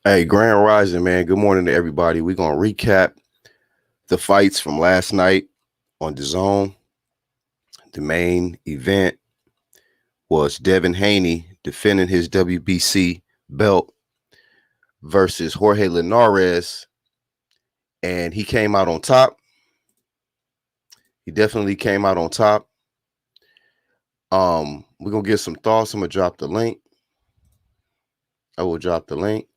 Hey, Grand Rising, man. Good morning to everybody. We're going to recap the fights from last night on DAZN. The main event was Devin Haney defending his WBC belt versus Jorge Linares, and he came out on top. He definitely came out on top. We're going to get some thoughts. I'm going to drop the link. I will drop the link.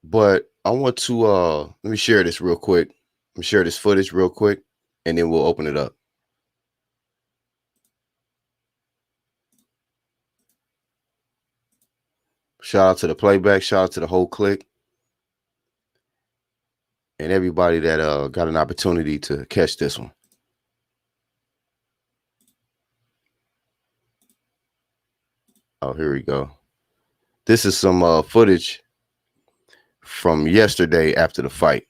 But I want to let me share this real quick. Let me share this footage real quick, and then we'll open it up. Shout out to the playback. Shout out to the whole clique and everybody that got an opportunity to catch this one. Oh, here we go. This is some footage from yesterday after the fight.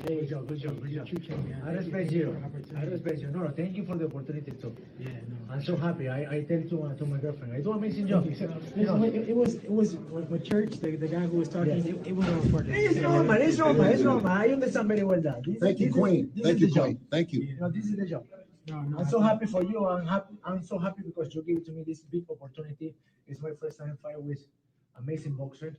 Good job, good job, good job. I respect you. I respect you. No, thank you for the opportunity too. Yeah, no. I'm so happy. I tell to my girlfriend, I do an amazing job. It was with church. The guy who was talking. Yes. It was on purpose. It's normal. It's normal. It's normal. I understand very well that. Thank you, Queen. Thank you, Queen. Thank you. You know, this is the job. No, I'm so happy for you. I'm so happy because you gave to me this big opportunity. It's my first time fight with amazing boxer.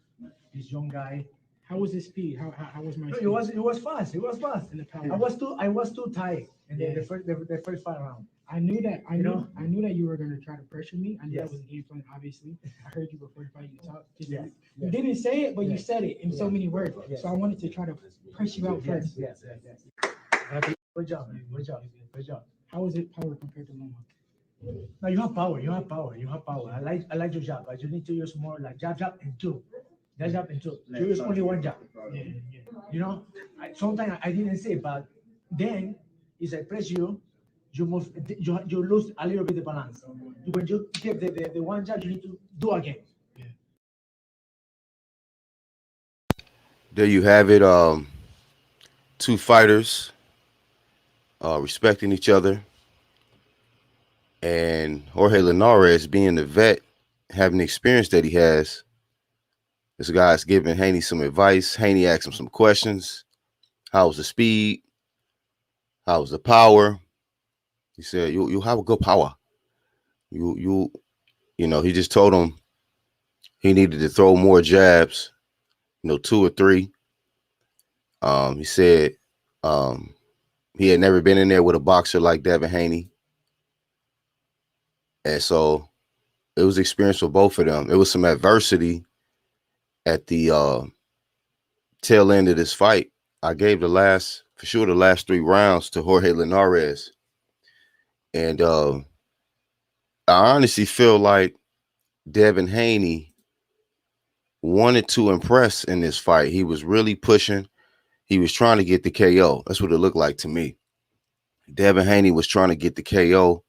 This young guy. How was his speed? How was my No, speed? it was fast. It was fast. In the power. I was too tight in Yeah. the first fight round. I knew that. I You knew. know? I knew that you were going to try to pressure me. I knew Yes. that was a game plan. Obviously, I heard you before the fight. You talked. Yes. You didn't say it, but you Yes. said it in so Yes. many words. Yes. So I wanted to try to press you out first. Yes. Happy. Good job, man. Good job. Good job. How was it power compared to Loma? No, you have power. You have power. You have power. I like your jab, but you need to use more like jab and two. Jab and two. You use only one jab. Yeah. You know, sometimes I didn't say, but then if I press you, you move, you lose a little bit of balance. When you get the one jab, you need to do again. There you have it. Two fighters respecting each other. And Jorge Linares, being the vet, having the experience that he has, this guy's giving Haney some advice. Haney asked him some questions. How was the speed? How was the power? He said, you have a good power. You know, he just told him he needed to throw more jabs, 2 or 3. He said he had never been in there with a boxer like Devin Haney. And so it was experience for both of them. It was some adversity at the tail end of this fight. I gave the last 3 rounds to Jorge Linares. And I honestly feel like Devin Haney wanted to impress in this fight. He was really pushing. He was trying to get the KO. That's what it looked like to me. Devin Haney was trying to get the KO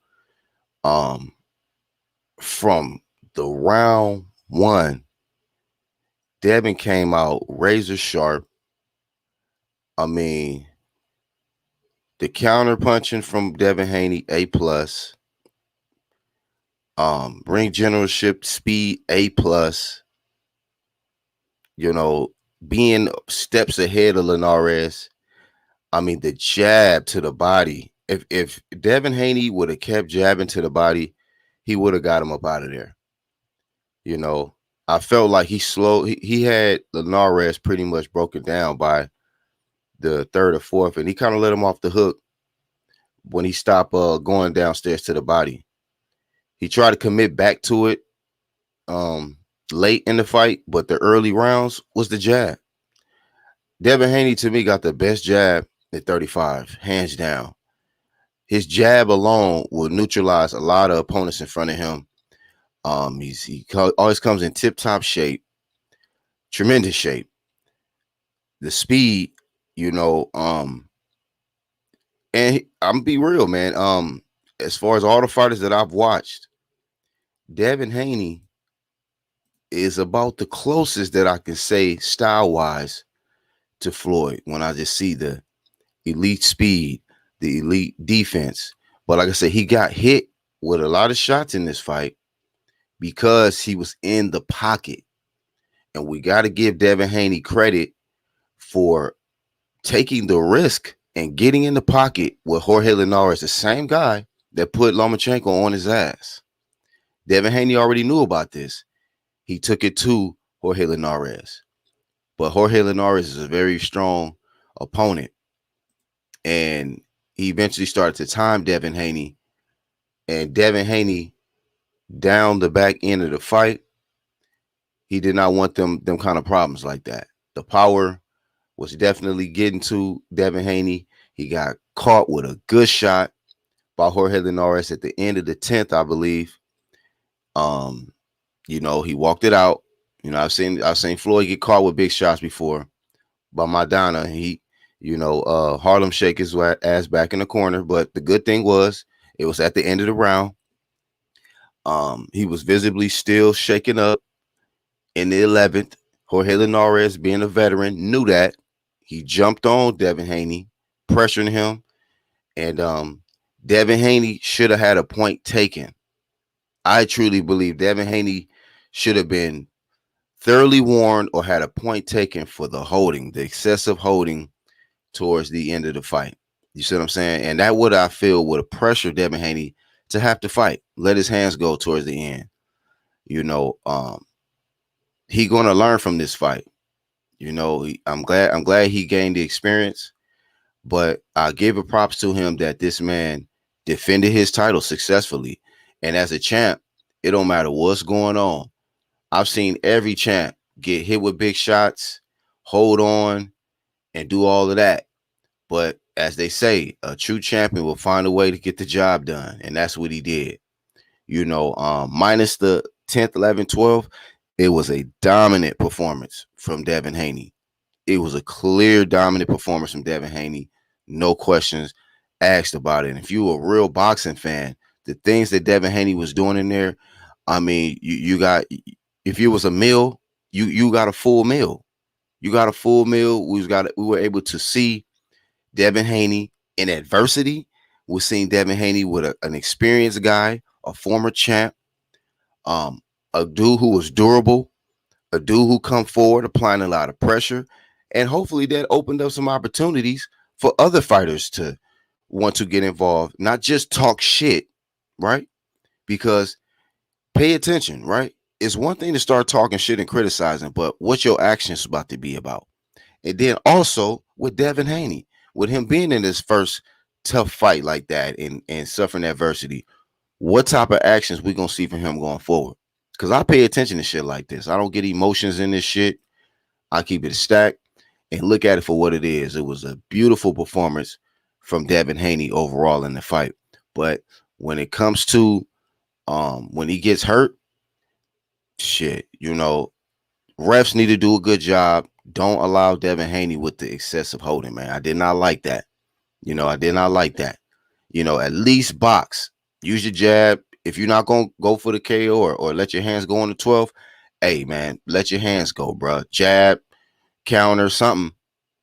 from the round 1. Devin came out razor sharp. I mean, the counter punching from Devin Haney, A+. Ring generalship, speed, A+. Being steps ahead of Linares. I mean, the jab to the body. If Devin Haney would have kept jabbing to the body, he would have got him up out of there. I felt like he had Linares pretty much broken down by the 3rd or 4th, and he kind of let him off the hook when he stopped going downstairs to the body. He tried to commit back to it late in the fight, but the early rounds was the jab. Devin Haney, to me, got the best jab at 35, hands down. His jab alone will neutralize a lot of opponents in front of him. He always comes in tip-top shape, tremendous shape. The speed, and I'm gonna be real, man. As far as all the fighters that I've watched, Devin Haney is about the closest that I can say style-wise to Floyd when I just see the elite speed, the elite defense, But like I said, he got hit with a lot of shots in this fight because he was in the pocket. And we got to give Devin Haney credit for taking the risk and getting in the pocket with Jorge Linares, the same guy that put Lomachenko on his ass. Devin Haney already knew about this. He took it to Jorge Linares. But Jorge Linares is a very strong opponent. And he eventually started to time Devin Haney. And Devin Haney, down the back end of the fight, he did not want them kind of problems like that. The power was definitely getting to Devin Haney. He got caught with a good shot by Jorge Linares at the end of the 10th, I believe. He walked it out. I've seen Floyd get caught with big shots before by Maidana. He, Harlem shake his ass back in the corner. But the good thing was it was at the end of the round. He was visibly still shaking up in the 11th. Jorge Linares, being a veteran, knew that. He jumped on Devin Haney, pressuring him. And Devin Haney should have had a point taken. I truly believe Devin Haney should have been thoroughly warned or had a point taken for the excessive holding towards the end of the fight. You see what I'm saying? And that would, I feel, would have pressured Devin Haney to have to fight, let his hands go towards the end. He going to learn from this fight. I'm glad he gained the experience, but I give a props to him that this man defended his title successfully. And as a champ, it don't matter what's going on. I've seen every champ get hit with big shots, hold on, and do all of that. But as they say, a true champion will find a way to get the job done. And that's what he did. Minus the 10th, 11th, 12th, it was a dominant performance from Devin Haney. It was a clear dominant performance from Devin Haney. No questions asked about it. And if you were a real boxing fan, the things that Devin Haney was doing in there, I mean, you got, if it was a meal, you got a full meal. You got a full meal. We were able to see Devin Haney in adversity. We're seeing Devin Haney with an experienced guy, a former champ, a dude who was durable, a dude who come forward applying a lot of pressure, and hopefully that opened up some opportunities for other fighters to want to get involved, not just talk shit, right? Because pay attention, right? It's one thing to start talking shit and criticizing, but what's your actions about to be about? And then also with Devin Haney, with him being in his first tough fight like that and suffering adversity, what type of actions we gonna see from him going forward? Because I pay attention to shit like this. I don't get emotions in this shit. I keep it stacked and look at it for what it is. It was a beautiful performance from Devin Haney overall in the fight. But when it comes to when he gets hurt, shit, refs need to do a good job. Don't allow Devin Haney with the excessive holding, man. I did not like that. I did not like that. At least box. Use your jab. If you're not going to go for the KO or let your hands go on the 12th, hey, man, let your hands go, bro. Jab, counter, something.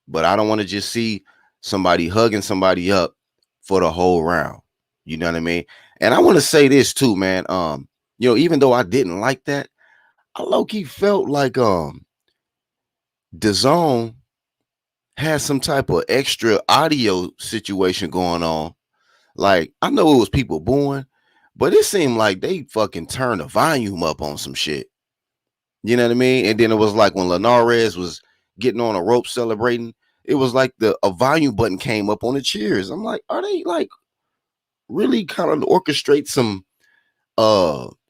But I don't want to just see somebody hugging somebody up for the whole round. You know what I mean? And I want to say this too, man. Even though I didn't like that, I low-key felt like DAZN had some type of extra audio situation going on. Like, I know it was people booing, but it seemed like they fucking turned the volume up on some shit. You know what I mean? And then it was like when Linares was getting on a rope celebrating, it was like a volume button came up on the cheers. I'm like, are they like really kind of orchestrate some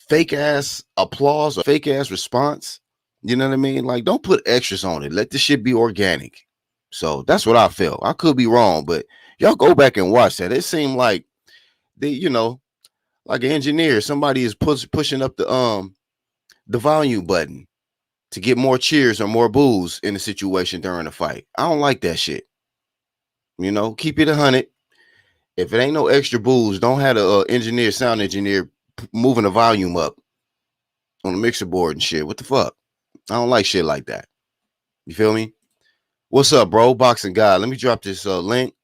fake ass applause or fake ass response? You know what I mean? Like, don't put extras on it. Let the shit be organic. So that's what I felt. I could be wrong, but y'all go back and watch that. It seemed like they, like an engineer, somebody is pushing up the volume button to get more cheers or more boos in the situation during the fight. I don't like that shit. Keep it 100. If it ain't no extra boos, don't have a sound engineer moving the volume up on the mixer board and shit. What the fuck? I don't like shit like that. You feel me? What's up, bro? Boxing guy. Let me drop this link.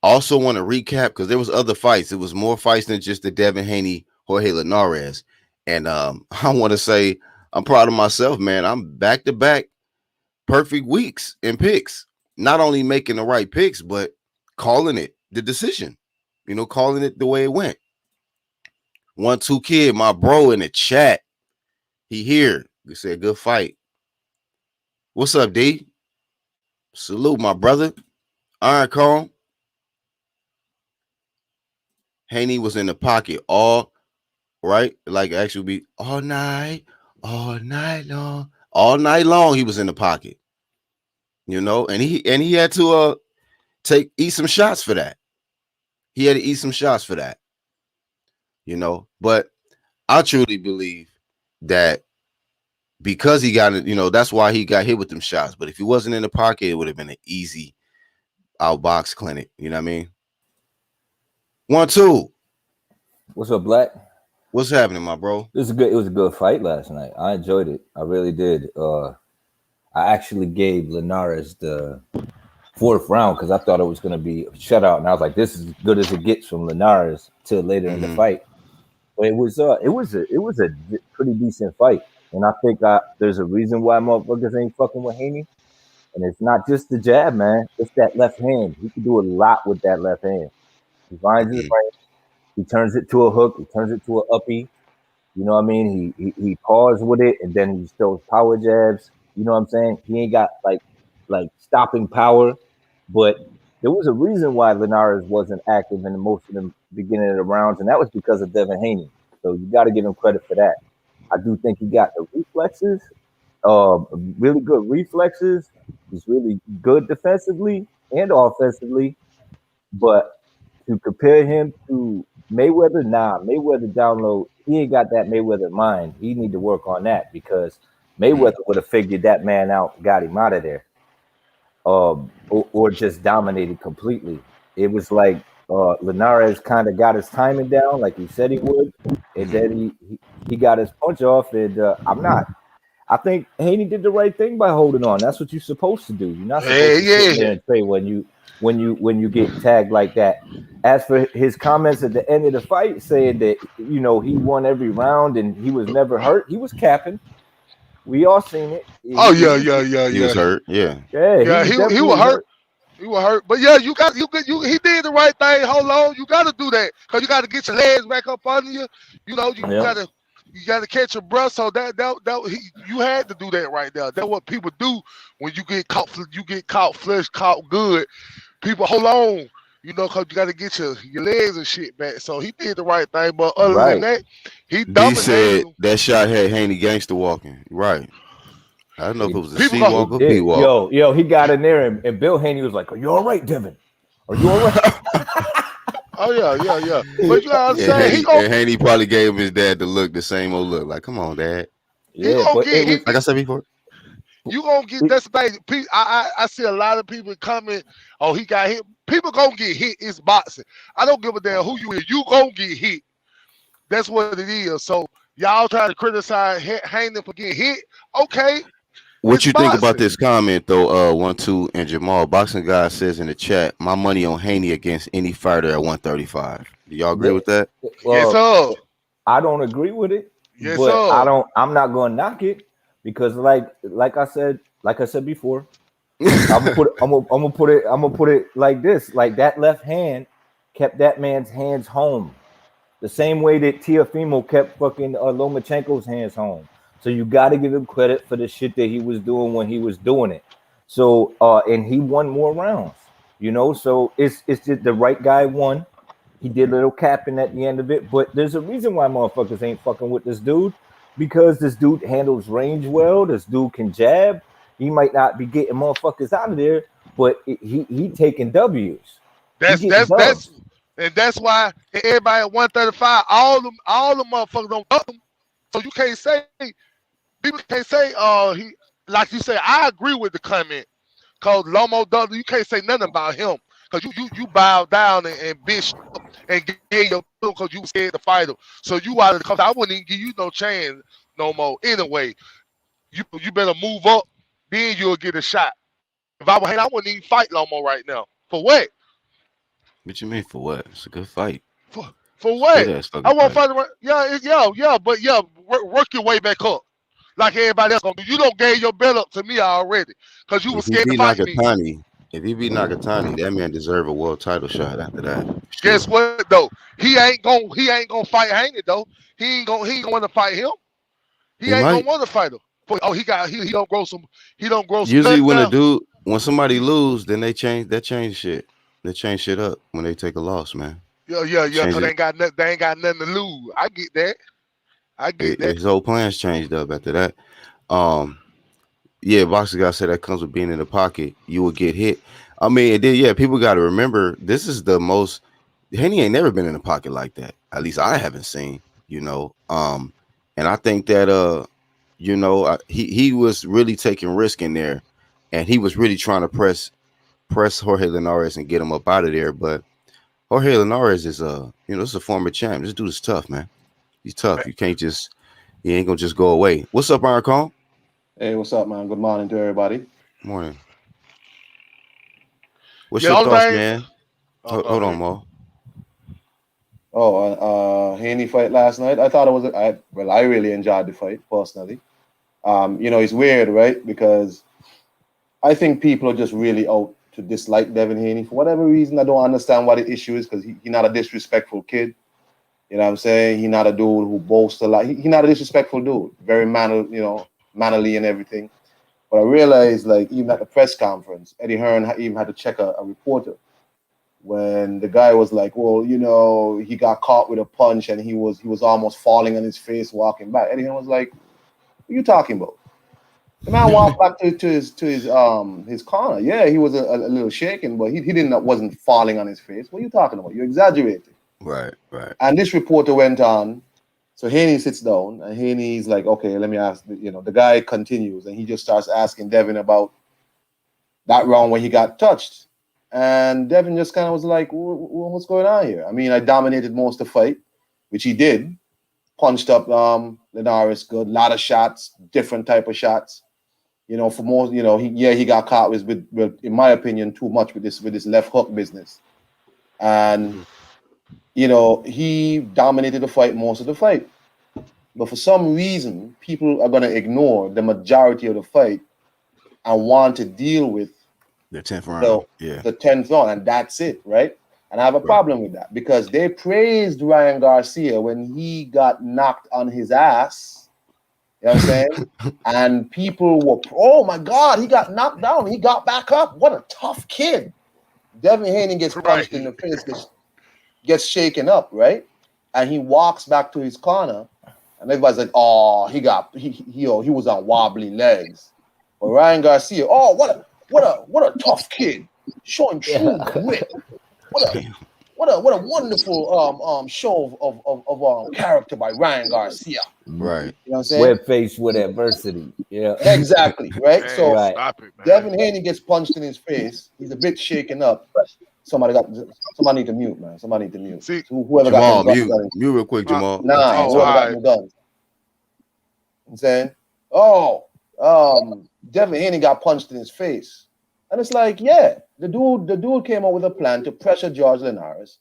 I also want to recap because there was other fights. It was more fights than just the Devin Haney, Jorge Linares. And I want to say I'm proud of myself, man. I'm back to back perfect weeks in picks. Not only making the right picks, but calling it the decision. Calling it the way it went. 1-2 kid, my bro in the chat. He here. He said, good fight. What's up, D? Salute, my brother. Iron Cone. Haney was in the pocket all right. Like actually be all night long. All night long he was in the pocket. And he had to eat some shots for that. He had to eat some shots for that. But I truly believe that because he got it, that's why he got hit with them shots. But if he wasn't in the pocket, it would have been an easy outbox clinic. You know what I mean? 1-2. What's up, Black? What's happening, my bro? It was a good fight last night. I enjoyed it. I really did. I actually gave Linares the fourth round because I thought it was going to be a shutout, and I was like, "This is as good as it gets from Linares till later in the fight." But it was a pretty decent fight, and I think there's a reason why motherfuckers ain't fucking with Haney, and it's not just the jab, man. It's that left hand. He can do a lot with that left hand. He finds his range. He turns it to a hook. He turns it to an uppie. You know what I mean? He paws with it, and then he throws power jabs. You know what I'm saying? He ain't got like stopping power, but there was a reason why Linares wasn't active in most of the beginning of the rounds, and that was because of Devin Haney. So you got to give him credit for that. I do think he got the reflexes, really good reflexes. He's really good defensively and offensively, but to compare him to Mayweather, Mayweather download, he ain't got that Mayweather mind. He need to work on that because Mayweather would have figured that man out, got him out of there, or just dominated completely. It was like Linares kind of got his timing down, like he said he would, and then he got his punch off. And I think Haney did the right thing by holding on. That's what you're supposed to do. You're not supposed to sit there and trade when you get tagged like that. As for his comments at the end of the fight saying that he won every round and he was never hurt, he was capping. We all seen it. He was hurt. Yeah, he was hurt. He was hurt, but yeah, he did the right thing. Hold on, you got to do that because you got to get your legs back up under you. You got to catch your breath. So you had to do that right there. That's what people do when you get caught. You get caught flush, caught good. People hold on, because you got to get your legs and shit back. So he did the right thing. But other than that, he dominated. He said that shot had Haney gangster walking. Right. I don't know if it was a C walk or B walk. Yo, he got in there and Bill Haney was like, "Are you all right, Devin? Are you all right?" Oh yeah. But you gotta say Haney probably gave his dad the same old look. Like, come on, Dad. Yeah, like I said before. You gonna get that's the thing. I see a lot of people coming. Oh, he got hit. People gonna get hit. It's boxing. I don't give a damn who you is. You gonna get hit. That's what it is. So y'all try to criticize Haney for getting hit. Okay. What you think about this comment though? 1-2 and Jamal Boxing Guy says in the chat, my money on Haney against any fighter at 135. Do y'all agree with that? Yes, sir. I don't agree with it. Yes, but sir. I'm not going to knock it because, like I said before, I'm gonna put it like this: like that left hand kept that man's hands home, the same way that Teofimo kept fucking Lomachenko's hands home. So you got to give him credit for the shit that he was doing when he was doing it. So and he won more rounds, So it's just the right guy won. He did a little capping at the end of it, but there's a reason why motherfuckers ain't fucking with this dude because this dude handles range well. This dude can jab. He might not be getting motherfuckers out of there, but he taking W's. That's why everybody at 135, all them motherfuckers don't duck them. So you can't say. People can't say, he like you say. I agree with the comment, cause Lomo Dudley. You can't say nothing about him, cause you bowed down and bitch up and gave your cause you scared to fight him. So you out of the country. I wouldn't even give you no chance no more. Anyway, you better move up, then you'll get a shot. If I were Haney, I wouldn't even fight Lomo right now. For what? What you mean for what? It's a good fight. For It's a good what? ass I fucking want to fight. fight around. Yeah. Work your way back up, like everybody else gonna do. You don't gave your belt up to me already, cause you If was he scared to beat fight me. Nakatani, if he beat Nakatani, that man deserve a world title shot after that. Guess Sure. what though? He ain't gonna fight Haney though. He ain't gonna want to fight him. He He ain't gonna might. want to fight him. But, he don't grow some Usually nuts when a now. dude when somebody lose, then they change shit. They change shit up when they take a loss, man. Yeah. Change Cause it. they ain't got nothing to lose. I get that. I get that. His whole plans changed up after that. Um, yeah, boxing guy said that comes with being in the pocket. You will get hit. I mean, it did. Yeah, people got to remember this is the most. Haney ain't never been in the pocket like that. At least I haven't seen. And I think that he was really taking risk in there, and he was really trying to press Jorge Linares and get him up out of there. But Jorge Linares is this is a former champ. This dude is tough, man. He's tough. He ain't gonna just go away. What's up, Iron Cone? Hey, what's up, man? Good morning to everybody. Morning. What's Yeah, your only thoughts, thing. man? Oh, Hold go on, ahead. Mo. Oh, Haney fight last night. I thought it was. I really enjoyed the fight personally. It's weird, right? Because I think people are just really out to dislike Devin Haney for whatever reason. I don't understand what the issue is because he's not a disrespectful kid. You know what I'm saying? He's not a dude who boasts a lot. He's not a disrespectful dude. Very mannerly and everything. But I realized, like, even at the press conference, Eddie Hearn even had to check a reporter when the guy was like, well, he got caught with a punch and he was almost falling on his face walking back. Eddie Hearn was like, what are you talking about? The man walked back to his corner. Yeah, he was a little shaken, but he wasn't falling on his face. What are you talking about? You're exaggerating. Right, right. And this reporter went on. So Haney sits down and Haney's like, okay, let me ask. The guy continues and he just starts asking Devin about that round when he got touched. And Devin just kind of was like, what's going on here? I mean, I dominated most of the fight, which he did. Punched up Linares good, lot of shots, different type of shots. For most, he got caught with, in my opinion, too much with this left hook business. And he dominated the fight most of the fight. But for some reason, people are going to ignore the majority of the fight and want to deal with The 10th round. Yeah. the 10th round, and that's it, right? And I have a problem with that because they praised Ryan Garcia when he got knocked on his ass. You know what I'm saying? And people were, oh my God, he got knocked down. He got back up. What a tough kid. Devin Haney gets punched in the face, gets shaken up, right? And he walks back to his corner, and everybody's like, "Oh, he was on wobbly legs." But Ryan Garcia, oh, what a tough kid, showing true grit. What a wonderful show of character by Ryan Garcia. Right. You know what I'm saying? Web faced with adversity. Yeah. Exactly, right? Man, So right. stop it, man. Devin Haney gets punched in his face. He's a bit shaken up. Somebody need to mute, man. Somebody need to mute. See, Whoever Jamal, got no guns. mute real quick, Jamal. Nah, Oh, whoever got alright. no guns. I'm saying, Devin Haney got punched in his face. And it's like, yeah, the dude came up with a plan to pressure George Linares.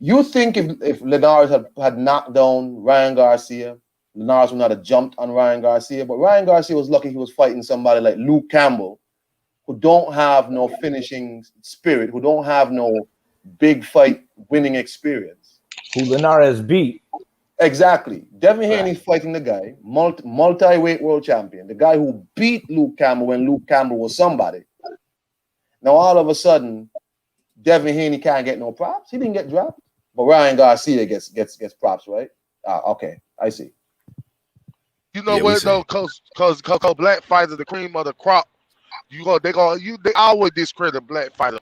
You think if Linares had knocked down Ryan Garcia, Linares would not have jumped on Ryan Garcia, but Ryan Garcia was lucky he was fighting somebody like Luke Campbell, who don't have no finishing spirit, who don't have no big fight winning experience. Who Linares beat. Exactly. Devin Haney fighting the guy, multi-weight world champion, the guy who beat Luke Campbell when Luke Campbell was somebody. Now all of a sudden, Devin Haney can't get no props. He didn't get dropped, but Ryan Garcia gets props, right? Okay, I see. You know what though? Cause black fighters the cream of the crop. They always discredit a black fighter.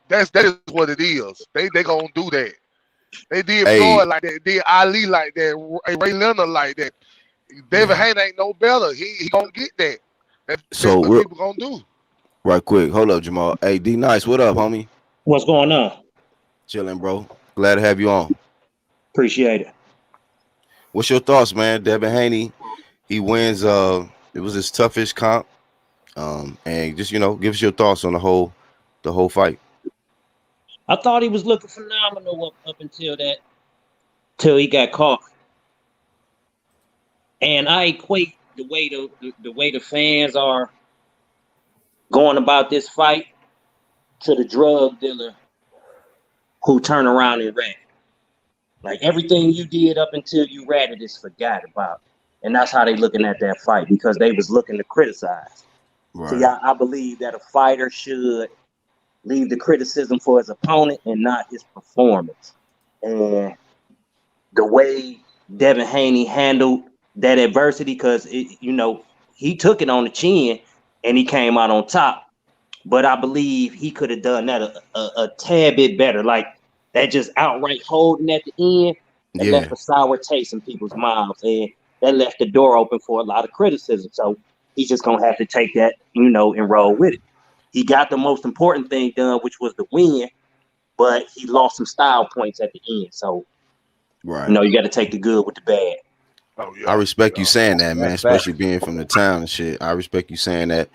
That is what it is. They gonna do that. They did Floyd like that. Did Ali like that. Ray Leonard like that. David Haney ain't no better. He gonna get that. That's what people gonna do. Right quick, hold up, Jamal. Hey, D Nice, what up, homie? What's going on? Chilling, bro. Glad to have you on. Appreciate it. What's your thoughts, man? Devin Haney, he wins. It was his toughest comp. And just give us your thoughts on the whole fight. I thought he was looking phenomenal up until till he got caught. And I equate the way the fans are going about this fight to the drug dealer who turned around and ran. Like everything you did up until you ratted is forgot about. And that's how they looking at that fight because they was looking to criticize. Right. See, I believe that a fighter should leave the criticism for his opponent and not his performance. And the way Devin Haney handled that adversity, because he took it on the chin and he came out on top. But I believe he could have done that a tad bit better. Like that just outright holding at the end and left a sour taste in people's mouths. And that left the door open for a lot of criticism. So he's just going to have to take that, and roll with it. He got the most important thing done, which was the win, but he lost some style points at the end. So, you got to take the good with the bad. Oh, yeah. I respect you saying that, man, especially being from the town and shit. I respect you saying that.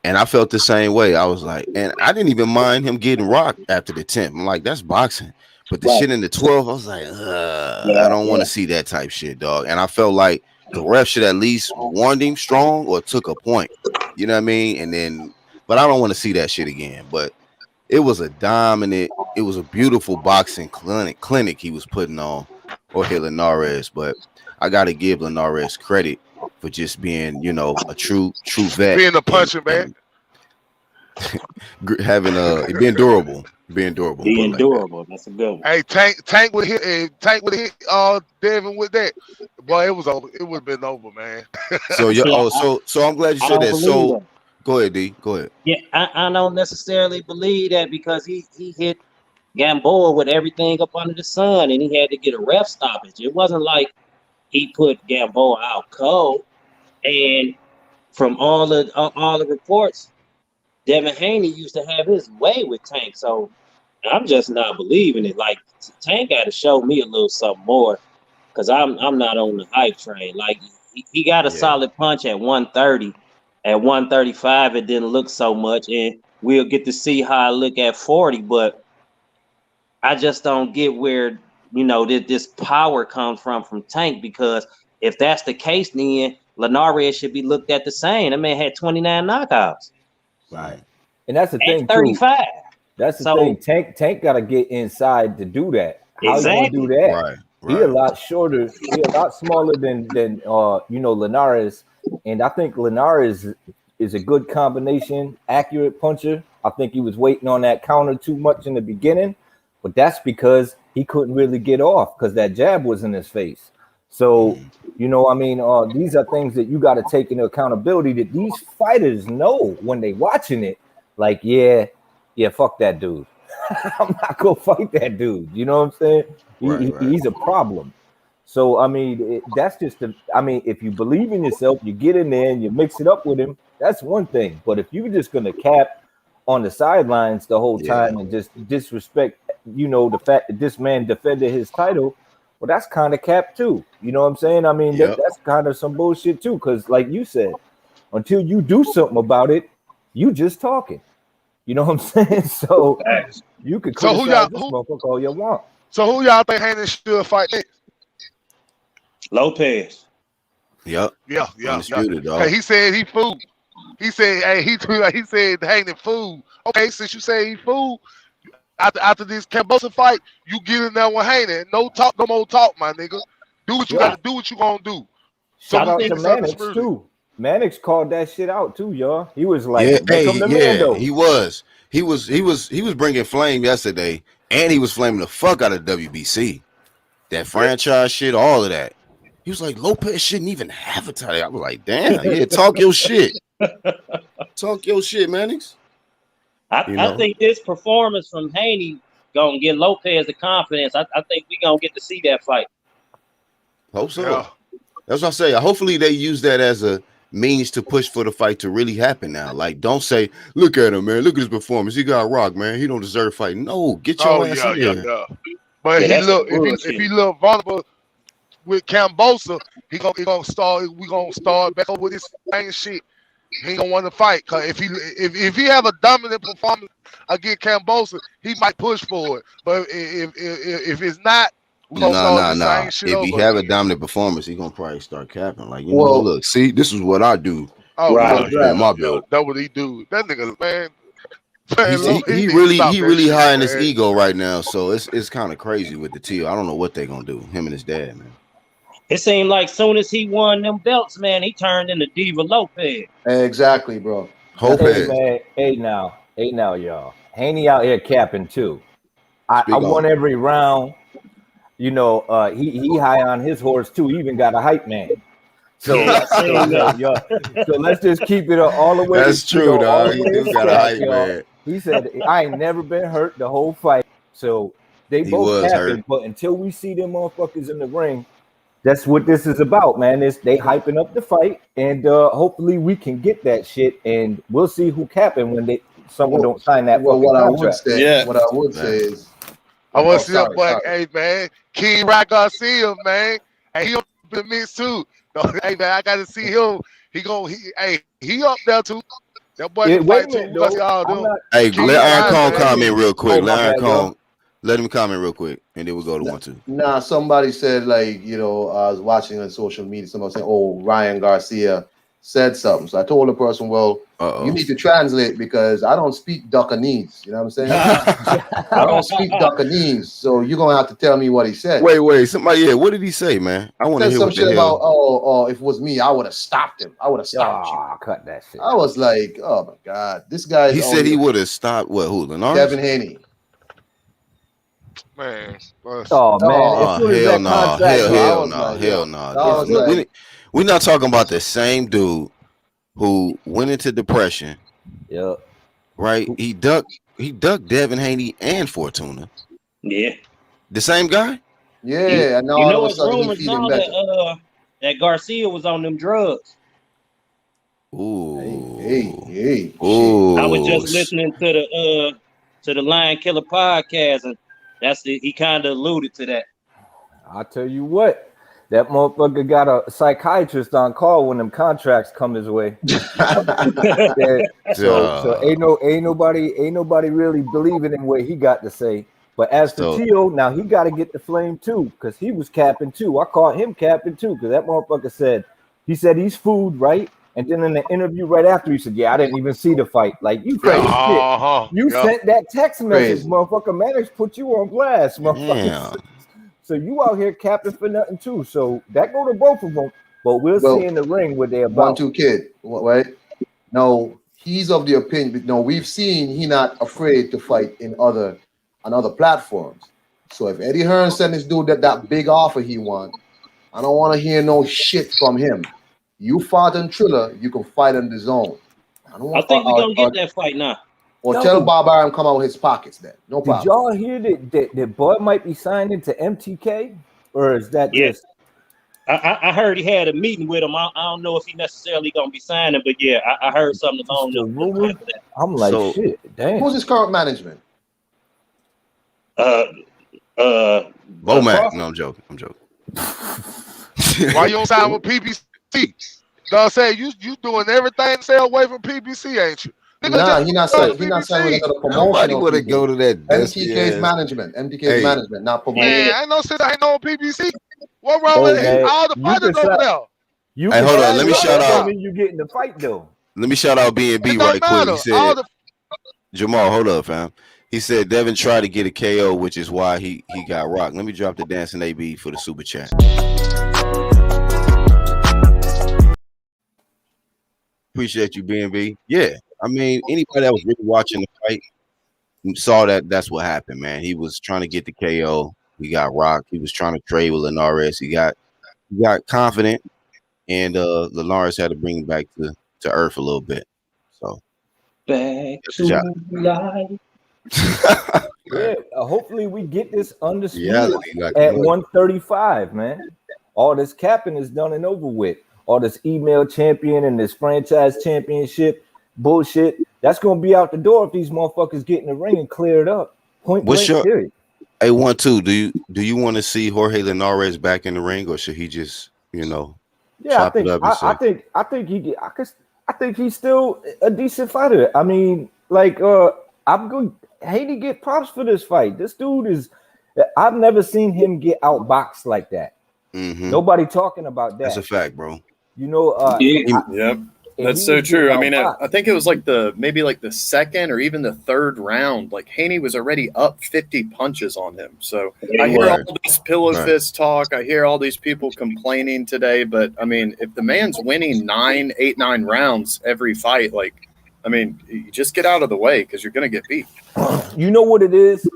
And I felt the same way. I was like, and I didn't even mind him getting rocked after the 10th. I'm like, that's boxing. But the shit in the 12th, I was like, I don't want to see that type shit, dog. And I felt like the ref should at least warned him strong or took a point. You know what I mean? And then, but I don't want to see that shit again. But it was a beautiful boxing clinic he was putting on, Jorge Linares. But I got to give Linares credit for just being, a true vet. Being a puncher, man. Being durable. Being durable. That's a good one. Hey, Tank would hit Devin with that. Boy, it was over. It would have been over, man. So I'm glad you said that. So go ahead, D. Go ahead. Yeah, I don't necessarily believe that because he hit Gamboa with everything up under the sun and he had to get a ref stoppage. It wasn't like he put Gamboa out cold. And from all the reports, Devin Haney used to have his way with Tank. So I'm just not believing it. Like Tank got to show me a little something more because I'm not on the hype train. Like he got a solid punch at 130. At 135, it didn't look so much. And we'll get to see how I look at 40. But I just don't get where, this power comes from Tank, because if that's the case, then Linares should be looked at the same. That man had 29 knockouts. Right. And that's the thing, 35. Too. That's the thing. Tank got to get inside to do that. How you do that? Right. He a lot shorter. He a lot smaller than Linares. And I think Linares is a good combination, accurate puncher. I think he was waiting on that counter too much in the beginning, but that's because he couldn't really get off because that jab was in his face. So, these are things that you got to take into accountability that these fighters know when they watching it. Like, yeah, fuck that dude. I'm not going to fight that dude. You know what I'm saying? He's a problem. So, that's just if you believe in yourself, you get in there and you mix it up with him, that's one thing. But if you're just going to cap on the sidelines the whole time and just disrespect, the fact that this man defended his title, well, that's kind of cap too. You know what I'm saying? That's kind of some bullshit too. Because like you said, until you do something about it, you just talking. You know what I'm saying? So you could criticize this motherfucker all you want. So who y'all think Haney should fight next? Lopez. Yep. Yeah. Dog. Hey, he said he fooled. He said, he said Haney fooled. Okay, since you say he fooled, after this Cambosa fight, you get in there with Haney. No talk, no more talk, my nigga. Do what you gotta do. What you gonna do? Shout out to Mannix too. Mannix called that shit out too, y'all. He was like, he was bringing flame yesterday, and he was flaming the fuck out of WBC. That franchise shit, all of that. He was like, Lopez shouldn't even have a title. I was like, damn, talk your shit. Talk your shit, Mannix. I think this performance from Haney gonna get Lopez the confidence. I think we gonna get to see that fight. Hope so. Yeah. That's what I say. Hopefully they use that as a means to push for the fight to really happen now. Like, don't say, look at him, man. Look at his performance. He got rocked, man. He don't deserve fighting. No, get your ass in there. Yeah. But if he look vulnerable with Cambosa, we gonna start back up with this same shit. He ain't gonna want to fight because if he have a dominant performance against Cambosa, he might push for it. But if it's not, we gonna know the Nah. same shit If he over have a again. dominant performance, he gonna probably start capping. Like, Well, look, see, this is what I do. Oh When Right. I spend my yo, bill. that's what he do. That nigga, man, he He need to stop he that really shit, high in his man. ego right now. So it's kind of crazy with the T. I don't know what they gonna do. Him and his dad, man. It seemed like soon as he won them belts, man, he turned into Diva Lopez. exactly, bro. Hope Hey head. man, hey now, y'all. Haney out here capping too. I Speak won on. every round. You know, he high on his horse too. He even got a hype man. So, Yeah, I seen that. so let's just keep it all the way. That's you true, know, all dog. the He way do to got a stats, hype, y'all. man. He said, "I ain't never been hurt the whole fight." So they He both was capping, hurt. but until we see them motherfuckers in the ring, that's what this is about, man. Is they hyping up the fight, and hopefully we can get that shit, and we'll see who capping when someone don't sign that Well, fucking what I would contract. say, Yeah. what I would say is, I want oh, to see that sorry, boy. sorry. Hey man, King Rock Garcia, man. Hey, he up in the mix too. Hey man, I got to see him. He up there too. That boy Yeah, can wait a fight too. minute, We gonna see though. all I'm them. not. Hey, King let Iron Ryan, Cone man. comment real quick. Oh, my Let Iron bad, yo. Cone, let him comment real quick, and then we'll go to 1-2. Nah, somebody said, like, I was watching on social media, somebody saying, oh, Ryan Garcia said something. So I told the person, well, you need to translate because I don't speak Duckanese. You know what I'm saying? I don't speak Duckanese. So you're going to have to tell me what he said. Wait, somebody, yeah, what did he say, man? I want to Said hear some what the shit about, hell. if it was me, I would have stopped him. I would have stopped you. Cut that shit. I was like, oh my God, this guy's He said he would have stopped, what, who, Linares? Devin Haney. Man, Oh man, Oh, as soon as hell that no, contract, I hell was no, like, hell yo. no. I was like, We're not talking about the same dude who went into depression, yeah, right? He ducked Devin Haney and Fortuna. Yeah. The same guy? yeah, and now You all know, of a it's sudden he's rumors feeling now better. that Garcia was on them drugs. Ooh. Hey, Ooh. I was just listening to the Lion Killer podcast, and he kind of alluded to that. I'll tell you what, that motherfucker got a psychiatrist on call when them contracts come his way. Yeah, so ain't nobody really believing in what he got to say. But as for Tio, now he got to get the flame too, because he was capping too. I caught him capping too, because that motherfucker said he's food, right? And then in the interview right after, he said, "Yeah, I didn't even see the fight." Like, you crazy shit. You sent that text message, motherfucker. Managed to put you on blast, motherfucker. So you out here capping for nothing too. So that go to both of them. But we'll see in the ring what they're about. 1-2 kid, right? No, he's of the opinion. No, we've seen he not afraid to fight on other platforms. So if Eddie Hearn sent this dude that big offer he want, I don't want to hear no shit from him. You fought in Triller, you can fight in the zone. I think we're gonna get that fight now. Or tell Bob Arum come out with his pockets then. No problem. Did y'all hear that Bud might be signing to MTK? Or is that just... I heard he had a meeting with him. I don't know if he necessarily gonna be signing, but yeah, I heard something along those lines. I'm like, shit, damn. Who's his current management? Bomac. No, I'm joking. Why you don't sign with PBC? Don't say you doing everything to stay away from PBC, ain't you? Nah, he not signing with another promotion. Nobody would have go to that. MTK's management. MTK's management, not promotion. Man, I ain't no shit. I ain't no PBC. What wrong with it? All the fighters over there. Hey, hold on. Let me shout out. You get in the fight though. Let me shout out B&B right quick. He said, Jamal, hold up, fam. He said Devin tried to get a KO, which is why he got rocked. Let me drop the dancing AB for the super chat. Appreciate you, B&B. Yeah, I mean, anybody that was really watching the fight saw that's what happened, man. He was trying to get the KO. He got rocked. He was trying to trade with Linares. He got confident, and Linares had to bring him back to earth a little bit. So back to life. Yeah, hopefully we get this undisputed at 135, man. All this capping is done and over with. All this email champion and this franchise championship bullshit, that's gonna be out the door if these motherfuckers get in the ring and clear it up. Point blank, period. Hey, 1-2. Do you want to see Jorge Linares back in the ring, or should he just, Yeah, chop it up? I think he. I think he's still a decent fighter. I mean, like, I'm good. Haney get props for this fight. This dude is. I've never seen him get outboxed like that. Nobody talking about that. That's a fact, bro. You know, Yep. That's so true. I mean, I think it was like maybe the second or even the third round. Like Haney was already up 50 punches on him. So I hear all this pillow fist talk. I hear all these people complaining today. But I mean, if the man's winning 8, 9 rounds every fight, like, I mean, you just get out of the way because you're gonna get beat. You know what it is?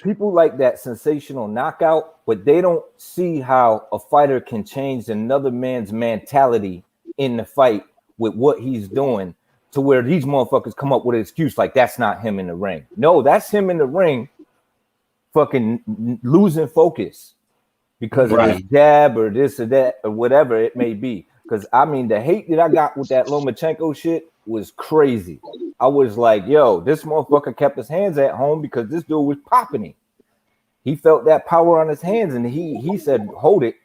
People like that sensational knockout, but they don't see how a fighter can change another man's mentality in the fight with what he's doing to where these motherfuckers come up with an excuse like that's not him in the ring. No, that's him in the ring fucking losing focus because of his jab or this or that or whatever it may be. Because, I mean, the hate that I got with that Lomachenko shit was crazy. I was like, yo, this motherfucker kept his hands at home because this dude was popping him. He felt that power on his hands, and he said, hold it.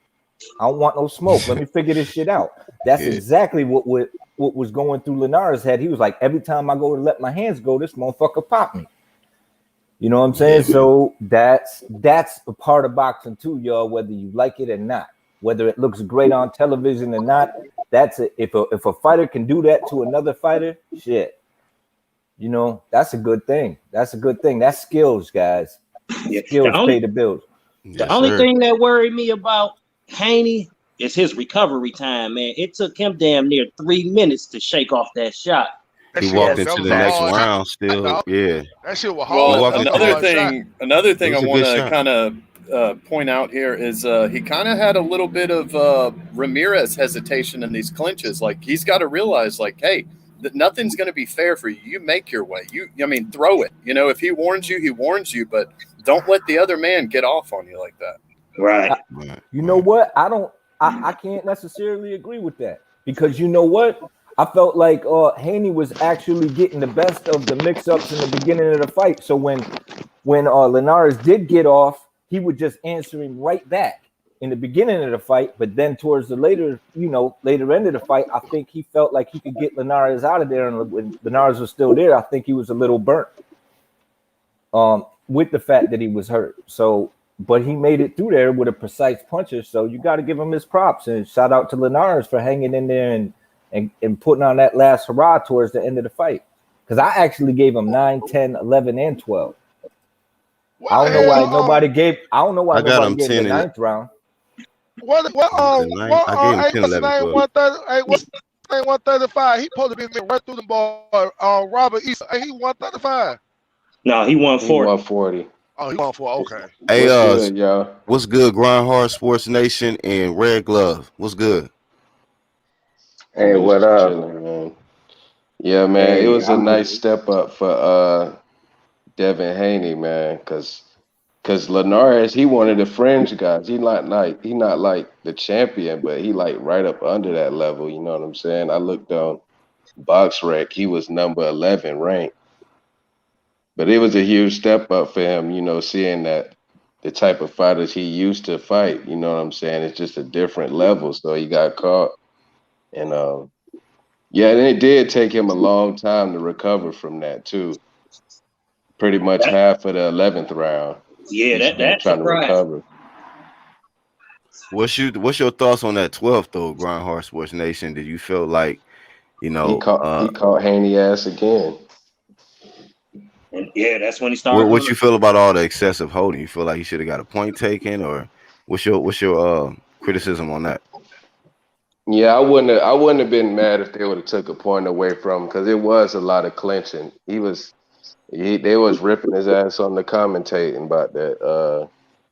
I don't want no smoke. Let me figure this shit out. That's exactly what was going through Linares' head. He was like, every time I go to let my hands go, this motherfucker pop me. You know what I'm saying? So that's a part of boxing too, y'all, whether you like it or not. Whether it looks great on television or not, that's it. If a fighter can do that to another fighter, shit. You know, that's a good thing. That's skills, guys. Skills pay the bills. The only thing that worried me about Haney is his recovery time, man. It took him damn near 3 minutes to shake off that shot. He walked into the next round still. Yeah. That shit was hard. Well, another thing I want to kind of point out here is he kind of had a little bit of Ramirez hesitation in these clinches. Like, he's got to realize, like, hey, nothing's going to be fair for you. You make your way. Throw it. You know, if he warns you, he warns you, but don't let the other man get off on you like that. Right. You know what? I can't necessarily agree with that because you know what? I felt like Haney was actually getting the best of the mix-ups in the beginning of the fight. So when Linares did get off, he would just answer him right back in the beginning of the fight. But then towards the later end of the fight, I think he felt like he could get Linares out of there. And when Linares was still there, I think he was a little burnt with the fact that he was hurt. So, but he made it through there with a precise puncher. So you got to give him his props and shout out to Linares for hanging in there and putting on that last hurrah towards the end of the fight. Because I actually gave him 9, 10, 11, and 12. I don't know why nobody gave the 9th round. What I gave him 10, 11, 135. He supposed to be right through the ball. Robert East, he 135. No, he won 40. He won 40. Oh, he won 40. Okay. Hey, what's good, Grind Hard Sports Nation and Red Glove? What's good? Hey, what up, man? Yeah, man, it was a nice step up for Devin Haney, man, because Linares, he one of the fringe guys. He not like the champion, but he like right up under that level. You know what I'm saying? I looked on BoxRec, he was number 11 ranked, but it was a huge step up for him. You know, seeing that the type of fighters he used to fight. You know what I'm saying? It's just a different level. So he got caught, and and it did take him a long time to recover from that too. Pretty much half of the 11th round. Yeah, that's trying to recover. What's your thoughts on that 12th though, Grind Hard Sports Nation? Did you feel like, you know, he caught Haney ass again? And yeah, that's when he started. What you feel about all the excessive holding? You feel like he should have got a point taken, or what's your criticism on that? Yeah, I wouldn't have been mad if they would have took a point away from him because it was a lot of clinching. They was ripping his ass on the commentating about that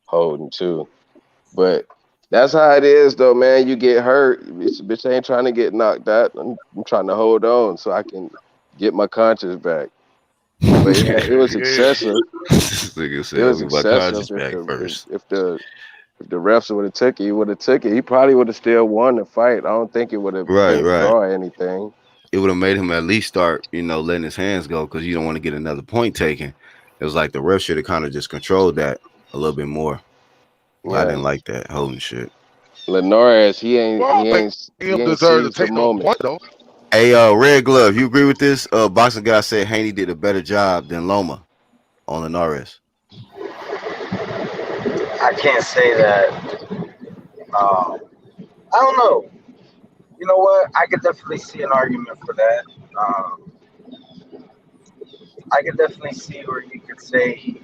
holding too. But that's how it is though, man. You get hurt. Bitch ain't trying to get knocked out. I'm trying to hold on so I can get my conscience back. But yeah, it was excessive. It was excessive. If the refs would have took it, he would have took it. He probably would have still won the fight. I don't think it would have draw anything. It would have made him at least start, letting his hands go because you don't want to get another point taken. It was like the ref should have kind of just controlled that a little bit more. Yeah. I didn't like that holding shit. Linares, he ain't deserve to take no point though. Hey, Red Glove, you agree with this? Boxing guy said Haney did a better job than Loma on Linares. I can't say that. I don't know. You know what? I could definitely see an argument for that. I could definitely see where you could say he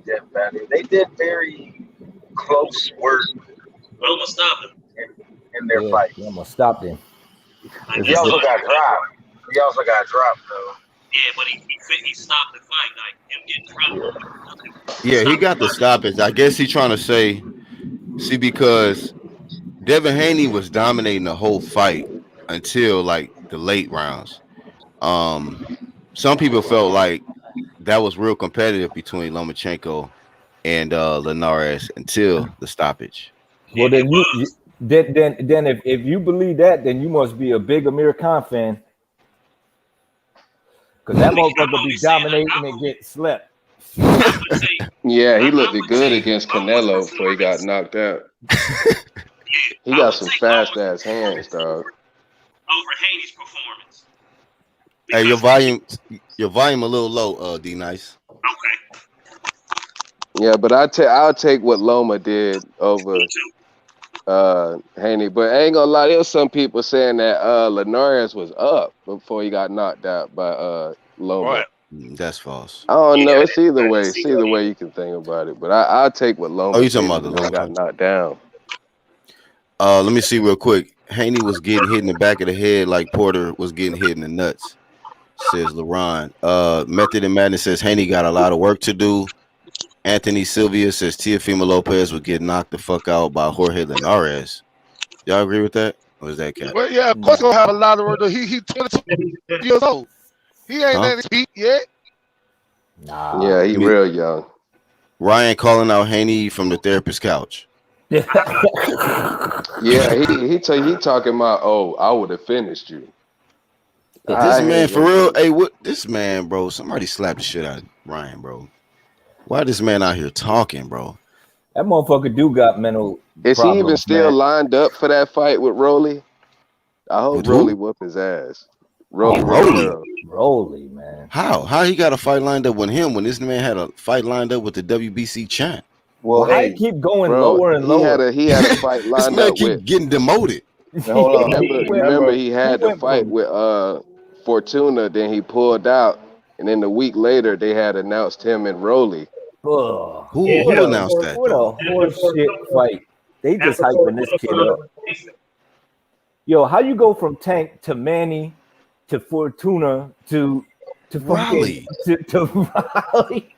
did better. They did very close work Loma stopped him. in their fight. Loma stopped him. He also got dropped. Though. Yeah, but he stopped the fight, like him getting dropped. Yeah, he got the stoppage. I guess he's trying to say, see, because Devin Haney was dominating the whole fight until like the late rounds. Some people felt like that was real competitive between Lomachenko and Linares until the stoppage. Well, then if you believe that, then you must be a big Amir Khan fan, because that motherfucker be dominating and get slept. Yeah, he looked good against Canelo before he got knocked out. He got some fast ass hands, dog. Over Haney's performance. Hey, your volume a little low, D Nice. Okay. Yeah, but I'll take what Loma did over Haney. But I ain't gonna lie, there was some people saying that Linares was up before he got knocked out by Loma. Right. That's false. I don't know. It's either way. It's either way you can think about it. But I'll take what Loma you talking about the Loma got knocked down. Let me see real quick. Haney was getting hit in the back of the head like Porter was getting hit in the nuts, says LaRon. Method and Madness says Haney got a lot of work to do. Anthony Sylvia says Teofimo Lopez would get knocked the fuck out by Jorge Linares. Y'all agree with that? Or is that cap? Well, yeah, of course he'll have a lot of work. He 22 years old. He ain't at his peak yet. Nah. Yeah, he real young. Ryan calling out Haney from the therapist couch. Yeah, he talking about, oh, I would have finished you. This man, for real, hey, what this man, bro? Somebody slapped the shit out of Ryan, bro. Why this man out here talking, bro? That motherfucker do got mental. Is problems, he even still man. lined up for that fight with Rolly? I hope With Rolly who? whoop his ass. Rolly, man. How he got a fight lined up with him when this man had a fight lined up with the WBC champ? Well, Why he keep going lower and lower? He had a fight This lined man up keep with. getting demoted. Hold on, remember he had the fight with Fortuna, then he pulled out, and then a week later they had announced him and Rolly. Who announced that? What a horse shit fight. They just hyping this kid up. Yo, how you go from Tank to Manny to Fortuna to Raleigh to Raleigh?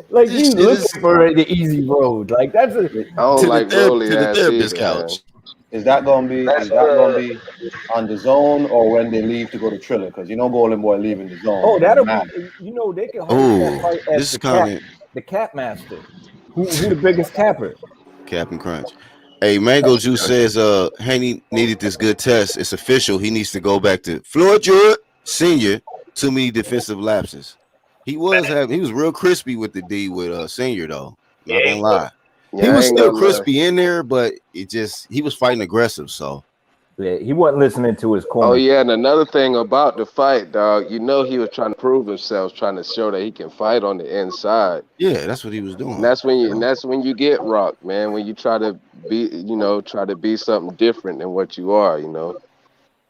Like you looking for the easy road. Like that's a I don't like Rolly to the ass therapist either, couch. Is that gonna be on the zone or when they leave to go to Triller? Because you know Golden Boy leaving the zone. Oh, that'll be, you know, they can hold that fight as this comment. The cap master. Who the biggest capper? Captain Crunch. Hey, Mango Juice says Haney needed this good test. It's official. He needs to go back to Floyd Jewett Senior. Too many defensive lapses. He was real crispy with the D with Senior though. Not gonna lie. Yeah, He was still crispy in there, but he was fighting aggressive. So yeah, he wasn't listening to his corner. Oh yeah, and another thing about the fight, dog, you know he was trying to prove himself, trying to show that he can fight on the inside. Yeah, that's what he was doing. And that's when you get rocked, man. When you try to be something different than what you are, you know.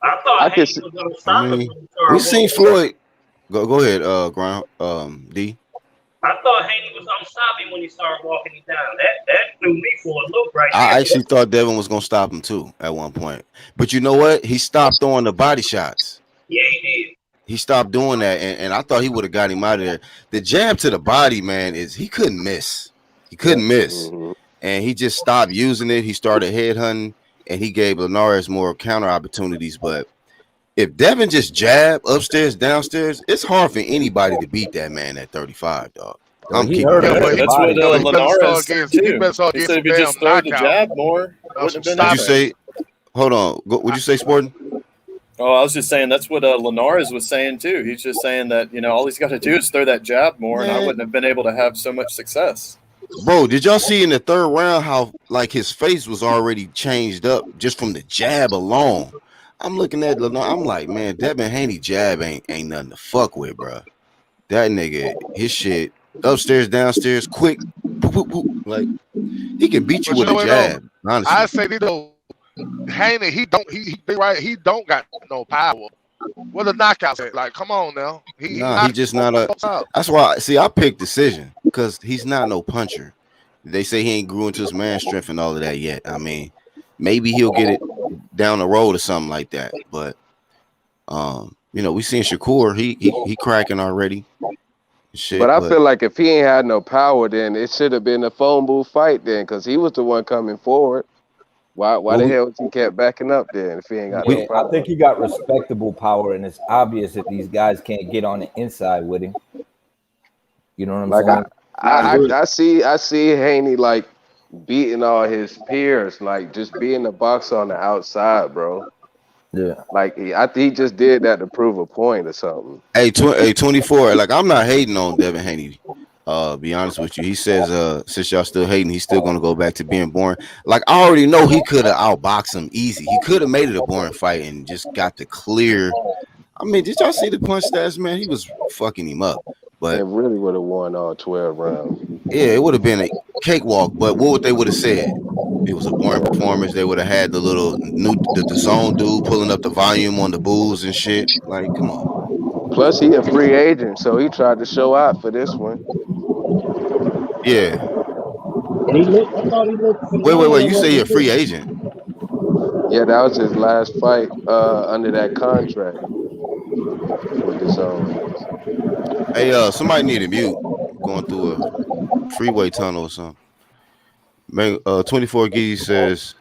I thought Haney was gonna stop him. We seen Floyd. Go ahead, D. I thought Haney was gonna stop him when he started walking him down. That threw me for a loop right there. I actually thought Devin was gonna stop him too at one point, but you know what? He stopped throwing the body shots. Yeah, he did. He stopped doing that, and I thought he would have got him out of there. The jab to the body, man, he couldn't miss. He couldn't miss, and he just stopped using it. He started headhunting, and he gave Linares more counter opportunities. But if Devin just jab upstairs, downstairs, it's hard for anybody to beat that man at 35, dog. I'm keeping that's what Linares said too. He said if you just throw the jab more, Did you say? Hold on. Would you say, Sporting? Oh, I was just saying that's what Linares was saying too. He's just saying that all he's got to do is throw that jab more, and I wouldn't have been able to have so much success. Bro, did y'all see in the third round how like his face was already changed up just from the jab alone? I'm looking at Linares. I'm like, man, Devin Haney jab ain't nothing to fuck with, bro. That nigga, his shit upstairs, downstairs, quick, poop, poop, poop. Like he can beat you But with a jab. Honestly, I say Haney, he don't got no power. What a knockout at? Like, come on now. He nah, he just not a. out. That's why. See, I picked decision because he's not no puncher. They say he ain't grew into his man strength and all of that yet. I mean, maybe he'll get it down the road or something like that. But we seen Shakur. He cracking already. Shit, but I feel like if he ain't had no power, then it should have been a phone booth fight then, because he was the one coming forward. Why the hell was he kept backing up then if he ain't got no power? I think he got respectable power, and it's obvious that these guys can't get on the inside with him. You know what I'm saying? I see Haney like beating all his peers, like just being a boxer on the outside, bro. Yeah, like I think he just did that to prove a point or something. Hey, 24. Like I'm not hating on Devin Haney. Be honest with you. He says, since y'all still hating, he's still gonna go back to being boring. Like I already know he could have outboxed him easy. He could have made it a boring fight and just got the clear. I mean, did y'all see the punch stats, man? He was fucking him up. But it really would have won all 12 rounds. Yeah, it would have been a cakewalk. But what they would have said? It was a boring performance. They would have had the little the DAZN dude pulling up the volume on the booze and shit. Like, come on. Plus, he a free agent, so he tried to show out for this one. Yeah. I thought he looked. Wait. You say you're a free agent? Yeah, that was his last fight under that contract with DAZN. Hey, somebody need a mute. Going through a freeway tunnel or something. Man, 24 Giddy says,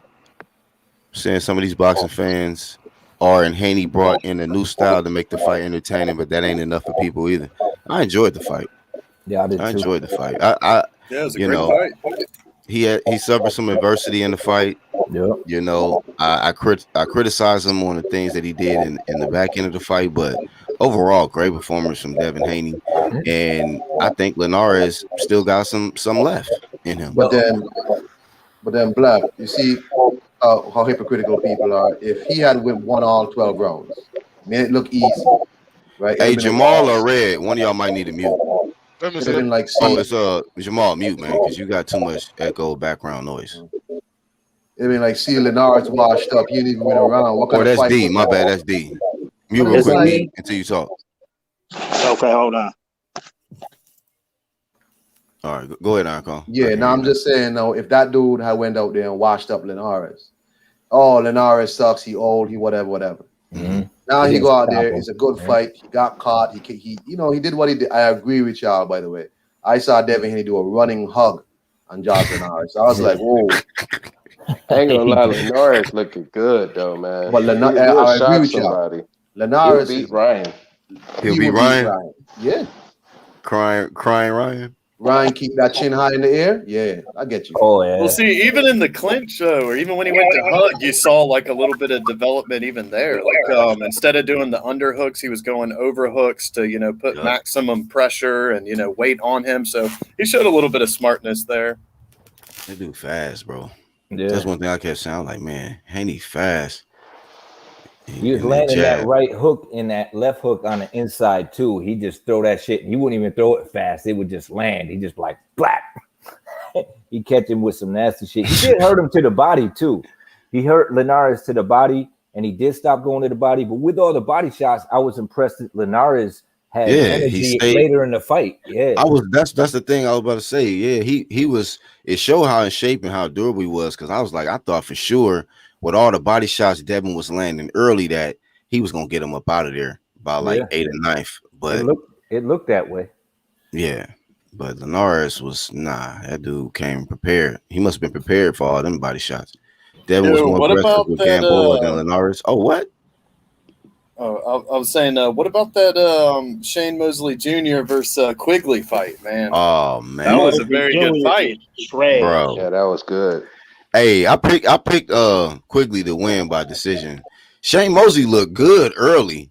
saying some of these boxing fans are, and Haney brought in a new style to make the fight entertaining, but that ain't enough for people either. I enjoyed the fight. Yeah, I did too. Enjoyed the fight. Yeah, it was a great fight. He suffered some adversity in the fight. Yeah. You know, I criticize him on the things that he did in the back end of the fight, but overall, great performance from Devin Haney, and I think Linares still got some left in him. But then, Black, you see how hypocritical people are. If he had won all 12 rounds, made it look easy, right? Hey, Jamal or Red, one of y'all might need a mute. Let me It'd have been like, it's Jamal, mute, man, because you got too much echo background noise. I mean, like, see Linares washed up. He didn't even win a round. What kind of that's fight D. My bad. That's D. Mute real quick, D, until you talk. Okay, hold on. All right, go ahead, Icon. Yeah, now I'm just saying, though, if that dude had went out there and washed up Linares, Linares sucks, he old, he whatever. Mm-hmm. Now he go out there, it's a good fight. He got caught. He did what he did. I agree with y'all, by the way. I saw Devin Haney do a running hug on Josh Linares. I was like, whoa. I ain't gonna lie, Linares looking good though, man. But I agree with y'all. Linares beat Ryan. He'll beat Ryan. Yeah. Crying Ryan. Ryan keep that chin high in the air. Yeah, I get you. Oh yeah. Well, see, even in the clinch, or even when he went to hug, you saw like a little bit of development even there. Like instead of doing the underhooks, he was going overhooks to put maximum pressure and weight on him. So he showed a little bit of smartness there. That dude fast, bro. Yeah. That's one thing I kept saying. I was like, man, Haney fast. He was landing that right hook and that left hook on the inside too. He just throw that shit. He wouldn't even throw it fast. It would just land. He just like black. He catch him with some nasty shit. He did hurt him to the body too. He hurt Linares to the body, and he did stop going to the body. But with all the body shots, I was impressed that Linares had energy later in the fight. Yeah, That's the thing I was about to say. Yeah, he was. It showed how in shape and how durable he was. Because I thought for sure, with all the body shots Devin was landing early, that he was gonna get him up out of there by like 8th or 9th. But it looked that way. Yeah, but Linares was that dude came prepared. He must have been prepared for all them body shots. Devin was more aggressive with Gamboa than Linares. Oh, what? Oh, I was saying, what about that Shane Mosley Jr. versus Quigley fight, man? Oh man, that was a very good fight, bro. Yeah, that was good. Hey, I picked Quigley to win by decision. Shane Mosley looked good early.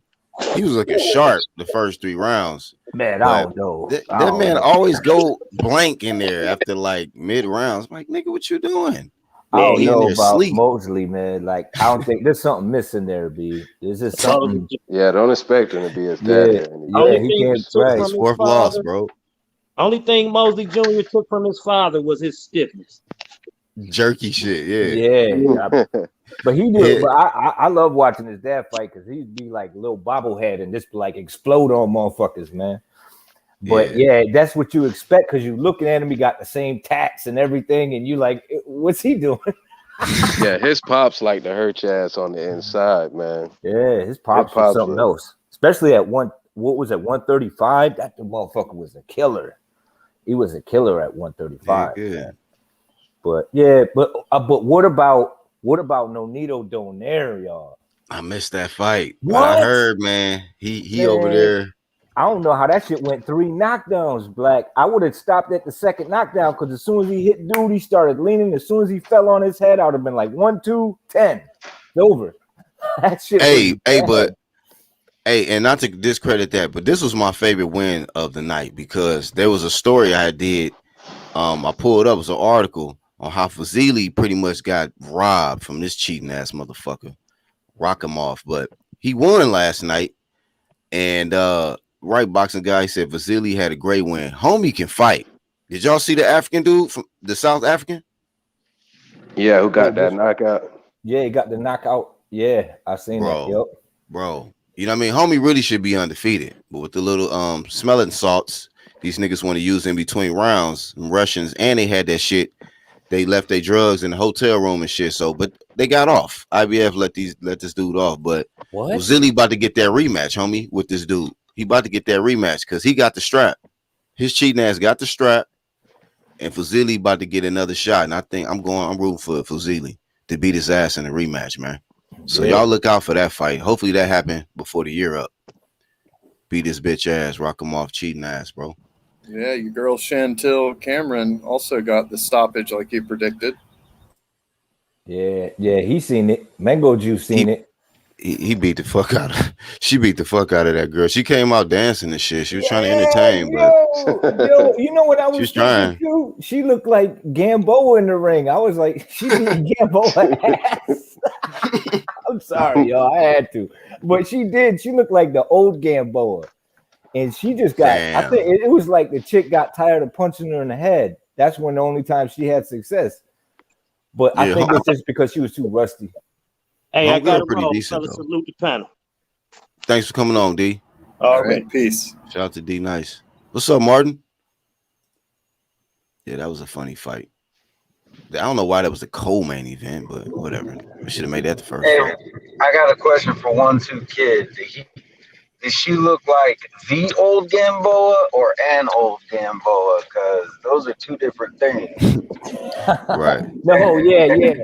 He was looking sharp the first 3 rounds. Man, I don't know. That man always go blank in there after like mid rounds. I'm like, nigga, what you doing? I don't He in know there about sleep. Mosley, man. Like, I don't think there's something missing there, B. There's just something. Yeah, don't expect him to be his Yeah, daddy. yeah, he thing he can't. took Right. His from his fourth loss, father, bro. only thing Mosley Jr. took from his father was his stiffness. Jerky shit, Yeah, but he do. Head- But I love watching his dad fight because he'd be like a little bobblehead and just like explode on motherfuckers, man. But yeah, that's what you expect because you looking at him, he got the same tats and everything, and you like, what's he doing? Yeah, his pops like to hurt your ass on the inside, man. Yeah, his pops was something else. Especially at what was it, 135? That motherfucker was a killer. He was a killer at 135. Yeah. But yeah, but what about Nonito Donaire, y'all? I missed that fight. What? But I heard, man, he over there. I don't know how that shit went 3 knockdowns, Black. I would have stopped at the second knockdown because as soon as he hit dude, he started leaning. As soon as he fell on his head, I would have been like 1, 2, 10. It's over. That shit. And not to discredit that, but this was my favorite win of the night because there was a story I did. I pulled up, it was an article on how Fazili pretty much got robbed from this cheating ass motherfucker. Rock him off. But he won last night. And right boxing guy said Vasily had a great win. Homie can fight. Did y'all see the African dude from the South African? Yeah, who got that knockout? Yeah, he got the knockout. Yeah, I seen that. Yep. Bro. You know what I mean? Homie really should be undefeated. But with the little smelling salts these niggas want to use in between rounds, Russians, and they had that shit. They left their drugs in the hotel room and shit. So, but they got off. IBF let this dude off. But Vasily about to get that rematch, homie, with this dude. He about to get that rematch because he got the strap. His cheating ass got the strap, and Fazili about to get another shot. And I think I'm rooting for Fazili to beat his ass in the rematch, man. So y'all look out for that fight. Hopefully that happened before the year up. Beat his bitch ass, rock him off, cheating ass, bro. Yeah, your girl Chantel Cameron also got the stoppage like you predicted. Yeah, he seen it. Mango Juice seen it. He beat the fuck out of. She beat the fuck out of that girl. She came out dancing and shit. She was trying to entertain, but you know what I was she was trying. Too? She looked like Gamboa in the ring. I was like, she beat Gamboa ass. I'm sorry, y'all. I had to, but she did. She looked like the old Gamboa, and she just got. I think it was like the chick got tired of punching her in the head. That's when the only time she had success. But I think it's just because she was too rusty. Hey, I got a pretty roll, decent, fellas. Salute the panel. Thanks for coming on, D. All right, peace. Shout out to D Nice. What's up, Martin? Yeah, that was a funny fight. I don't know why that was the co-main event, but whatever. We should have made that the first. Hey, fight. I got a question for 1-2 Kid. Did she look like the old Gamboa or an old Gamboa? Because those are two different things. Right. No, yeah.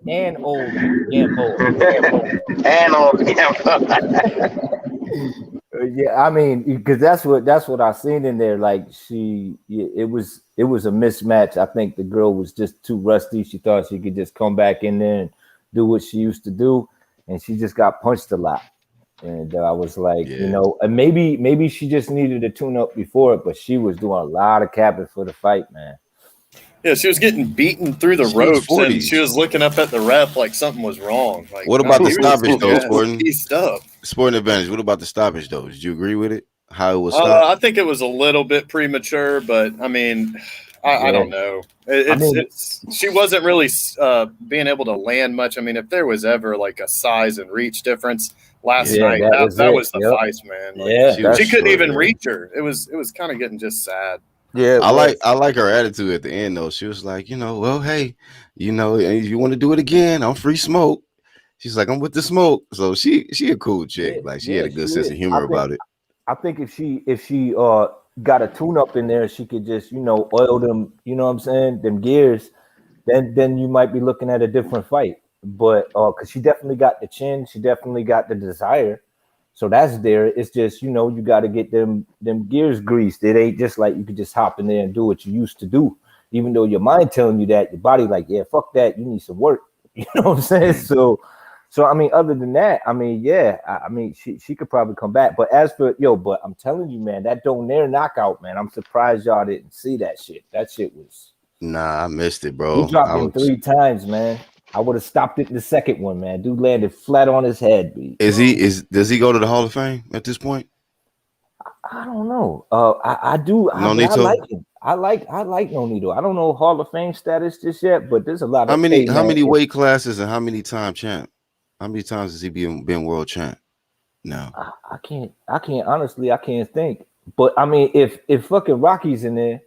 And old Gamboa. And old Gamboa. Yeah, I mean, because that's what I seen in there. Like it was a mismatch. I think the girl was just too rusty. She thought she could just come back in there and do what she used to do, and she just got punched a lot. And I was like, and maybe she just needed a tune up before it, but she was doing a lot of capping for the fight, man. Yeah, she was getting beaten through the ropes, and she was looking up at the ref like something was wrong. Like, what about the stoppage, though, Sporting? Pieced up. Sporting advantage. What about the stoppage, though? Did you agree with it? How it was stopped? I think it was a little bit premature, but I mean, I don't know. She wasn't really being able to land much. I mean, if there was ever like a size and reach difference last night, that was the fight, man. Like, she couldn't even reach her. It was kind of getting just sad. Yeah, I like her attitude at the end though. She was like, well, hey, if you want to do it again, I'm free smoke. She's like, I'm with the smoke. So she a cool chick. Like she had a good sense of humor about it. I think if she got a tune up in there, she could just oil them. You know what I'm saying? Them gears. Then you might be looking at a different fight. But because she definitely got the chin, she definitely got the desire. So that's there. It's just, you got to get them gears greased. It ain't just like you could just hop in there and do what you used to do. Even though your mind telling you that, your body like, yeah, fuck that. You need some work. You know what I'm saying? So I mean, other than that, I mean, yeah, I mean, she could probably come back. But as for but I'm telling you, man, that Donaire knockout, man, I'm surprised y'all didn't see that shit. That shit was Nah, I missed it, He bro. dropped him 3 times, man. I would have stopped it the second one, man. Dude landed flat on his head. Does he go to the Hall of Fame at this point? I don't know. I do. I Nonito? like him. I like Nonito. I don't know Hall of Fame status just yet, but there's a lot How of many weight classes and how many time champ? How many times has he been world champ? No. I can't honestly, I can't think. But I mean, if fucking Rocky's in there,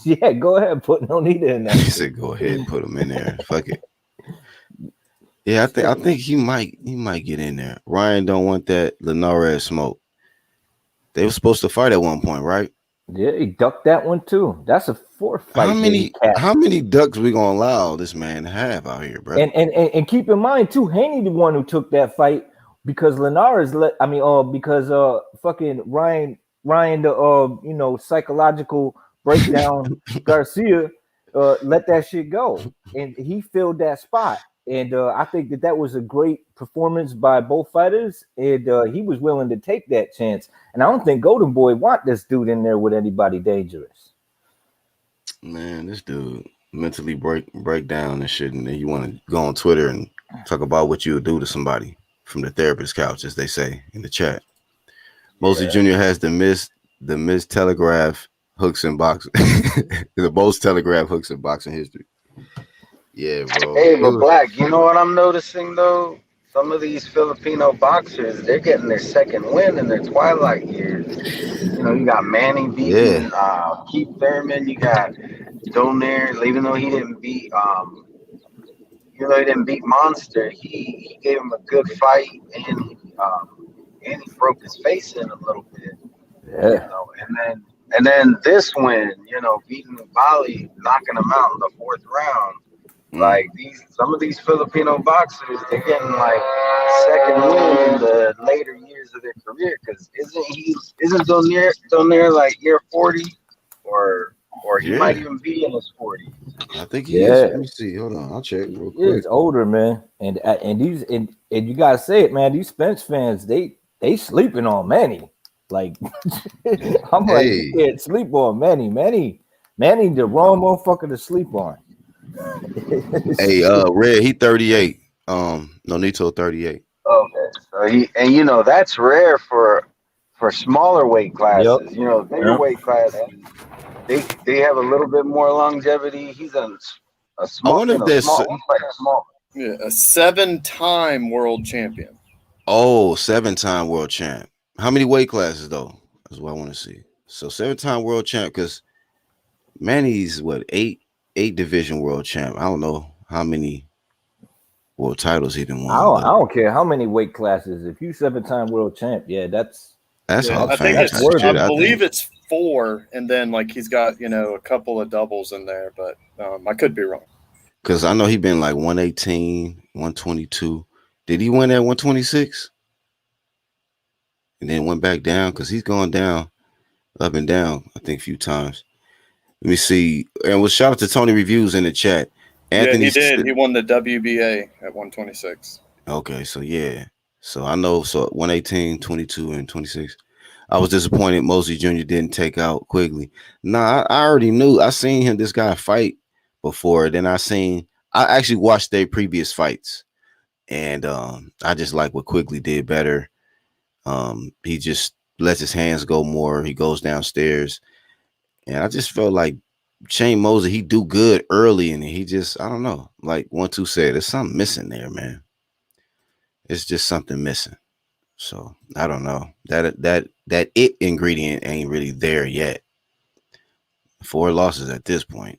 yeah, go ahead and put Nonito in there. He said, "Go ahead and put him in there. Fuck it." Yeah, I think he might get in there. Ryan don't want that Linares smoke. They were supposed to fight at one point, right? Yeah, he ducked that one too. That's a 4th fight. How many ducks we gonna allow this man to have out here, bro? And keep in mind too, Haney the one who took that fight because Linares because fucking Ryan the psychological breakdown Garcia let that shit go, and he filled that spot. And I think that was a great performance by both fighters, and he was willing to take that chance. And I don't think Golden Boy want this dude in there with anybody dangerous. Man, this dude mentally break down and shit, and then you want to go on Twitter and talk about what you would do to somebody from the therapist couch, as they say in the chat. Mosley Jr. has the Miss Telegraph hooks in boxing, the most telegraph hooks in boxing history. Yeah, bro. Hey, but Black, you know what I'm noticing though? Some of these Filipino boxers, they're getting their second win in their twilight years. You know, you got Manny beating Keith Thurman. You got Donaire, even though he didn't beat, Monster. He gave him a good fight, and he broke his face in a little bit. Yeah. You know, and then this win, beating Bali, knocking him out in the 4th round. Like some of these Filipino boxers, they're getting like second win in the later years of their career. Because isn't Donaire like year 40, or he might even be in his 40s. I think he is. Let me see. Hold on, I'll check real quick. He's older, man, and you gotta say it, man. These Spence fans, they sleeping on Manny. Like I'm like, you can't sleep on Manny. Manny, the wrong motherfucker to sleep on. Hey, Red, he 38. Nonito 38. Okay, so that's rare for smaller weight classes. Yep. Bigger weight classes, they have a little bit more longevity. He's a small. I wonder if there's small. Yeah, a 7-time world champion. Oh, 7-time world champ. How many weight classes though? That's what I want to see. So 7-time world champ, because Manny's what, 8 division world champ. I don't know how many world titles he done won. I don't care how many weight classes. If you 7-time world champ, that's Hall of Fame. I believe think it's 4, and then like he's got a couple of doubles in there, but I could be wrong. Because I know he been like 118, 122. Did he win at 126? And then went back down, because he's gone down, up and down, I think a few times. Let me see. And we'll shout out to Tony Reviews in the chat. Anthony, he did. He won the WBA at 126. Okay, so yeah. So I know, 118, 22, and 26. I was disappointed Mosley Jr. didn't take out Quigley. Nah, I already knew. I seen this guy fight before. Then I actually watched their previous fights. And I just like what Quigley did better. He just lets his hands go more. He goes downstairs. And I just felt like Shane Mosley, he do good early, and he just, I don't know, like 1-2 said, there's something missing there, man. It's just something missing. So I don't know. That it ingredient ain't really there yet. 4 losses at this point.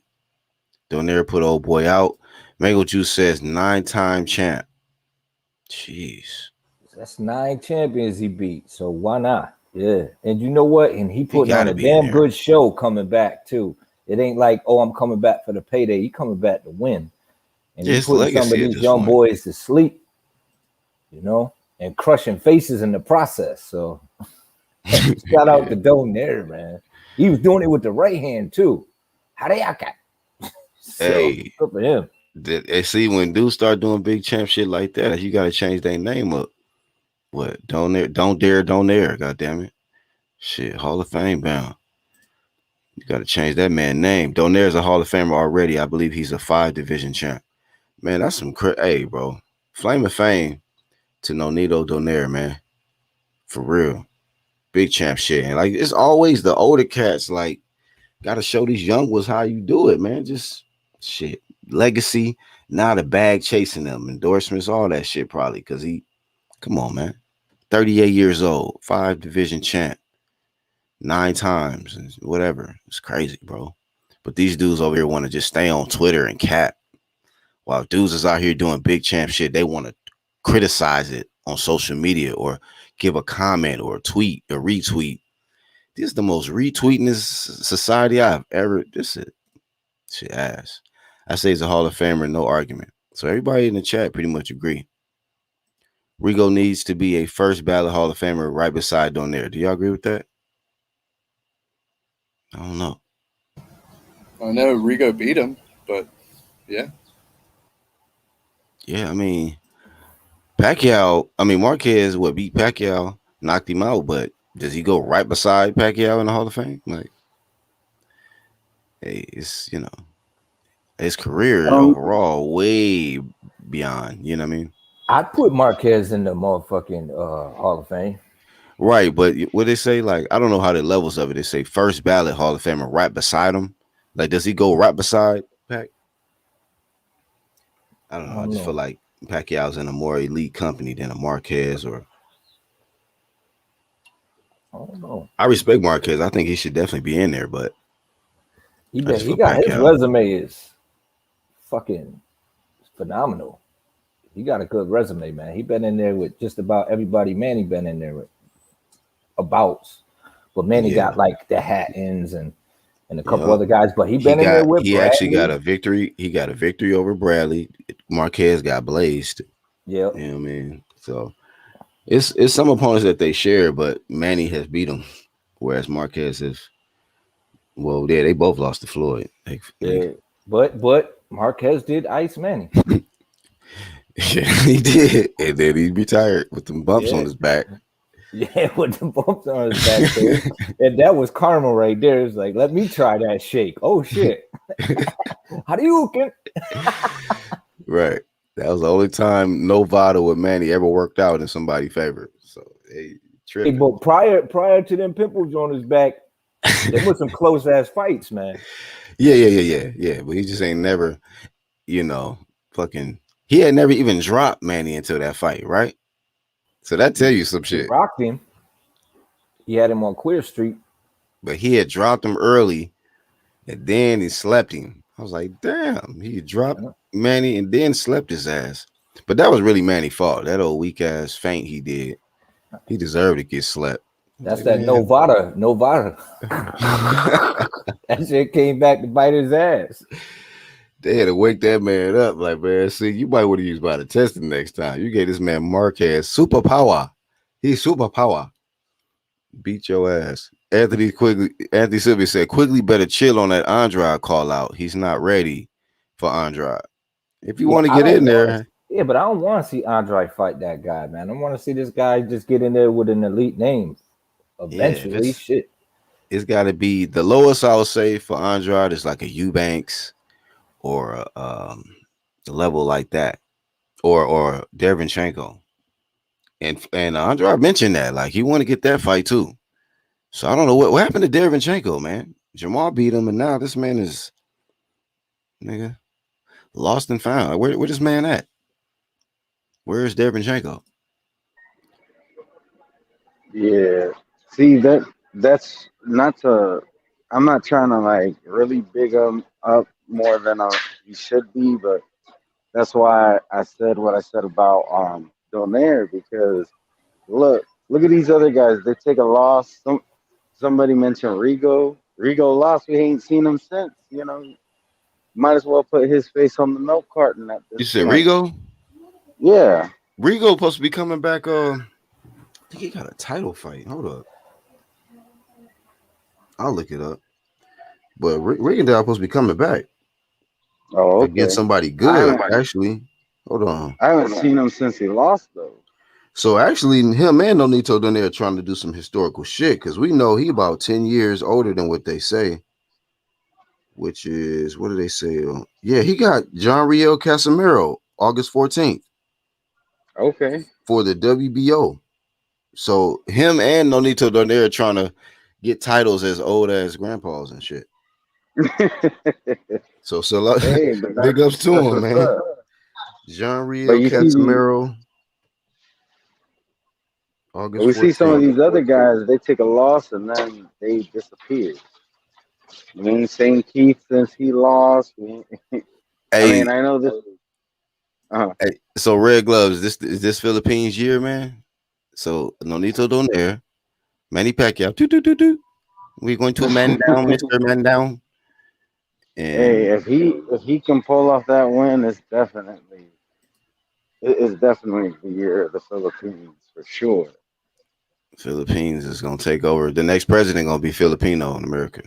Donaire put old boy out. Mango Juice says 9-time champ. Jeez. That's 9 champions he beat. So why not? Yeah. And you know what? And he put on a damn good show coming back too. It ain't like, oh, I'm coming back for the payday. He coming back to win. And he's putting some of these young boys to sleep, and crushing faces in the process. So shout out to Donaire, man. He was doing it with the right hand too. Harayaka. Hey, good for him. See, when dudes start doing big champ shit like that, you got to change their name up. What? Don't dare. God damn it. Shit, Hall of Fame bound. You got to change that man's name. Donaire's a Hall of Famer already. I believe he's a 5-division champ. Man, that's some hey, bro. Flame of fame to Nonito Donaire, man. For real. Big champ shit. And like it's always the older cats, like, gotta show these young ones how you do it, man. Just shit. Legacy, now the bag chasing them, endorsements, all that shit, probably. Cause come on, man. 38 years old, 5-division champ, 9 times, and whatever. It's crazy, bro. But these dudes over here want to just stay on Twitter and cap. While dudes is out here doing big champ shit, they want to criticize it on social media or give a comment or a tweet or retweet. This is the most retweeting society I've ever. This is shit ass. I say he's a Hall of Famer, no argument. So everybody in the chat pretty much agree. Rigo needs to be a first ballot Hall of Famer right beside Donaire. Do y'all agree with that? I don't know. I know Rigo beat him, but yeah. Yeah, I mean, Marquez beat Pacquiao, knocked him out, but does he go right beside Pacquiao in the Hall of Fame? Like, hey, it's, his career overall way beyond, you know what I mean? I'd put Marquez in the motherfucking Hall of Fame. Right, but what they say, like, I don't know how the levels of it. They say first ballot Hall of Famer right beside him. Like, does he go right beside Pac? I don't know. I just feel like Pacquiao's in a more elite company than a Marquez or. I don't know. I respect Marquez. I think he should definitely be in there, but he got his resume is fucking phenomenal. He got a good resume, man. He been in there with just about everybody. Manny been in there with abouts, but Manny got like the Hattons and a couple other guys. But he been in there with. He actually got a victory. He got a victory over Bradley. Marquez got blazed. Yeah, you know what I mean. So it's some opponents that they share, but Manny has beat them, whereas Marquez has. Well, yeah, they both lost to Floyd. But Marquez did ice Manny. Yeah, he did, and then he retired with them bumps on his back. Yeah, with the bumps on his back, too. And that was karma right there. It's like, let me try that shake. Oh shit! How do you can? Right, that was the only time Novado with Manny ever worked out in somebody's favor. So but prior to them pimples on his back, there was some close ass fights, man. Yeah. But he just ain't never, fucking. He had never even dropped Manny until that fight, right? So that tell you some shit. He rocked him. He had him on Queer Street. But he had dropped him early, and then he slept him. I was like, damn, he dropped Manny and then slept his ass. But that was really Manny's fault. That old weak ass feint he did. He deserved to get slept. That's that Novada. That shit came back to bite his ass. They had to wake that man up. Like, man, see, you might want to use by the testing next time. You gave this man Marquez superpower. He's superpower. Beat your ass. Anthony Sylvia said, Quigley better chill on that Andrade call out. He's not ready for Andrade. If you want to get in there. Yeah, but I don't want to see Andrade fight that guy, man. I want to see this guy just get in there with an elite name. Eventually, shit. It's got to be the lowest I would say for Andrade is like a Eubanks or a level like that, or Derevyanchenko. And Andrade mentioned that, like, he want to get that fight too. So I don't know what happened to Derevyanchenko, man. Jamal beat him, and now this man is lost and found. Where this man at? Where is Derevyanchenko? Yeah. See, that's not to. I'm not trying to like really big him up more than he should be, but that's why I said what I said about Donaire, because look at these other guys. They take a loss. Somebody mentioned Rigo. Rigo lost. We ain't seen him since. Might as well put his face on the milk carton at this. You said Rigo? Yeah. Rigo supposed to be coming back. I think he got a title fight. Hold up. I'll look it up. But Rigondeaux supposed to be coming back. Oh, okay. Against somebody good, actually. Hold on. I haven't seen him since he lost, though. So actually, him and Nonito Donaire trying to do some historical shit, because we know he about 10 years older than what they say. which is, what do they say? Yeah, he got John Riel Casimiro August 14th. Okay. For the WBO. So him and Nonito Donaire trying to get titles as old as grandpas and shit. So Hey, big ups to him, man. up. John Riel Casimiro. August we 14th. see some of these other guys, they take a loss and then they disappear. We ain't seen Keith since he lost. I mean, I know this. Hey, so Red Gloves, is this Philippines year, man? So Nonito Donaire, Manny Pacquiao, we're going to man down, Mr. Man down. And hey, if he can pull off that win, it's definitely the year of the Philippines for sure. Philippines is gonna take over. The next president gonna be Filipino in America.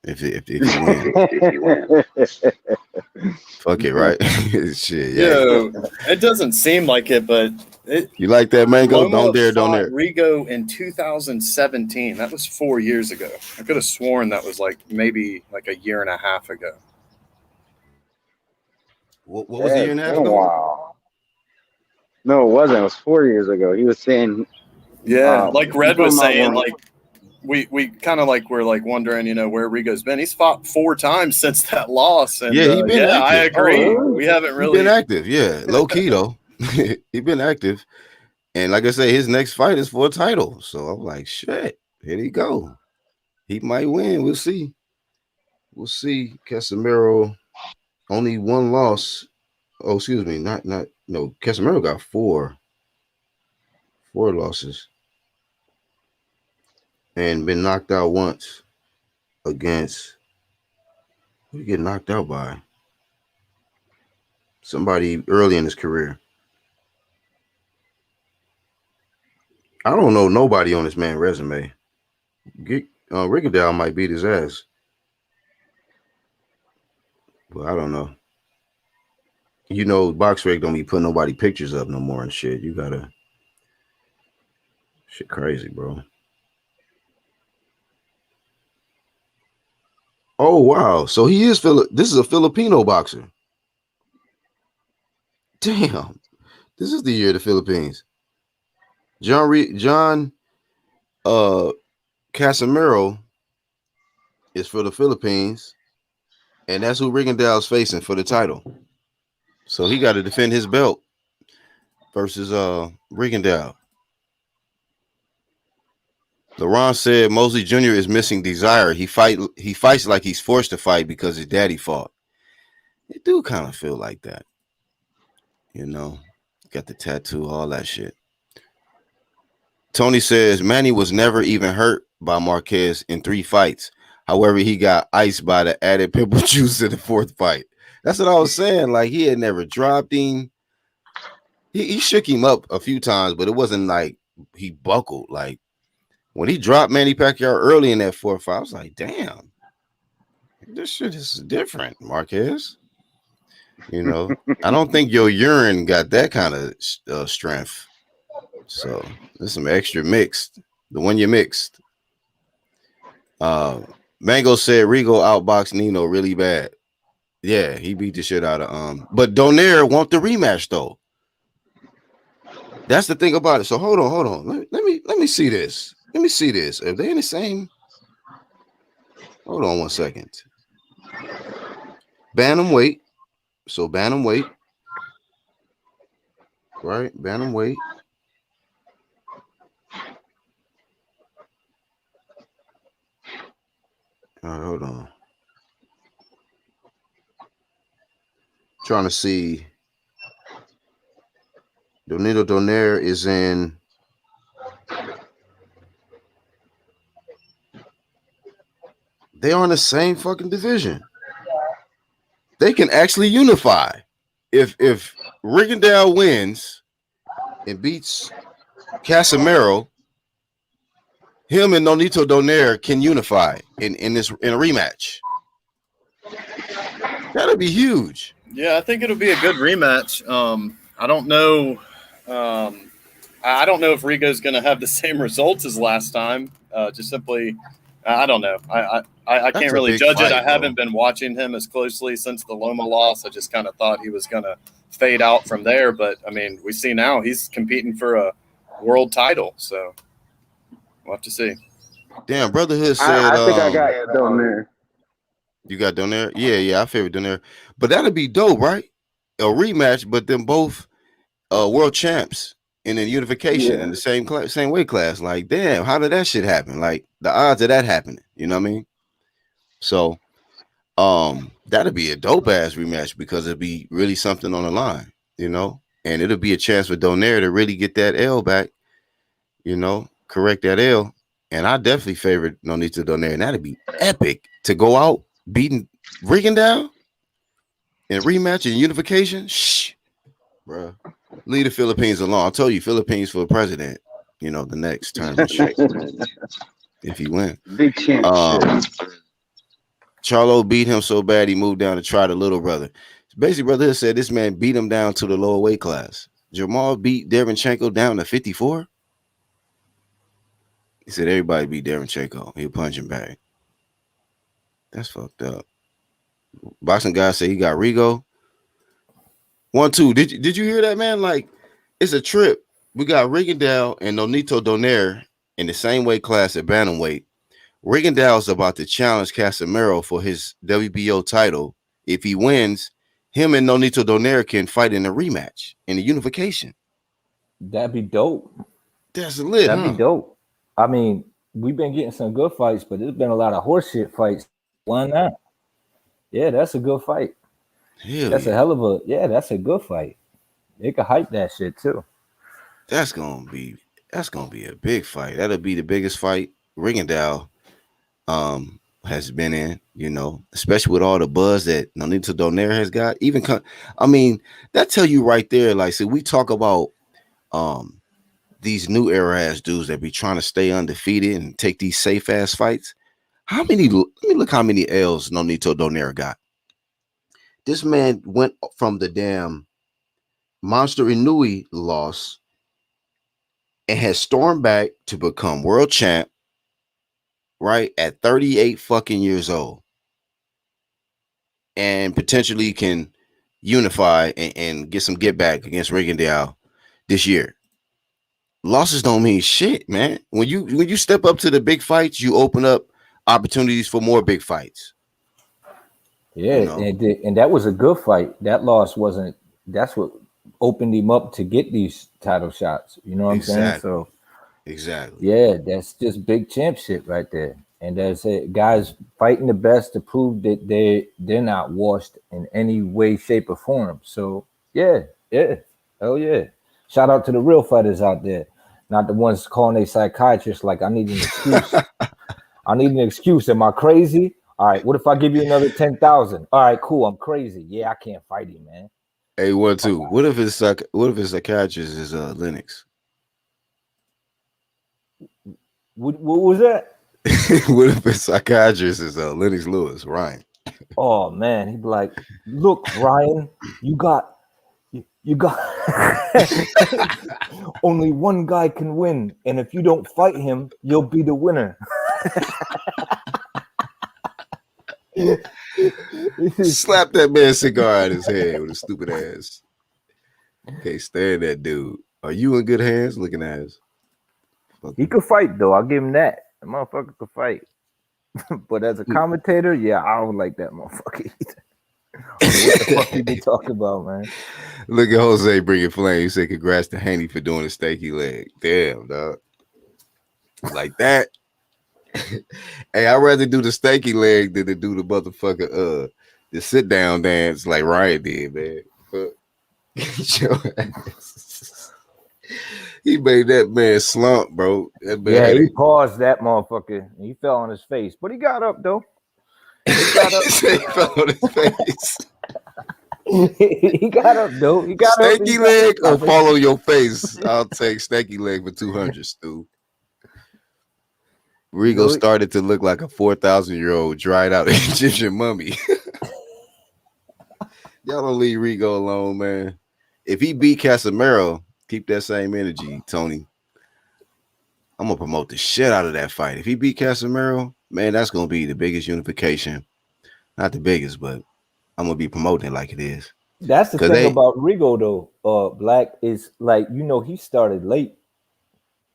If he wins. Fuck it, right? Shit, yeah. It doesn't seem like it, but you like that, Mango? Loma Don't fought dare. Rigo in 2017. That was 4 years ago. I could have sworn that was like maybe like a year and a half ago. What was a year and a half ago? Wow. No, it wasn't. It was 4 years ago. He was saying, like Red was saying, like we kind of like we're like wondering, where Rigo's been. He's fought 4 times since that loss, and he been active. I agree. We haven't really been active. Yeah, low key though. He been active, and like I say, his next fight is for a title. So I'm like, shit, here he go. He might win. We'll see. We'll see. Casimiro only 1 loss. Oh, excuse me, not no. Casimiro got 4 losses. And been knocked out once against, who did he get knocked out by? Somebody early in his career. I don't know nobody on this man's resume. Rigondeaux might beat his ass. But I don't know. BoxRec don't be putting nobody pictures up no more and shit. You gotta, shit crazy, bro. Oh wow! So he is this is a Filipino boxer. Damn, this is the year of the Philippines. John Casimiro is for the Philippines, and that's who Rigondeaux's facing for the title. So he got to defend his belt versus Rigondeaux. LeBron said Mosley Jr. is missing desire. He fights like he's forced to fight because his daddy fought. It do kind of feel like that. Got the tattoo, all that shit. Tony says Manny was never even hurt by Marquez in 3 fights. However, he got iced by the added pimple juice in the 4th fight. That's what I was saying. Like, he had never dropped him. He shook him up a few times, but it wasn't like he buckled. Like, when he dropped Manny Pacquiao early in that 4th fight, I was like, damn, this shit is different, Marquez. I don't think your urine got that kind of strength. So there's some extra mixed. The one you mixed. Mango said Rigo outboxed Nino really bad. Yeah, he beat the shit out of but Donaire want the rematch though. That's the thing about it. So hold on. Let me see this. Let me see this. Are they in the same? Hold on 1 second. Bantamweight. So bantamweight. Right? Bantamweight. All right, hold on. Trying to see. Nonito Donaire is in. They are in the same fucking division. They can actually unify. If Rigondeaux wins and beats Casimiro, him and Nonito Donaire can unify in a rematch. That'll be huge. Yeah, I think it'll be a good rematch. I don't know. I don't know if Rigo's going to have the same results as last time. Just simply, I don't know. I can't really judge it. I haven't been watching him as closely since the Loma loss. I just kind of thought he was going to fade out from there. But, I mean, we see now he's competing for a world title. So we'll have to see. Damn, Brotherhood said. I think I got Donaire. You got Donaire? Yeah, I favor Donaire. But that'd be dope, right? A rematch, but then both world champs in a unification in the same weight class. Like, damn, how did that shit happen? Like, the odds of that happening, you know what I mean? So, that'd be a dope ass rematch because it'd be really something on the line, you know, and it'll be a chance for Donaire to really get that L back, you know, correct that L. And I definitely favored Nonito Donaire, and that'd be epic to go out beating Rigondeaux in rematch and unification. Shh, bro. Leave the Philippines alone. I told you, Philippines for president. You know, the next tournament if he win. Big championship. Charlo beat him so bad he moved down to try the little brother. Basically, Brother said this man beat him down to the lower weight class. Jamal beat Derenchenko down to 54. He said everybody beat Derenchenko. He'll punch him back. That's fucked up. Boxing guy said he got Rigo. 1-2. Did you hear that, man? Like, it's a trip. We got Rigondeaux and Nonito Donaire in the same weight class at bantamweight. Rigondeaux is about to challenge Casemiro for his WBO title. If he wins, him and Nonito Donaire can fight in a rematch in the unification. That'd be dope. That's lit. That'd be dope. I mean, we've been getting some good fights, but there's been a lot of horseshit fights. Why not? Yeah, that's a good fight. That's a hell of a that's a good fight. They could hype that shit too. That's gonna be a big fight. That'll be the biggest fight Rigondeaux has been in, you know, especially with all the buzz that Nonito Donaire has got. I mean, that tell you right there. Like, see, we talk about these new era ass dudes that be trying to stay undefeated and take these safe ass fights. Let me look how many L's Nonito Donaire got. This man went from the damn Monster Inouye loss and has stormed back to become world champ, right, at 38 fucking years old, and potentially can unify and get some get back against Rigondeaux this year. Losses don't mean shit, man. When you step up to the big fights, you open up opportunities for more big fights. Yeah, you know? And that was a good fight. That loss wasn't. That's what opened him up to get these title shots. You know what I'm saying? So exactly. Yeah, that's just big champ shit right there. And there's guys fighting the best to prove that they're not washed in any way, shape, or form. So yeah, hell yeah. Shout out to the real fighters out there, not the ones calling a psychiatrist like I need an excuse. I need an excuse. Am I crazy? All right, what if I give you another 10,000? All right, cool. I'm crazy. Yeah, I can't fight him, man. Hey, 1-2. What if his psychiatrist is Linux? What was that? What if his psychiatrist is Lennox Lewis, Ryan? Oh man, he'd be like, "Look, Ryan, you got only one guy can win, and if you don't fight him, you'll be the winner." Slap that man's cigar out his head with a stupid ass. Can't stand that dude. Are you in good hands? Looking ass. He could fight though. I'll give him that. The motherfucker could fight. But as a commentator, yeah, I don't like that motherfucker either. What the fuck you been talking about, man? Look at Jose bringing flame. He said, "Congrats to Haney for doing the steaky leg." Damn, dog. Like that. Hey, I'd rather do the steaky leg than to do the motherfucker the sit down dance like Ryan did, man. Get your ass. He made that man slump, bro. That man he paused that motherfucker. And he fell on his face, but he got up though. He got up. He fell on his face. He got up though. He got steaky leg or follow your face. I'll take steaky leg for 200, Stu. Rigo started to look like a 4,000-year-old dried out Egyptian mummy. Y'all don't leave Rigo alone, man. If he beat Casemiro, keep that same energy, Tony. I'm gonna promote the shit out of that fight. If he beat Casemiro, Man, that's gonna be the biggest unification. Not the biggest, but I'm gonna be promoting it like it is. That's the thing about Rigo though. Black is like, you know, he started late.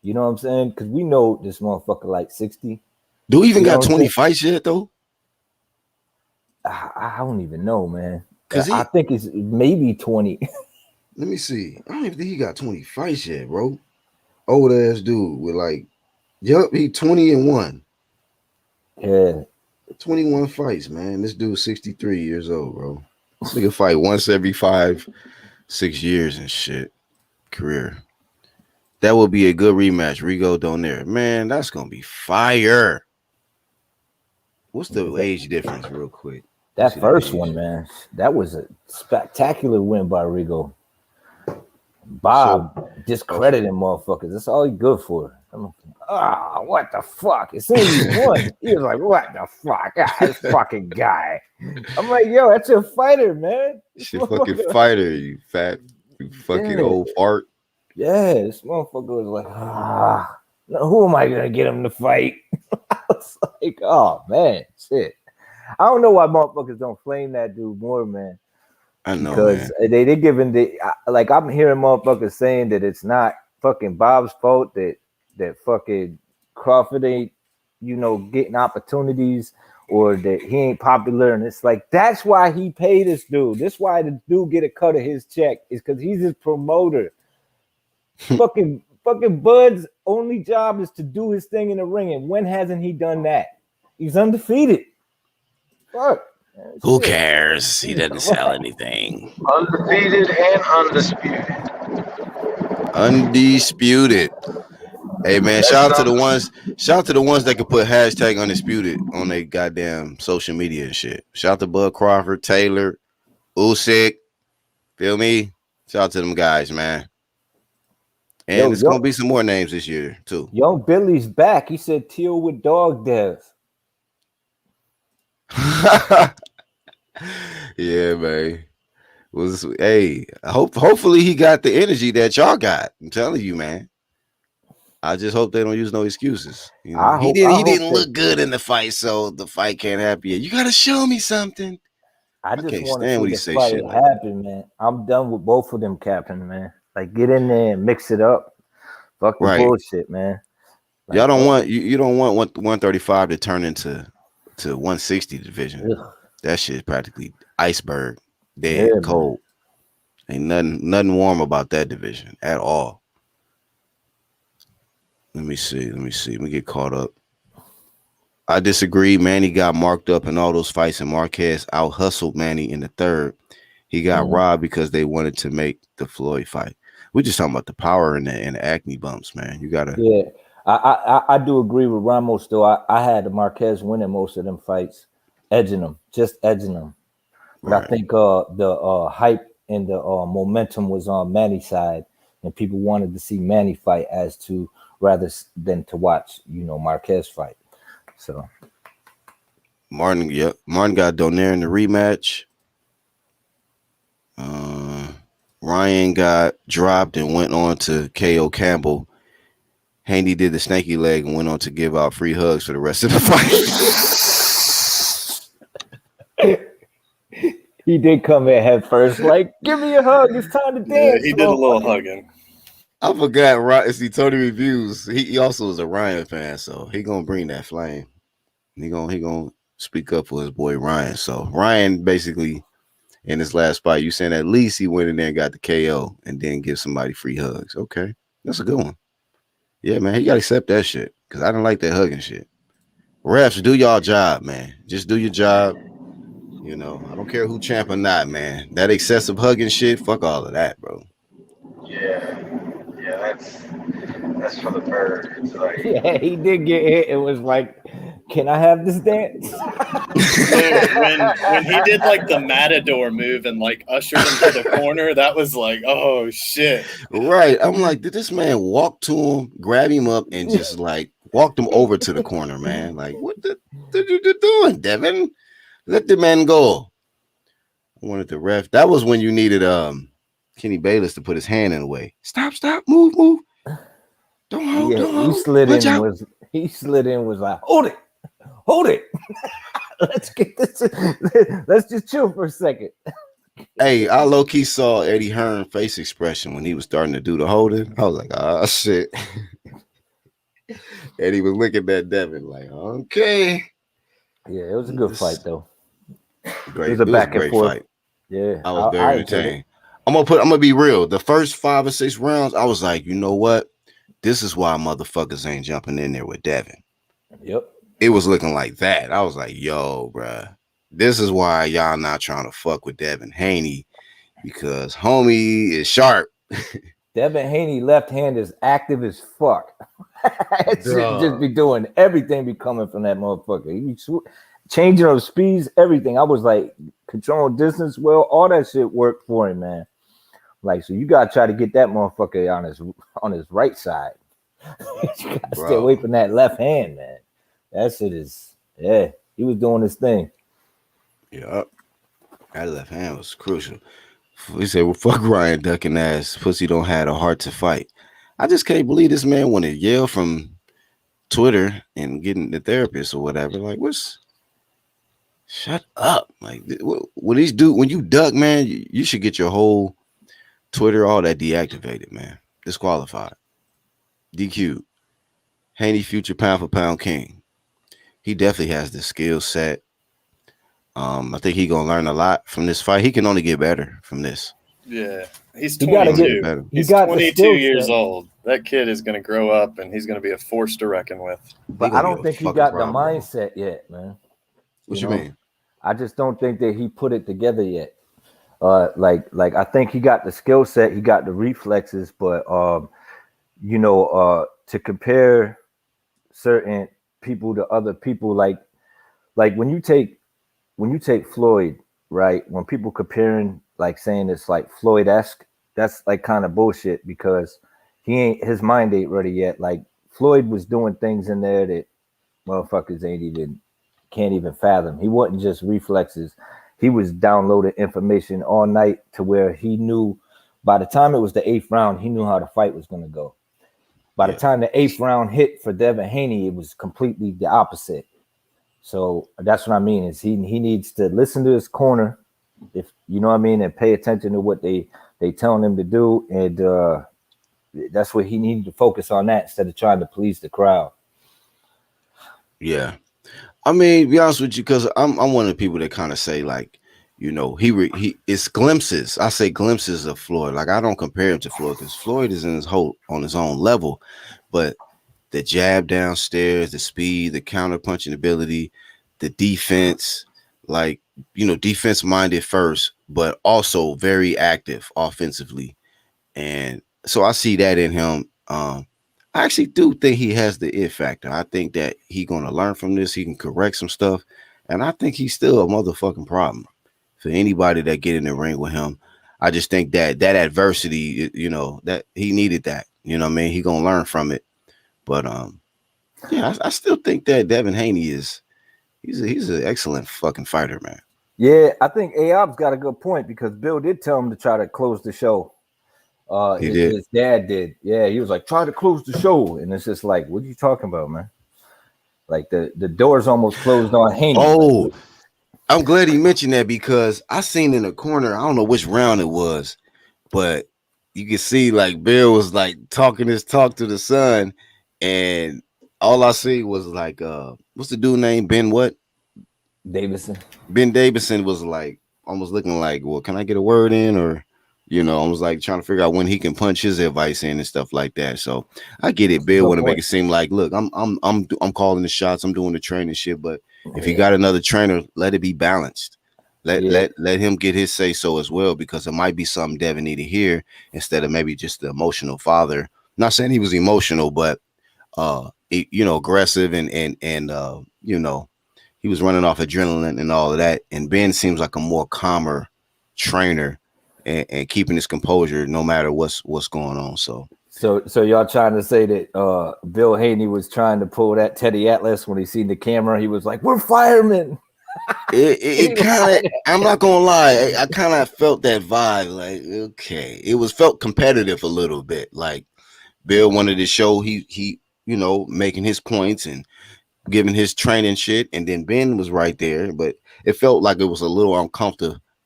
You know what I'm saying? Because we know this motherfucker like 60. Do we even got 20 fights yet though? I don't even know, man. Because I think it's maybe 20. Let me see. I don't even think he got 20 fights yet, bro. Old ass dude with like, yup, he 20-1. Yeah. 21 fights, man. This dude's 63 years old, bro. This nigga fight once every 5-6 years and shit. Career. That would be a good rematch. Rigo Donaire. Man, that's gonna be fire. What's the age difference, real quick? That first one, man. That was a spectacular win by Rigo. Bob discrediting motherfuckers. That's all he good for. What the fuck? As soon as he won, he was like, what the fuck? This fucking guy. I'm like, yo, that's your fighter, man. Shit, fucking fighter, you fat, you fucking old fart. Yeah, this motherfucker was like, no, who am I gonna get him to fight? I was like, oh man, shit. I don't know why motherfuckers don't flame that dude more, man. I know, because they giving like I'm hearing motherfuckers saying that it's not fucking Bob's fault that fucking Crawford ain't, you know, getting opportunities or that he ain't popular, and it's like that's why he paid this dude. That's why the dude get a cut of his check is because he's his promoter. fucking Bud's only job is to do his thing in the ring, and when hasn't he done that? He's undefeated. Fuck. Who cares? He doesn't sell anything. Undefeated and undisputed. Undisputed. Hey man, shout out to the ones that can put hashtag undisputed on their goddamn social media and shit. Shout out to Bud Crawford, Taylor, Usyk. Feel me? Shout out to them guys, man. And there's gonna be some more names this year too. Young Billy's back. He said Teal with dog death. Yeah, man. Hopefully he got the energy that y'all got. I'm telling you, man. I just hope they don't use no excuses. You know, he didn't look good in the fight, so the fight can't happen yet. You gotta show me something. I just want to see the fight happen, man. I'm done with both of them, Captain, man. Like get in there and mix it up. Fuck the bullshit, man. Like, y'all don't want you don't want 135 to turn into 160 division. Ugh. That shit practically iceberg, dead, cold. Man. Ain't nothing warm about that division at all. Let me see. Let me get caught up. I disagree. Manny got marked up in all those fights, and Marquez out hustled Manny in the third. He got robbed because they wanted to make the Floyd fight. We're just talking about the power and the acne bumps, man. You gotta. Yeah, I do agree with Ramos though. I had Marquez winning most of them fights, edging them. But right. I think the hype and the momentum was on Manny's side, and people wanted to see Manny fight rather than to watch, you know, Marquez fight. So Martin got Donaire in the rematch. Ryan got dropped and went on to KO Campbell. Haney did the snaky leg and went on to give out free hugs for the rest of the fight. He did come in head first, like, give me a hug. It's time to dance. Yeah, he did a little hugging. I forgot. See, Tony Reviews. He also is a Ryan fan, so he gonna bring that flame. He gonna speak up for his boy Ryan. So Ryan basically in his last fight, you saying at least he went in there and got the KO and then give somebody free hugs. Okay, that's a good one. Yeah, man, he gotta accept that shit because I don't like that hugging shit. Refs, do y'all job, man. Just do your job. You know, I don't care who champ or not, man. That excessive hugging shit, fuck all of that, bro. Yeah, that's for the birds. Like, yeah, he did get hit. It was like, can I have this dance? when he did like the matador move and like ushered him to the corner, that was like, oh shit. Right. I'm like, did this man walk to him, grab him up, and just like walked him over to the corner, man? Like, what you doing, Devin? Let the man go. I wanted the ref. That was when you needed Kenny Bayless to put his hand in the way. Stop, move. Don't hold, don't hold. He slid in was like, hold it. hold it. Let's get this. Let's just chill for a second. Hey, I low key saw Eddie Hearn face expression when he was starting to do the holding. I was like, oh shit. And he was looking at Devin like, okay. Yeah, it was a good fight though. Great. It was a back and forth fight. Yeah, I was very entertained. I'm gonna be real. The first 5 or 6 rounds, I was like, you know what? This is why motherfuckers ain't jumping in there with Devin. Yep. It was looking like that. I was like, yo, bruh, this is why y'all not trying to fuck with Devin Haney, because homie is sharp. Devin Haney left hand is active as fuck. It should just be doing everything be coming from that motherfucker. He changing those speeds, everything. I was like, controlling distance well, all that shit worked for him, man. Like, so you gotta try to get that motherfucker on his right side. You gotta stay away from that left hand, man. That shit is, yeah, he was doing his thing. Yep. That left hand was crucial. He said, well, fuck Ryan ducking ass. Pussy don't have a heart to fight. I just can't believe this man want to yell from Twitter and getting the therapist or whatever. Like, shut up. Like, what these do when you duck, man, you should get your whole Twitter, all that deactivated, man. Disqualified. DQ. Haney, future pound for pound king. He definitely has the skill set. I think he's gonna learn a lot from this fight. He can only get better from this. Yeah, he's 22. He's 22 years old. That kid is going to grow up, and he's going to be a force to reckon with. But I don't think he got the mindset yet, man. What you mean? I just don't think that he put it together yet. Like I think he got the skill set, he got the reflexes, but to compare certain people to other people, like when you take Floyd, right? When people comparing, like saying it's like Floyd-esque, that's like kind of bullshit, because his mind ain't ready yet. Like Floyd was doing things in there that motherfuckers can't even fathom. He wasn't just reflexes. He was downloading information all night to where he knew by the time it was the 8th round, he knew how the fight was going to go. By the time the 8th round hit for Devin Haney, it was completely the opposite. So that's what I mean, is he needs to listen to his corner, if you know what I mean, and pay attention to what they telling him to do. And that's what he needed to focus on, that instead of trying to please the crowd. Yeah. I mean, be honest with you, because I'm one of the people that kind of say, like, he it's glimpses. I say glimpses of Floyd. Like, I don't compare him to Floyd, because Floyd is on his own level, but the jab downstairs, the speed, the counter punching ability, the defense, like, defense minded first, but also very active offensively. And so I see that in him. I actually do think he has the it factor. I think that he's going to learn from this. He can correct some stuff. And I think he's still a motherfucking problem for anybody that get in the ring with him. I just think that adversity, that he needed that. You know what I mean? He going to learn from it. But yeah, I still think that Devin Haney he's an excellent fucking fighter, man. Yeah, I think Ayob's got a good point, because Bill did tell him to try to close the show. His dad did. Yeah, he was like, try to close the show. And it's just like, what are you talking about, man? Like the door's almost closed on Haney. Oh, I'm glad he mentioned that, because I seen in the corner, I don't know which round it was, but you can see like Bill was like talking his talk to the son, and all I see was like, what's the dude name? Ben what? Davison. Ben Davison was like almost looking like, well, can I get a word in? Or, almost like trying to figure out when he can punch his advice in and stuff like that. So I get it. Bill want to make it seem like, look, I'm calling the shots, I'm doing the training shit. But if you got another trainer, let it be balanced. Let him get his say so as well, because it might be something Devin need to hear instead of maybe just the emotional father. Not saying he was emotional, but aggressive and he was running off adrenaline and all of that. And Ben seems like a more calmer trainer and keeping his composure no matter what's going on. So y'all trying to say that Bill Haney was trying to pull that Teddy Atlas when he seen the camera? He was like, "We're firemen." It kind of, I'm not gonna lie, I kind of felt that vibe. Like, okay, it felt competitive a little bit. Like Bill wanted to show he making his points, and giving his training shit, and then Ben was right there, but it felt like it was a little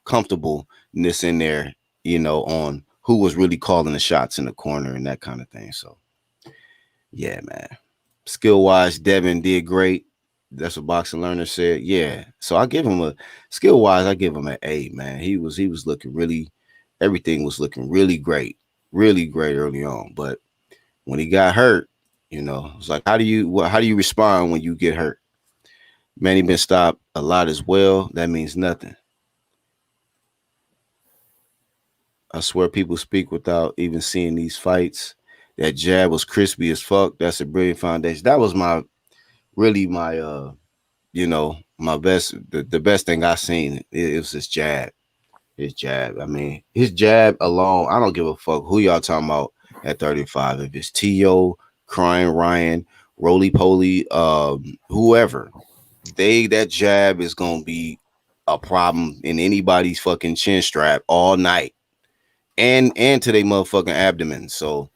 comfortableness in there, on who was really calling the shots in the corner and that kind of thing. So yeah, man. Skill wise, Devin did great. That's what Boxing Learner said. Yeah. So I give him a skill wise, I give him an A, man. He was looking really, everything was looking really great early on. But when he got hurt, it's like how do you respond when you get hurt? Man, he been stopped a lot as well. That means nothing. I swear people speak without even seeing these fights. That jab was crispy as fuck. That's a brilliant foundation. That was my my best, the best thing I seen. It was his jab. His jab. I mean, his jab alone, I don't give a fuck who y'all talking about at 35. If it's T.O., Crying Ryan, Roly Poly, whoever, that jab is gonna be a problem in anybody's fucking chin strap all night. And to their motherfucking abdomen. So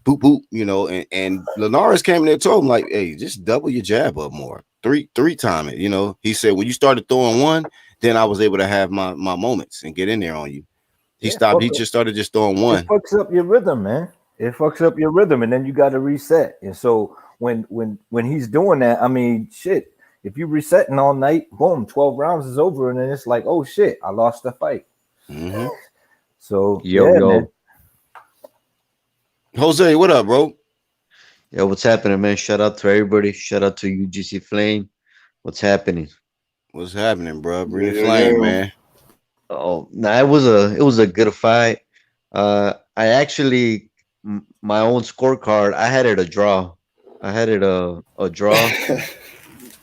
boop boop, and Linares came in there and told him, like, hey, just double your jab up more. Three time it, He said when you started throwing one, then I was able to have my moments and get in there on you. He stopped, he just started just throwing one. It fucks up your rhythm, man. It fucks up your rhythm, and then you got to reset. And so when he's doing that, I mean, shit, if you're resetting all night, boom, 12 rounds is over, and then it's like, oh shit, I lost the fight. Mm-hmm. So yo, man. Jose, what up, bro? Yo, what's happening, man? Shout out to everybody. Shout out to UGC Flame. What's happening? What's happening, bro? Bring the flame, man. Oh, no, it was a good fight. I actually my own scorecard, I had it a draw. I had it a draw.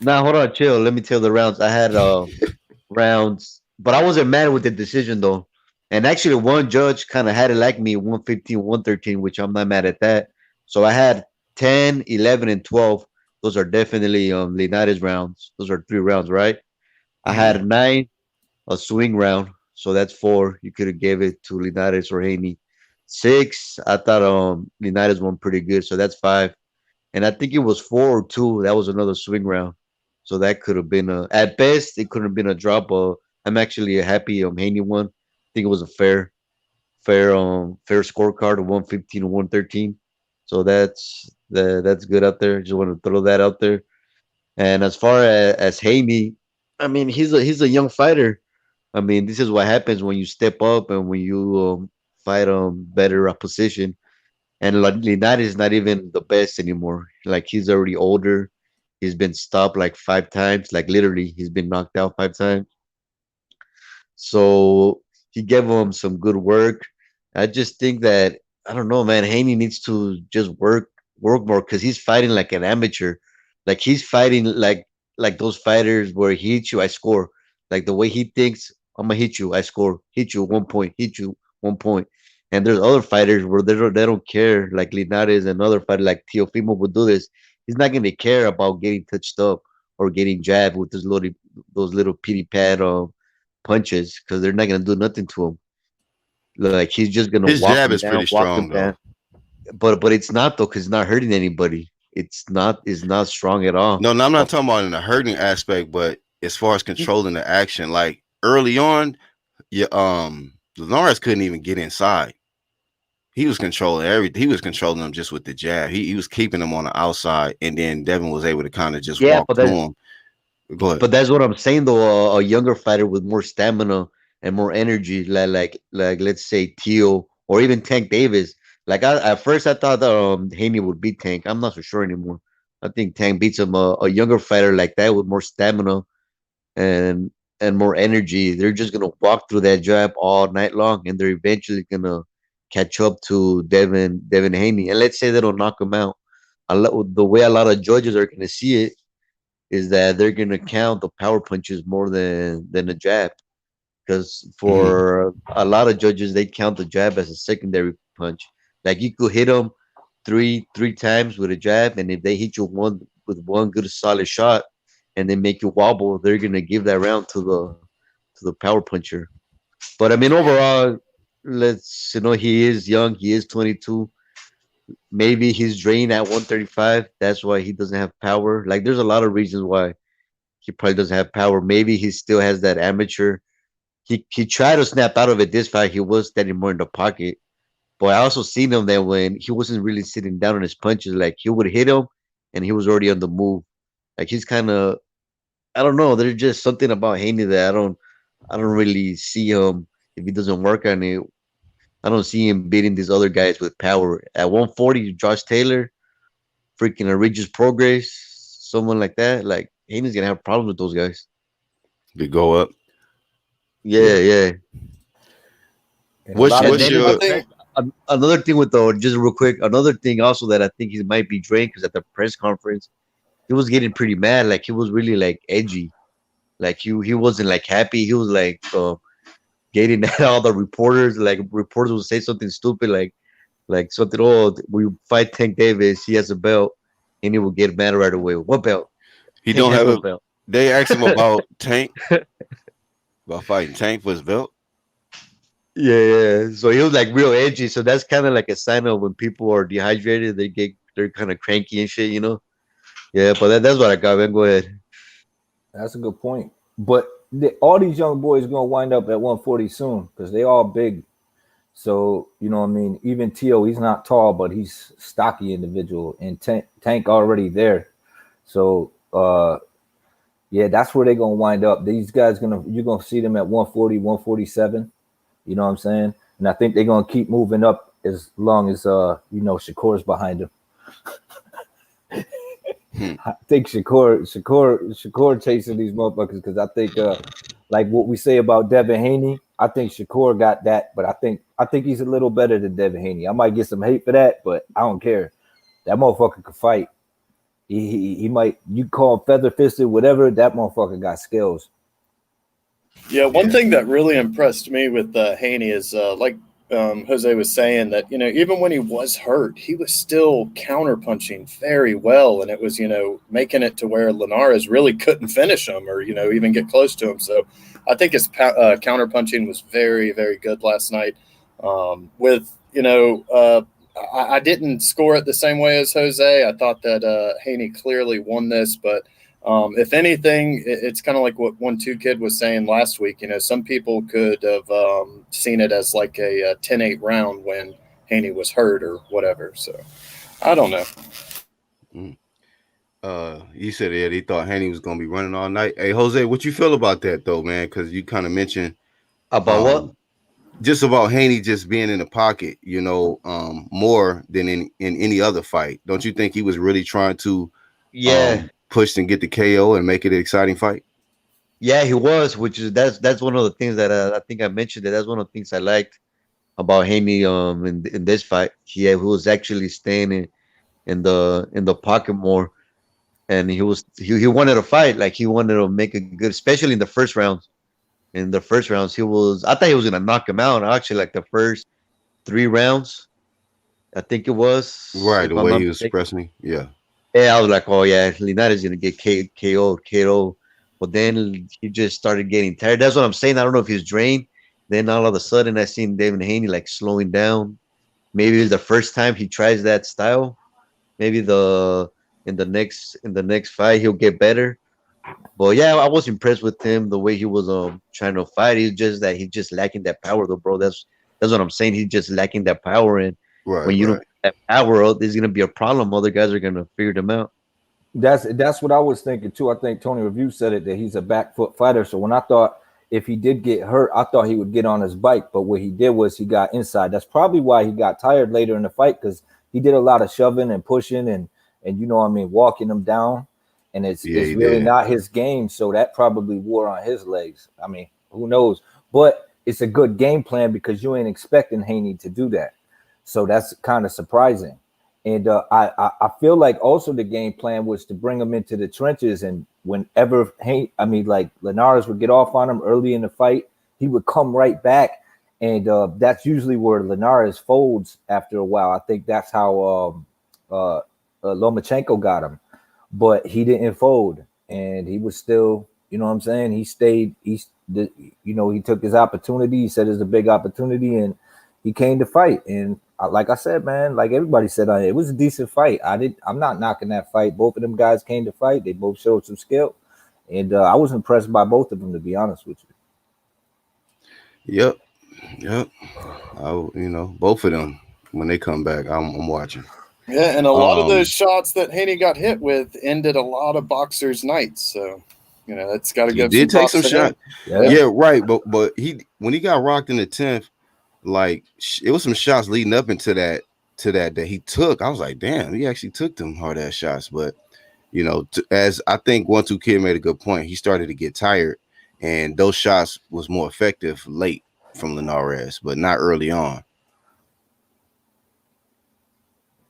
Nah, hold on, chill. Let me tell the rounds. I had rounds, but I wasn't mad with the decision though. And actually, one judge kind of had it like me, 115, 113, which I'm not mad at that. So I had 10, 11, and 12. Those are definitely Linares rounds. Those are 3 rounds, right? I had 9, a swing round. So that's 4. You could have gave it to Linares or Haney. 6, I thought Linares won pretty good. So that's 5. And I think it was 4 or 2. That was another swing round. So that could have been at best, it could have been a drop. I'm actually happy Haney won. I think it was a fair scorecard of 115 and 113. So that's good out there. Just want to throw that out there. And as far as Haney, I mean, he's a young fighter. I mean, this is what happens when you step up and when you fight better opposition. And Linares is not even the best anymore. Like he's already older. He's been stopped like 5 times. Like literally, he's been knocked out 5 times. So he gave him some good work. I just think that I don't know, man. Haney needs to just work more because he's fighting like an amateur. Like he's fighting like those fighters where he hits you, I score. Like the way he thinks, I'm gonna hit you, I score. Hit you 1 point, hit you 1 point. And there's other fighters where they don't care. Like Linares and other fighters like Teofimo would do this. He's not gonna care about getting touched up or getting jabbed with those little pity pad punches because they're not gonna do nothing to him. Like he's just gonna his walk jab him is down, pretty strong though. But it's not though, because it's not hurting anybody. It's not strong at all. No, I'm not talking about in the hurting aspect, but as far as controlling the action, like early on, Linares couldn't even get inside. He was controlling everything. He was controlling them just with the jab. He was keeping them on the outside, and then Devin was able to kind of just walk through him. Go ahead. But that's what I'm saying though. A younger fighter with more stamina and more energy, like let's say Teal or even Tank Davis. Like at first I thought that Haney would beat Tank. I'm not so sure anymore. I think Tank beats him. A younger fighter like that with more stamina and more energy. They're just gonna walk through that jab all night long, and they're eventually gonna catch up to Devin Haney. And let's say they don't knock him out. The way a lot of judges are gonna see it is that they're gonna count the power punches more than the jab. Because for a lot of judges, they count the jab as a secondary punch. Like you could hit them three times with a jab, and if they hit you with one good solid shot, and they make you wobble, they're gonna give that round to the power puncher. But I mean, overall, he is young. He is 22. Maybe he's drained at 135. That's why he doesn't have power. Like there's a lot of reasons why he probably doesn't have power. Maybe he still has that amateur. He tried to snap out of it this fight. He was standing more in the pocket. But I also seen him that when he wasn't really sitting down on his punches, like he would hit him and he was already on the move. Like he's kind of, I don't know. There's just something about Haney that I don't really see him if he doesn't work on it. I don't see him beating these other guys with power. At 140, Josh Taylor, freaking Regis Progress, someone like that. Like Haney's gonna have problems with those guys. To go up. Yeah. What's your another thing with just real quick, another thing also that I think he might be drained because at the press conference he was getting pretty mad, like he was really like edgy, like he wasn't like happy. He was like getting at all the reporters. Like reporters would say something stupid, like something. Oh, we fight Tank Davis. He has a belt, and he would get mad right away. What belt? He Tank don't has have no a belt. They asked him about Tank, about fighting Tank for his belt. Yeah. So he was like real edgy. So that's kind of like a sign of when people are dehydrated, they're kind of cranky and shit, you know. Yeah, but that's what I got, man. Go ahead. That's a good point. But all these young boys are gonna wind up at 140 soon because they all big. So you know what I mean. Even Tio, he's not tall, but he's stocky individual, and Tank already there. So yeah, that's where they're gonna wind up. These guys you're gonna see them at 140, 147. You know what I'm saying? And I think they're gonna keep moving up as long as Shakur's behind him. I think Shakur chasing these motherfuckers because I think like what we say about Devin Haney, I think Shakur got that, but I think he's a little better than Devin Haney. I might get some hate for that, but I don't care. That motherfucker can fight. He might, you call him feather fisted, whatever. That motherfucker got skills. Yeah, one thing that really impressed me with Haney is like Jose was saying that, even when he was hurt, he was still counterpunching very well. And it was, making it to where Linares really couldn't finish him or, even get close to him. So I think his counterpunching was very, very good last night. I didn't score it the same way as Jose. I thought that Haney clearly won this, but if anything, it's kind of like what 1-2 Kid was saying last week. Some people could have seen it as like a 10-8 round when Haney was hurt or whatever. So I don't know. You said he thought Haney was going to be running all night. Hey, Jose, what you feel about that though, man? Because you kind of mentioned about what? Just about Haney just being in the pocket, more than in any other fight. Don't you think he was really trying to push and get the KO and make it an exciting fight? Yeah, he was, which is that's one of the things that I think I mentioned. That's one of the things I liked about Haney in this fight. He was actually staying in the pocket more, and he wanted to fight. Like he wanted to make it good, especially in the first rounds. In the first rounds, I thought he was gonna knock him out. Actually, like the first 3 rounds, I think it was. Right, the way he was pressing. Yeah. Yeah, I was like, oh yeah, Linares is gonna get KO. But then he just started getting tired. That's what I'm saying. I don't know if he's drained. Then all of a sudden, I seen Devin Haney like slowing down. Maybe it's the first time he tries that style. Maybe in the next fight he'll get better. But yeah, I was impressed with him the way he was trying to fight. He's just lacking that power, though, bro. That's what I'm saying. He's just lacking that power, and when you don't have that power, there's gonna be a problem. Other guys are gonna figure them out. That's what I was thinking too. I think Tony Review said it that he's a back foot fighter. So when I thought if he did get hurt, I thought he would get on his bike. But what he did was he got inside. That's probably why he got tired later in the fight because he did a lot of shoving and pushing and walking him down. And it's really not his game. So that probably wore on his legs. I mean, who knows? But it's a good game plan because you ain't expecting Haney to do that. So that's kind of surprising. And I feel like also the game plan was to bring him into the trenches. And whenever Linares would get off on him early in the fight, he would come right back. And that's usually where Linares folds after a while. I think that's how Lomachenko got him. But he didn't fold. And he was still, you know what I'm saying? He stayed. He took his opportunity. He said it's a big opportunity. And he came to fight. And like I said, man, like everybody said, it was a decent fight. I'm not knocking that fight. Both of them guys came to fight. They both showed some skill, and I was impressed by both of them, to be honest with you. Yep. Both of them when they come back, I'm watching. Yeah, and a lot of those shots that Haney got hit with ended a lot of boxers' nights. So, that's got to give. He did take some shots. Yeah, right. But when he got rocked in the 10th, like it was some shots leading up into that he took. I was like, damn, he actually took them hard ass shots. But as I think 1-2 Kid made a good point, he started to get tired, and those shots was more effective late from Linares, but not early on.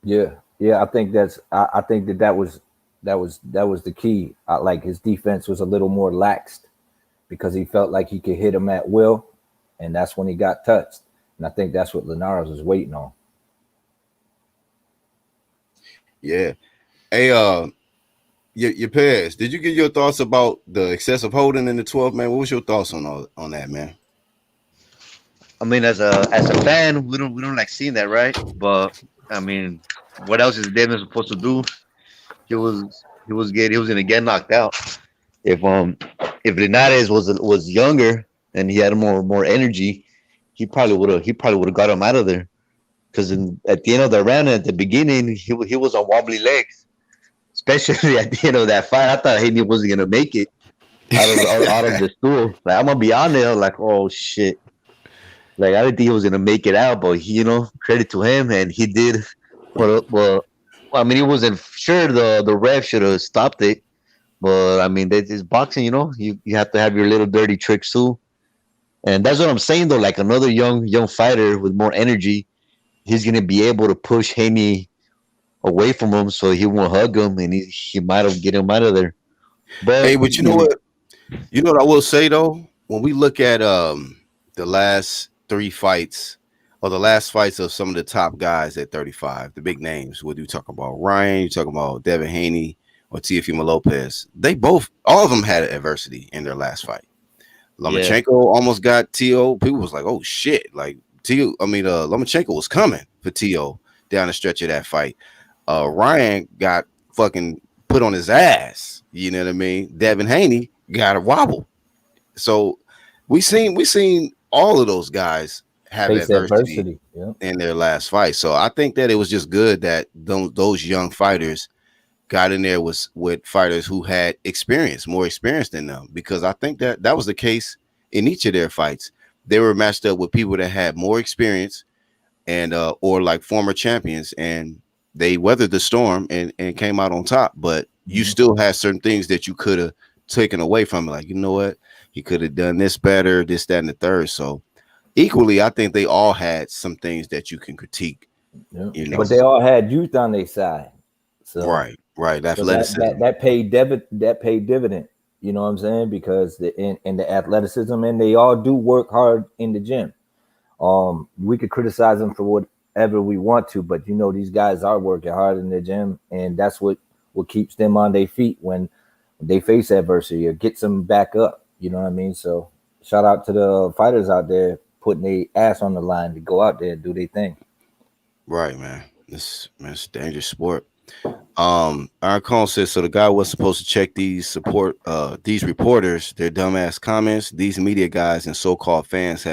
Yeah, I think I think that was the key. Like his defense was a little more laxed because he felt like he could hit him at will, and that's when he got touched. And I think that's what Linares was waiting on. Yeah. Hey, your Pez, did you get your thoughts about the excessive holding in the 12th, man? What was your thoughts on that, man? I mean, as a fan, we don't like seeing that, right? But I mean, what else is Devin supposed to do? He was gonna get knocked out. If Linares was younger and he had more energy, he probably would have got him out of there. Because at the end of the round, at the beginning, he was on wobbly legs. Especially at the end of that fight, I thought Haney wasn't gonna make it out of the stool. Like, I'm gonna be on there, like, oh shit. Like, I didn't think he was gonna make it out, but credit to him, and he did. Well, I mean, he wasn't sure the ref should have stopped it, but I mean, it's boxing. You have to have your little dirty tricks too, and that's what I'm saying though. Like another young fighter with more energy, he's gonna be able to push Haney away from him, so he won't hug him, and he might have get him out of there. But you know what? You know what I will say though, when we look at the last 3 fights, or the last fights of some of the top guys at 35, the big names, whether you talk about Ryan, you talk about Devin Haney or Teofimo Lopez, all of them had adversity in their last fight. Lomachenko almost got T.O. People was like, oh shit, like Lomachenko was coming for T.O. down the stretch of that fight. Ryan got fucking put on his ass. You know what I mean? Devin Haney got a wobble. So we seen all of those guys have adversity in their last fight. So I think that it was just good that those young fighters got in there with fighters who had more experience than them, because I think that was the case in each of their fights. They were matched up with people that had more experience and or like former champions, and they weathered the storm and came out on top. But you still had certain things that you could have taken away from it. Like, you know what? He could have done this better, this, that, and the third. So equally, I think they all had some things that you can critique. Yeah. But they all had youth on their side. So right. That paid dividend. You know what I'm saying? Because in the athleticism, and they all do work hard in the gym. We could criticize them for whatever we want to, but these guys are working hard in the gym, and that's what keeps them on their feet when they face adversity or gets them back up. You know what I mean? So shout out to the fighters out there putting their ass on the line to go out there and do their thing. Right, man. It's a dangerous sport. Our call says, so the guy was supposed to check these reporters, their dumbass comments. These media guys and so-called fans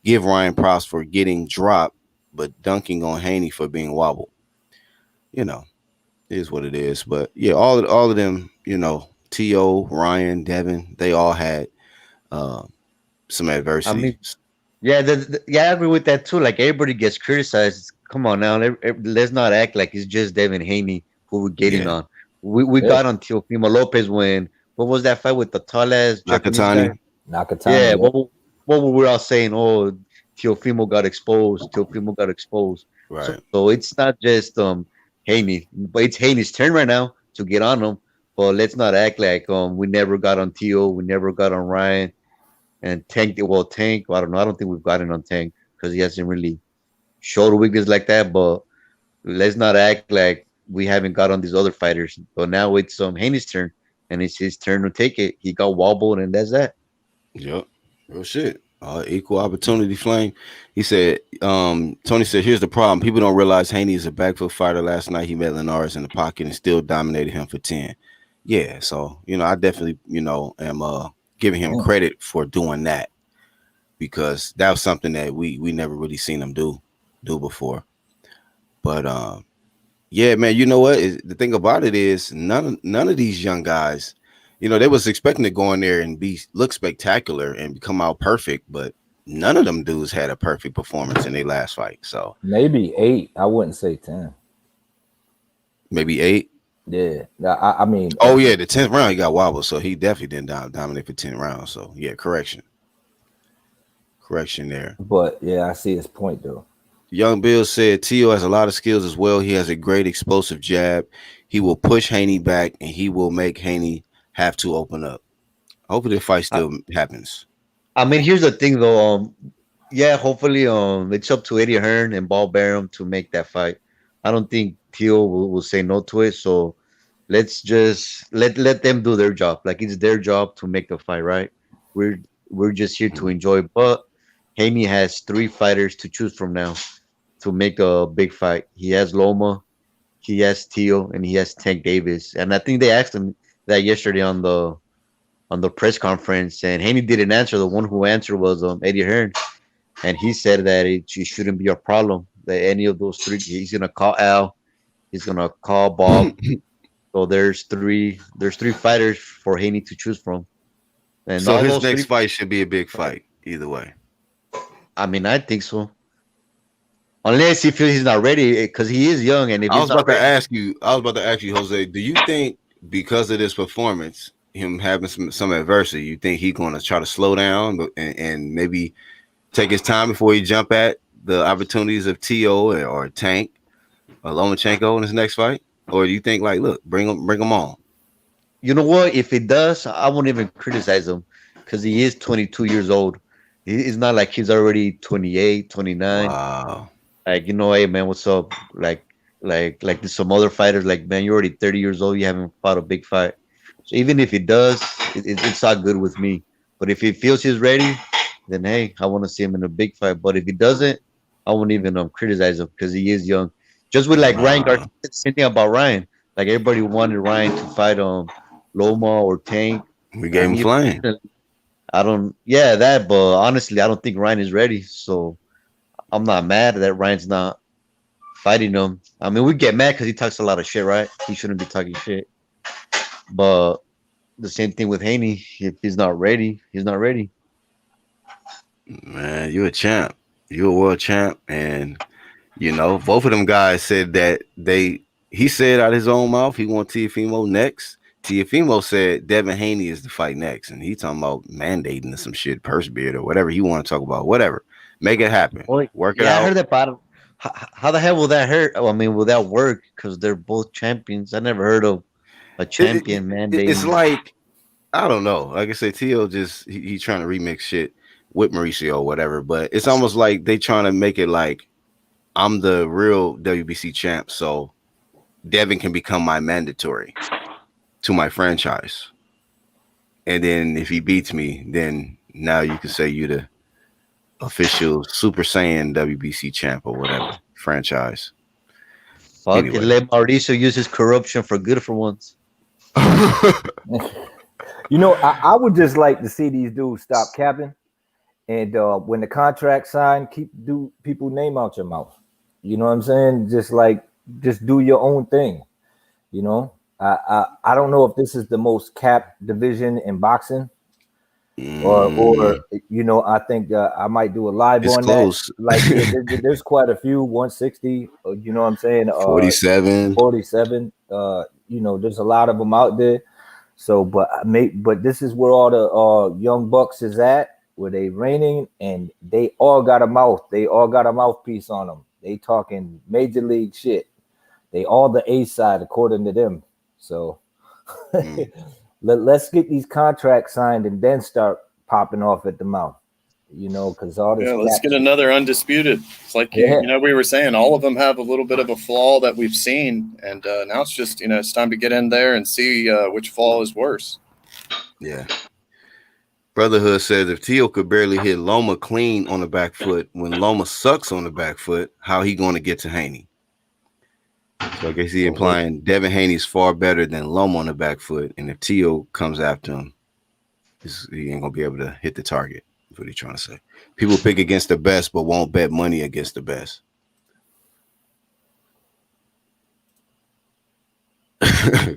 give Ryan props for getting dropped, but dunking on Haney for being wobbled. It is what it is. But yeah, all of them, T.O., Ryan, Devin, they all had some adversity. I mean, I agree with that too. Like, everybody gets criticized. Come on now, let's not act like it's just Devin Haney who we're getting on. We got on Teofimo Lopez what was that fight with the tall ass Nakatani? Yeah, what were we all saying? Oh, Teofimo got exposed. Right. So it's not just Haney, but it's Haney's turn right now to get on him. But let's not act like we never got on Tio, we never got on Ryan, and Tank. Well, Tank, I don't know. I don't think we've gotten on Tank because he hasn't really showed a weakness like that. But let's not act like we haven't got on these other fighters. But now it's Haney's turn, and it's his turn to take it. He got wobbled, and that's that. Yep. Real shit. Equal opportunity flame. He said, Tony said, here's the problem. People don't realize Haney is a back foot fighter. Last night he met Linares in the pocket and still dominated him for 10. Yeah, so I definitely, am giving him credit for doing that, because that was something that we never really seen him do before. But yeah, man, you know what? The thing about it is none of these young guys, they was expecting to go in there and look spectacular and come out perfect, but none of them dudes had a perfect performance in their last fight. So maybe 8. I wouldn't say 10. Maybe 8. Yeah, I mean. Oh yeah, the 10th round he got wobbled, so he definitely didn't dominate for 10 rounds. So yeah, correction there. But yeah, I see his point though. Young Bill said Tio has a lot of skills as well. He has a great explosive jab. He will push Haney back, and he will make Haney have to open up. Hopefully the fight still happens. I mean, here's the thing though. Yeah, hopefully it's up to Eddie Hearn and Ball Barham to make that fight. I don't think Tio will say no to it. So let's just let them do their job. Like, it's their job to make the fight, right? We're just here to enjoy. But Haney has 3 fighters to choose from now to make a big fight. He has Loma, he has Tio, and he has Tank Davis. And I think they asked him that yesterday on the press conference, and Haney didn't answer. The one who answered was Eddie Hearn, and he said that it shouldn't be a problem that any of those 3. He's gonna call Al, he's gonna call Bob. So there's 3 fighters for Haney to choose from. And so his next fight should be a big fight either way. I mean, I think so. Unless he feels he's not ready, because he is young. And if I was about to ask you, Jose, do you think because of this performance, him having some adversity, you think he's going to try to slow down and maybe take his time before he jump at the opportunities of Tio or Tank or Lomachenko in his next fight? Or do you think, like, look, bring him on? You know what? If it does, I won't even criticize him, because he is 22 years old. It's not like he's already 28, 29. Wow. Like, hey, man, what's up? Like there's some other fighters, like, man, you're already 30 years old. You haven't fought a big fight. So even if it does, it's not good with me. But if he feels he's ready, then, hey, I want to see him in a big fight. But if he doesn't, I won't even criticize him, because he is young. Just with, like, Ryan Garcia, same thing about Ryan. Like, everybody wanted Ryan to fight Loma or Tank. We gave him flame. But honestly, I don't think Ryan is ready. So I'm not mad that Ryan's not fighting him. I mean, we get mad because he talks a lot of shit, right? He shouldn't be talking shit. But the same thing with Haney. If he's not ready, he's not ready. Man, you're a champ. You're a world champ. And, both of them guys said that he said out of his own mouth he wants Teofimo next. Teofimo said Devin Haney is the fight next, and he talking about mandating some shit, purse beard or whatever he want to talk about. Whatever, make it happen. Work it out. I heard that, but how the hell will that hurt? I mean, will that work? Because they're both champions. I never heard of a champion mandating. It's like, I don't know. Like I said, Tio just he's trying to remix shit with Mauricio or whatever, but it's almost like they trying to make it like I'm the real WBC champ, so Devin can become my mandatory to my franchise. And then if he beats me, then now you can say you the official Super Saiyan WBC champ or whatever franchise. Fuck it, let Mauricio use his corruption for good for once. I would just like to see these dudes stop capping. And when the contract signed, do people name out your mouth. You know what I'm saying? Just do your own thing. I don't know if this is the most capped division in boxing, or I think I might do a live on close. That. Like there's quite a few 160. You know what I'm saying? 47. There's a lot of them out there. So, but this is where all the young bucks is at, where they reigning, and they all got a mouth. They all got a mouthpiece on them. They talking major league shit. They all the A side according to them. So let's get these contracts signed and then start popping off at the mouth. Because all this. Yeah, let's get another undisputed. It's like we were saying, all of them have a little bit of a flaw that we've seen, and now it's just it's time to get in there and see which flaw is worse. Yeah. Brotherhood says if Tio could barely hit Loma clean on the back foot, when Loma sucks on the back foot, how he going to get to Haney? So I guess he implying Devin Haney's far better than Loma on the back foot, and if Tio comes after him, he ain't gonna be able to hit the target. That's what he's trying to say. People pick against the best, but won't bet money against the best.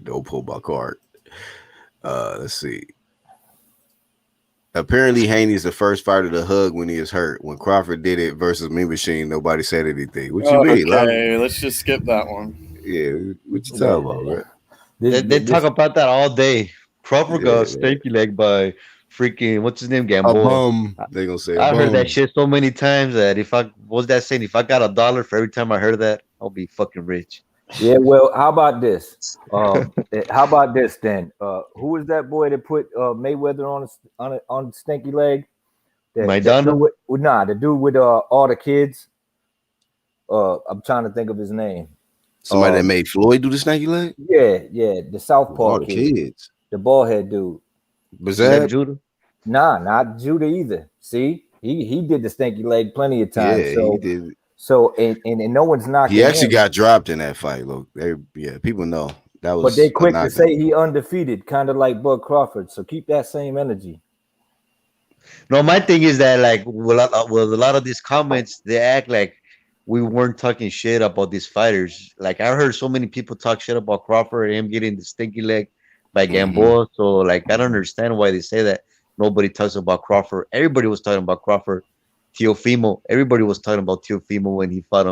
Don't pull my card. Let's see. Apparently, Haney's the first fighter to hug when he is hurt. When Crawford did it versus Mean Machine, nobody said anything. What you mean? Okay, let's just skip that one. Yeah, what you talking about, bro? They talk about that all day. Crawford got stanky leg by freaking what's his name, Gamboa. A bum. They gonna say. I heard that shit so many times that if I was that saying, if I got $1 for every time I heard that, I'll be fucking rich. Yeah, well, how about this? How about this then? Who was that boy that put Mayweather on stinky leg? Maidana? The dude with all the kids. I'm trying to think of his name. Somebody that made Floyd do the snaky leg? Yeah, the Southpaw all the kid. kids. The bald head dude. Was that Judah? Nah, not Judah either. See, he did the stinky leg plenty of times. Yeah, so, he did. So and no one's knocking. He actually him. got dropped in that fight. Look, people know that was. But they quick to say he undefeated, kind of like Bud Crawford. So keep that same energy. No, my thing is that like with a lot of these comments, they act like we weren't talking shit about these fighters. Like I heard so many people talk shit about Crawford and him getting the stinky leg by Gamboa. So like I don't understand why they say that. Nobody talks about Crawford. Everybody was talking about Crawford. Teofimo. Everybody was talking about Teofimo when he fought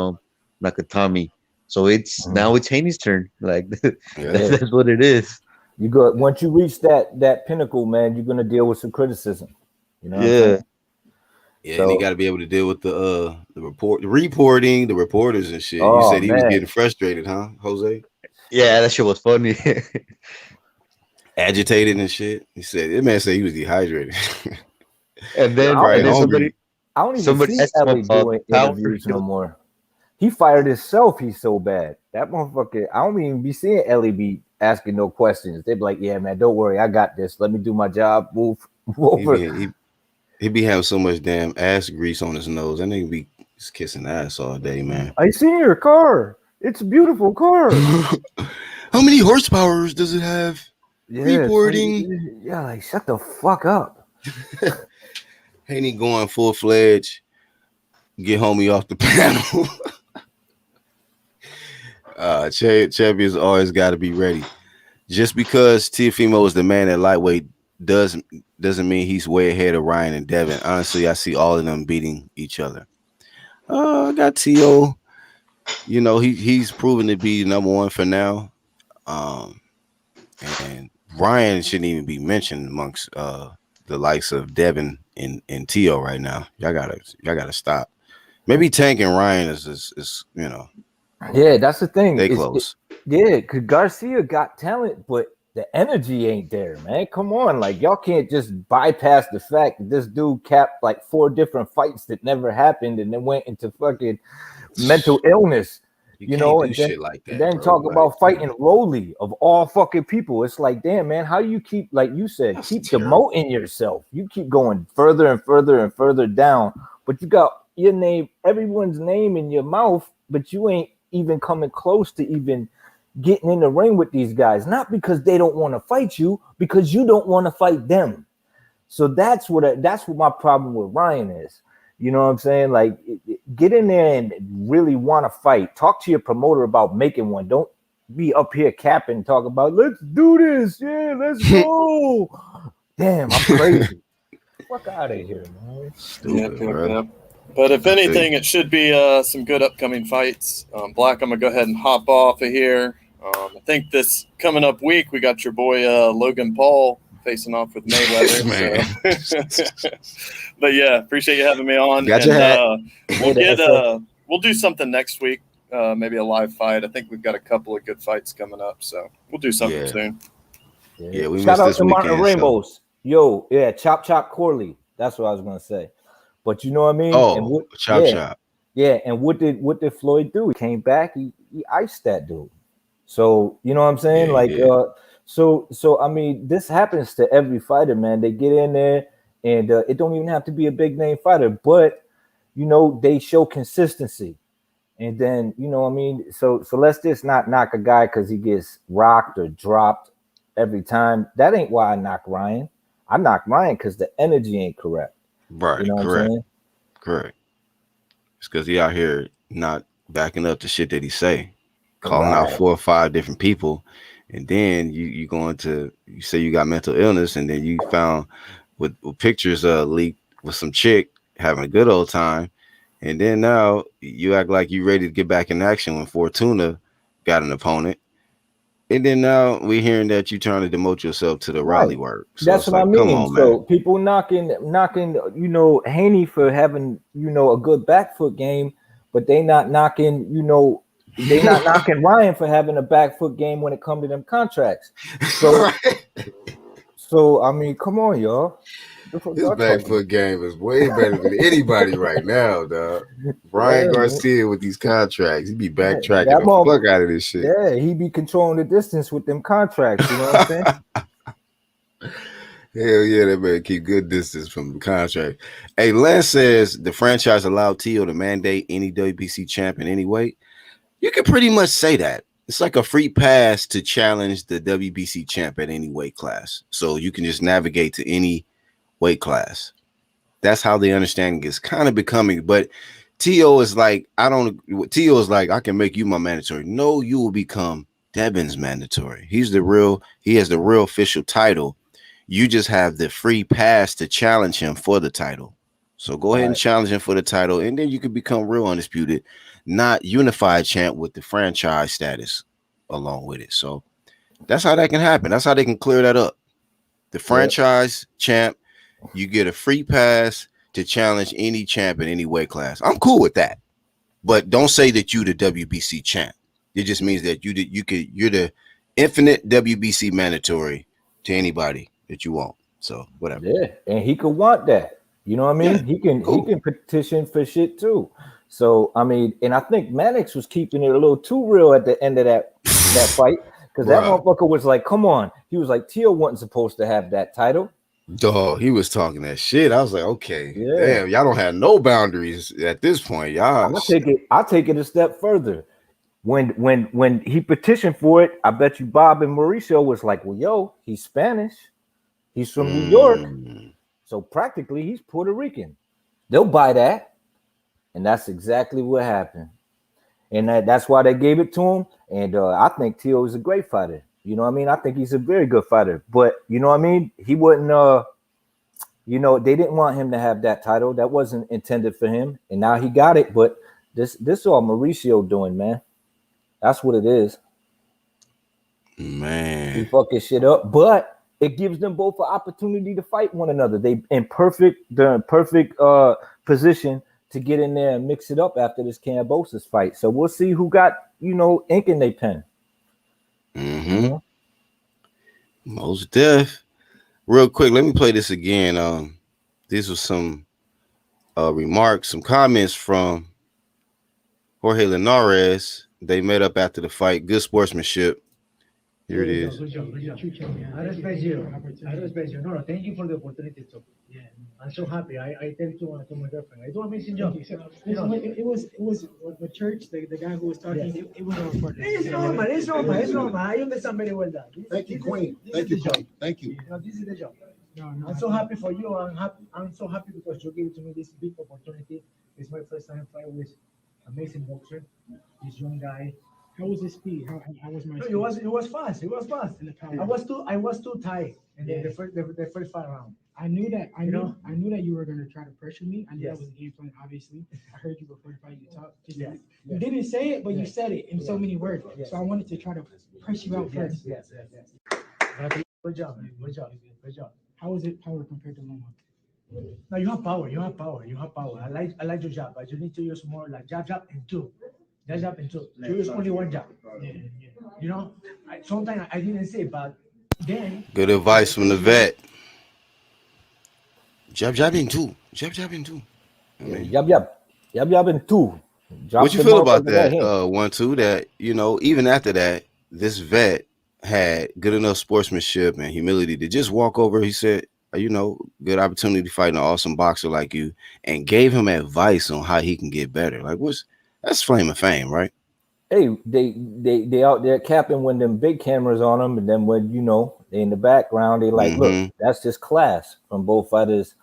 Nakatami. So now it's Haney's turn. Like that's what it is. You go once you reach that pinnacle, man. You're gonna deal with some criticism. You know. Yeah, so, and he got to be able to deal with the reporting, the reporters and shit. You said he was getting frustrated, huh, Jose? Yeah, that shit was funny. Agitated and shit. He said, "This man said he was dehydrated." and then somebody. I don't even see Ellie doing interviews no more. He fired himself. He's so bad. That motherfucker. I don't even be seeing Ellie be asking no questions. They be like, "Yeah, man, don't worry, I got this. Let me do my job. Move over." He be having so much damn ass grease on his nose. That nigga be just kissing ass all day, man. I seen your car. It's a beautiful car. How many horsepower does it have? Reporting. Yeah, like shut the fuck up. Haney going full fledged. Get homie off the panel. Champions always got to be ready. Just because Teofimo is the man at lightweight doesn't mean he's way ahead of Ryan and Devin. Honestly, I see all of them beating each other. I got Tio. You know, he's proven to be number one for now. And Ryan shouldn't even be mentioned amongst the likes of Devin and Tio right now. Y'all gotta stop. Maybe Tank and Ryan is you know. Yeah, that's the thing. They close. Because Garcia got talent, but the energy ain't there, man. Come on, like y'all can't just bypass the fact that this dude capped like 4 different fights that never happened and then went into fucking mental illness. You know, and then, like that, then talk about fighting Rolly of all fucking people. It's like, damn, man, how do you keep, like you said, keep demoting yourself? You keep going further and further and further down, but you got your name, everyone's name in your mouth, but you ain't even coming close to even getting in the ring with these guys. Not because they don't want to fight you, because you don't want to fight them. So that's what my problem with Ryan is. You know what I'm saying? Like, get in there and really want to fight. Talk to your promoter about making one. Don't be up here capping, talk about, let's do this. Yeah, let's go. Damn, I'm crazy. Fuck out of here, man. Stupid, yep. But if anything, it should be some good upcoming fights. Black, I'm going to go ahead and hop off of here. I think this coming up week, we got your boy Logan Paul facing off with Mayweather. So. But yeah, appreciate you having me on. Got your hat. We'll do something next week, maybe a live fight. I think we've got a couple of good fights coming up, so we'll do something soon. Yeah, we shout missed out this to weekend, Martin Ramos. Yo, yeah, chop Corley. That's what I was gonna say. But you know what I mean? Oh, and chop. Yeah, and what did Floyd do? He came back. He iced that dude. So you know what I'm saying? So I mean, this happens to every fighter, man. They get in there and it don't even have to be a big name fighter, but you know they show consistency. And then you know what I mean. So let's just not knock a guy because he gets rocked or dropped every time. That ain't why I knock Ryan. I knock Ryan because the energy ain't correct. Right. You know what Correct. I'm saying? Correct. It's because he out here not backing up the shit that he say, calling out 4 or 5 different people, and then you going to you say you got mental illness, and then you found with pictures leaked with some chick having a good old time, and then now you act like you ready to get back in action when Fortuna got an opponent. And then now we're hearing that you trying to demote yourself to the Raleigh work. So That's what I mean. Come on, so man. people knocking, you know, Haney for having, you know, a good back foot game, but they not knocking, you know, they not knocking Ryan for having a back foot game when it comes to them contracts. So, so I mean, come on, y'all. His back foot game is way better than anybody right now, dog. Brian Garcia with these contracts, he be backtracking the fuck out of this shit. Yeah, he be controlling the distance with them contracts. You know what I'm saying? Hell yeah, that man keep good distance from the contract. Hey, Lance says the franchise allowed Tio to mandate any WBC champ in any weight. You can pretty much say that. It's like a free pass to challenge the WBC champ at any weight class. So you can just navigate to any weight class. That's how the understanding is kind of becoming. But Tio is like, I can make you my mandatory. No, you will become Devon's mandatory. He has the real official title. You just have the free pass to challenge him for the title. So go ahead and challenge him for the title, and then you can become real undisputed, not unified champ with the franchise status along with it. So that's how that can happen. That's how they can clear that up. The franchise champ, you get a free pass to challenge any champ in any weight class. I'm cool with that. But don't say that you the WBC champ. It just means that you're the infinite WBC mandatory to anybody that you want. So whatever. Yeah, and he could want that. You know what I mean? Yeah, he can petition for shit too. So I mean, and I think Mannix was keeping it a little too real at the end of that fight, because that motherfucker was like, "Come on," he was like, "Tio wasn't supposed to have that title." Dog, he was talking that shit. I was like, okay, damn, y'all don't have no boundaries at this point, y'all. I'll take it a step further. When he petitioned for it, I bet you Bob and Mauricio was like, well, yo, he's Spanish, he's from New York, so practically he's Puerto Rican. They'll buy that, and that's exactly what happened. And that's why they gave it to him. And I think Tio is a great fighter. You know what I mean? I think he's a very good fighter. But you know what I mean? He wouldn't, you know, they didn't want him to have that title. That wasn't intended for him. And now he got it. But this is all Mauricio doing, man. That's what it is. Man. He fucking shit up. But it gives them both an opportunity to fight one another. They're in perfect position to get in there and mix it up after this Kambosos fight. So we'll see who got, you know, ink in their pen. Mm-hmm. Most deaf. Real quick, let me play this again. These were some remarks, some comments from Jorge Linares. They met up after the fight. Good sportsmanship. Here it is. Good job. I respect you. No, thank you for the opportunity to. Yeah, I'm so happy. I tell to my girlfriend, I do an amazing job. It was with church. The guy who was talking. Yes. It was our partner. It's normal. I understand very well that. Thank you, Queen. Thank you, Queen. Thank you. This is the job. No, I'm so happy for you. I'm so happy because you gave to me this big opportunity. It's my first time fight with amazing boxer. This young guy. How was his speed? How was my? No, speed? it was fast. It was fast. I was too tight in the first fight round. I knew that. I know. knew that you were going to try to pressure me. I knew Yes. that was a game plan. Obviously, I heard you before the fight. You talked. Yes. You didn't say it, but you Yes. said it in so many words. Yes. So I wanted to try to press you out first. Yes. Good job, man. Good job. How was it power compared to Loma? No, you have power. I like your jab, but you need to use more like jab and two. Jab and two. You use only one jab. Yeah. You know, sometimes I didn't say, but then. Good advice from the vet. Jab in two. I mean, Yab in two. What you feel about that? 1-2. That, you know, even after that, this vet had good enough sportsmanship and humility to just walk over. He said, good opportunity fighting an awesome boxer like you, and gave him advice on how he can get better. Like, that's flame of fame, right? Hey, they out there capping when them big cameras on them, and then when they in the background, they like, look, that's just class from both fighters.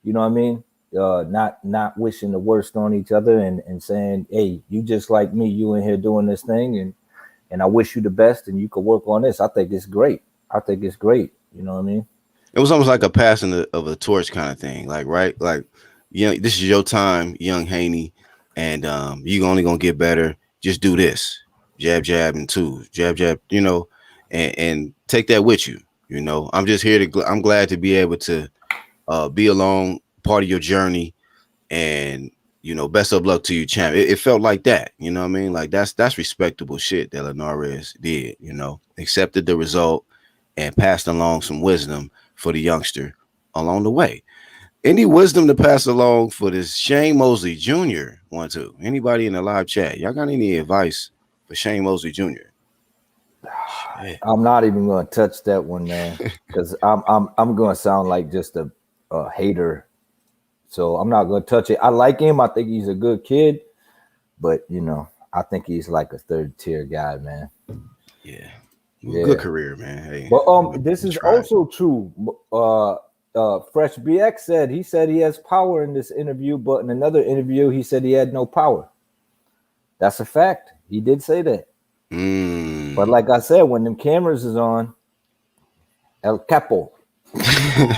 You know what I mean? Not wishing the worst on each other and saying, hey, you just like me, you in here doing this thing, and I wish you the best, and you could work on this. I think it's great. You know what I mean? It was almost like a passing of a torch kind of thing, like, right? Like, this is your time, young Haney, and you only gonna get better. Just do this, jab, jab, and two, jab, jab, and take that with you. I'm just here I'm glad to be able to be along part of your journey, and best of luck to you, champ. It felt like that, you know what I mean? Like that's respectable shit that Linares did, accepted the result and passed along some wisdom for the youngster along the way. Any wisdom to pass along for this Shane Mosley Jr. 1-2? Anybody in the live chat? Y'all got any advice for Shane Mosley Jr.? I'm not even going to touch that one, man, because I'm going to sound like just a hater. So I'm not going to touch it. I like him. I think he's a good kid, but I think he's like a third tier guy, man. Yeah. Good career, man. Hey, but this is also true. Fresh BX said he has power in this interview, but in another interview he said he had no power. That's a fact. He did say that. But like I said, when them cameras is on, El Capo. Yeah,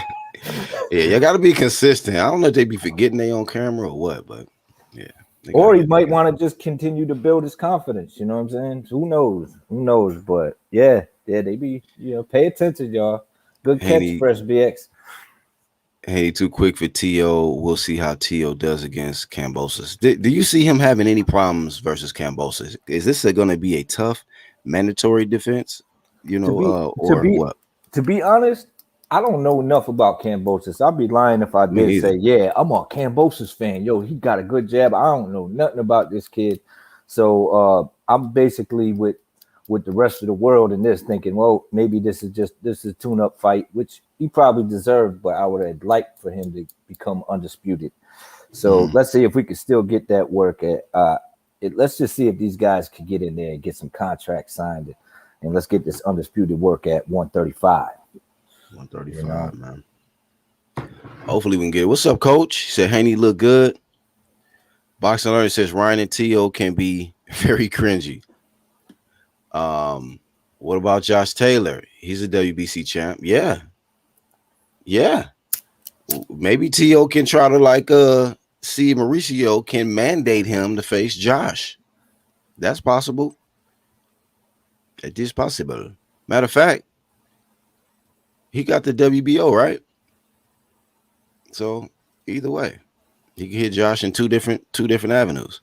you got to be consistent. I don't know if they be forgetting they on camera or what, but yeah. Or he might want to just continue to build his confidence. You know what I'm saying? Who knows? But yeah, they be, pay attention, y'all. Good catch, Fresh BX. Hey, too quick for T.O. We'll see how T.O. does against Kambosos. Do you see him having any problems versus Kambosos? Is this going to be a tough mandatory defense? Or what? To be honest, I don't know enough about Kambosos. I'd be lying if I did say, yeah, I'm a Kambosos fan. Yo, he got a good jab. I don't know nothing about this kid. So I'm basically with the rest of the world in this, thinking, well, maybe this is a tune-up fight, which he probably deserved, but I would have liked for him to become undisputed. So let's see if we could still get that work at let's just see if these guys can get in there and get some contracts signed, and let's get this undisputed work at 135. 135, man. Hopefully we can get it. What's up, coach? He said Haney look good. Boxing Learning says Ryan and T.O. can be very cringy. What about Josh Taylor? He's a WBC champ. Yeah. Maybe T.O. can try to see Mauricio can mandate him to face Josh. That's possible. It is possible. Matter of fact, he got the WBO, right? So either way, he can hit Josh in two different avenues.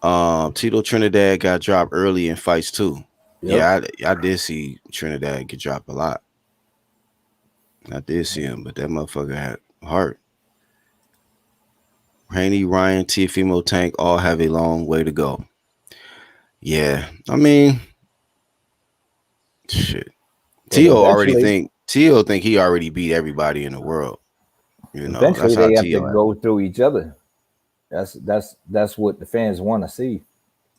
Tito Trinidad got dropped early in fights too. Yep. Yeah, I did see Trinidad get dropped a lot. I did see him, but that motherfucker had heart. Haney, Ryan, Teofimo, Tank all have a long way to go. Yeah, I mean, shit. Tio think he already beat everybody in the world. Eventually they have to go through each other. That's what the fans want to see.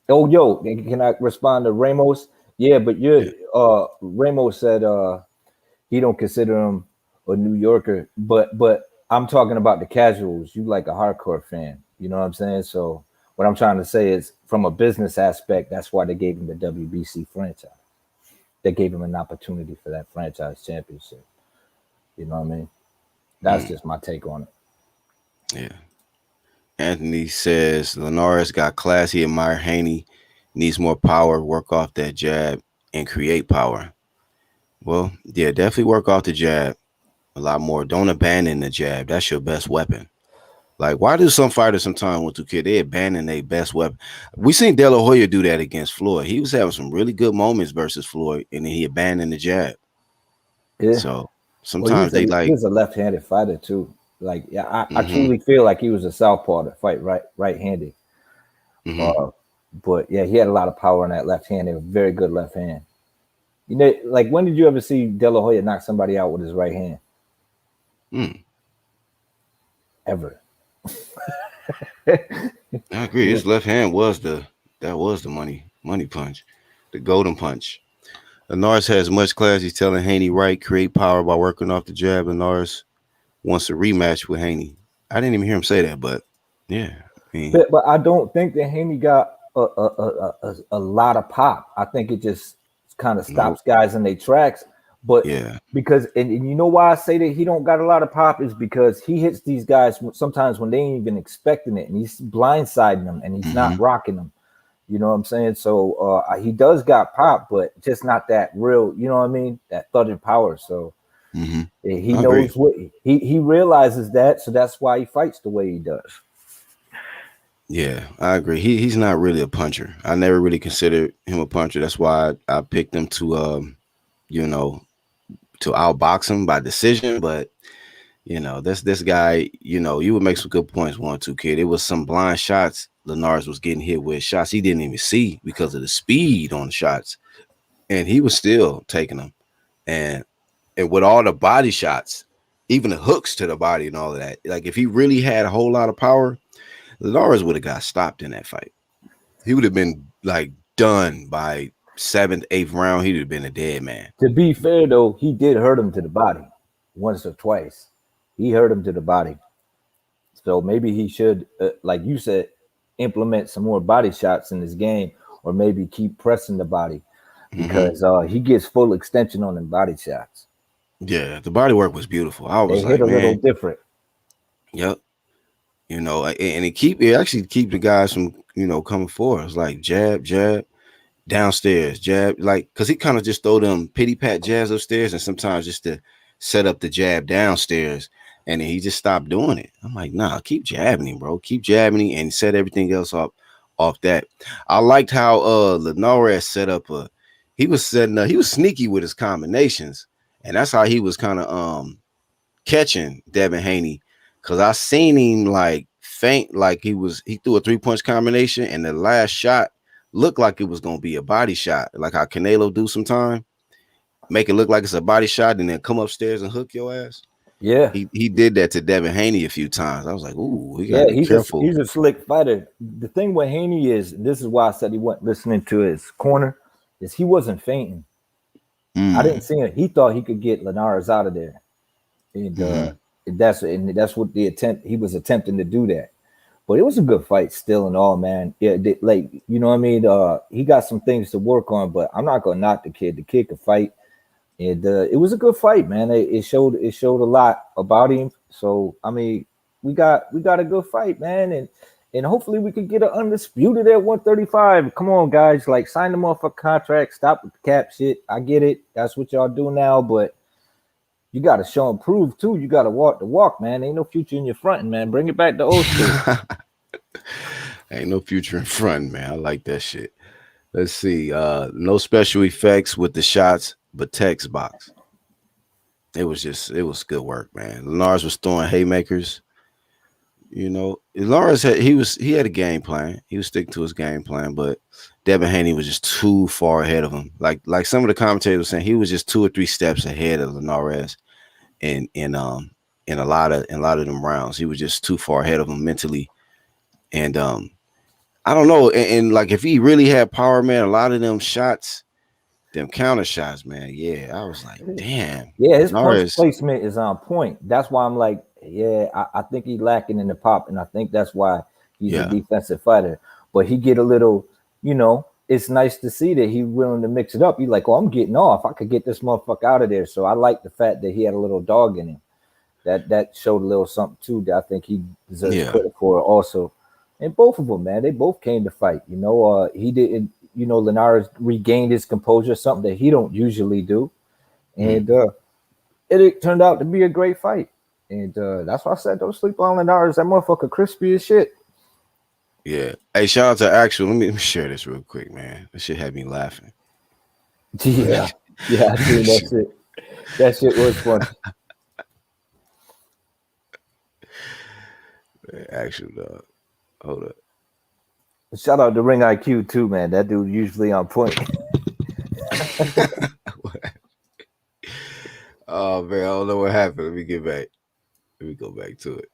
Oh, yo, can I respond to Ramos? Yeah, but Ramos said he don't consider him a New Yorker, but I'm talking about the casuals. You like a hardcore fan, you know what I'm saying? So what I'm trying to say is, from a business aspect, that's why they gave him the WBC franchise. They gave him an opportunity for that franchise championship. You know what I mean? That's just my take on it. Yeah. Anthony says Linares got class. He admire Haney. Needs more power. Work off that jab and create power. Well, yeah, definitely work off the jab a lot more. Don't abandon the jab. That's your best weapon. Like, why do some fighters sometimes want to kid? They abandon their best weapon. We seen De La Hoya do that against Floyd. He was having some really good moments versus Floyd, and then he abandoned the jab. Yeah. So sometimes he was a left-handed fighter too. Like, yeah, I truly feel like he was a southpaw to fight right-handed. But yeah, he had a lot of power in that left hand. He was very good left hand. You know, like when did you ever see De La Hoya knock somebody out with his right hand? Ever. I agree. His left hand was the money punch, the golden punch. Linares has much class. He's telling Haney right, create power by working off the jab. Linares wants a rematch with Haney. I didn't even hear him say that, but yeah. I mean, but I don't think that Haney got a lot of pop. I think it just kind of stops guys in their tracks. But yeah, because and you know why I say that he don't got a lot of pop is because he hits these guys sometimes when they ain't even expecting it, and he's blindsiding them and he's not rocking them. You know what I'm saying? So he does got pop, but just not that real. You know what I mean? That thudding power. So he knows what he realizes that, so that's why he fights the way he does. Yeah, I agree. He's not really a puncher. I never really considered him a puncher. That's why I picked him to to outbox him by decision. But this guy, you would make some good points, 1-2 kid. It was some blind shots Linares was getting hit with, shots he didn't even see because of the speed on the shots, and he was still taking them. And with all the body shots, even the hooks to the body and all of that, like if he really had a whole lot of power, Linares would have got stopped in that fight. He would have been like done by 7th, 8th round. He'd have been a dead man. To be fair, though, he did hurt him to the body once or twice. He hurt him to the body. So maybe he should, like you said, implement some more body shots in his game, or maybe keep pressing the body because he gets full extension on them body shots. Yeah, the body work was beautiful. I was they hit a little different. Yep. And it actually keep the guys from coming forward. It's like jab, downstairs, jab, like because he kind of just throw them pity pat jabs upstairs and sometimes just to set up the jab downstairs, and then he just stopped doing it. I'm like, nah, keep jabbing him, bro. Keep jabbing him and set everything else up off that. I liked how Linares set up he was sneaky with his combinations, and that's how he was kind of catching Devin Haney. Cause I seen him like faint, like he threw a 3-punch combination, and the last shot looked like it was gonna be a body shot, like how Canelo do sometime, make it look like it's a body shot, and then come upstairs and hook your ass. Yeah, he did that to Devin Haney a few times. I was like, ooh, he gotta be careful. He's a slick fighter. The thing with Haney is, this is why I said he wasn't listening to his corner, is he wasn't fainting. I didn't see it. He thought he could get Linares out of there, and that's what the attempt. He was attempting to do that, but it was a good fight still and all, man. Yeah, like you know what I mean. He got some things to work on, but I'm not gonna knock the kid. The kid could fight, and it was a good fight, man. It showed a lot about him. So I mean, we got a good fight, man, and hopefully we could get an undisputed at 135. Come on, guys, like sign them off a contract. Stop with the cap shit. I get it. That's what y'all do now, but you got to show and prove too. You got to walk the walk, man. Ain't no future in your fronting, man. Bring it back to old school. Ain't no future in front, man. I like that shit. Let's see. No special effects with the shots, but text box. It was good work, man. Linares was throwing haymakers. Linares he had a game plan. He was sticking to his game plan, but Devin Haney was just too far ahead of him. Like some of the commentators were saying, he was just 2 or 3 steps ahead of Linares in a lot of them rounds. He was just too far ahead of him mentally. And I don't know. And like if he really had power, man, a lot of them shots, them counter shots, man. Yeah, I was like, damn. Yeah, his punch placement is on point. That's why I'm like, yeah, I think he's lacking in the pop, and I think that's why he's a defensive fighter. But he get a little, it's nice to see that he's willing to mix it up. He's like, oh, I'm getting off. I could get this motherfucker out of there. So I like the fact that he had a little dog in him. That showed a little something too that I think he deserves credit for also. And both of them, man, they both came to fight. He didn't. Linares regained his composure, something that he don't usually do, and it turned out to be a great fight. And that's why I said don't sleep on Linares. That motherfucker crispy as shit. Yeah. Hey, shout out to Actual. Let me share this real quick, man. This shit had me laughing. Yeah, I seen that shit. That shit was fun. Actual dog. Hold up. Shout out to Ring IQ too, man. That dude usually on point. Oh man, I don't know what happened. Let me get back. Let me go back to it.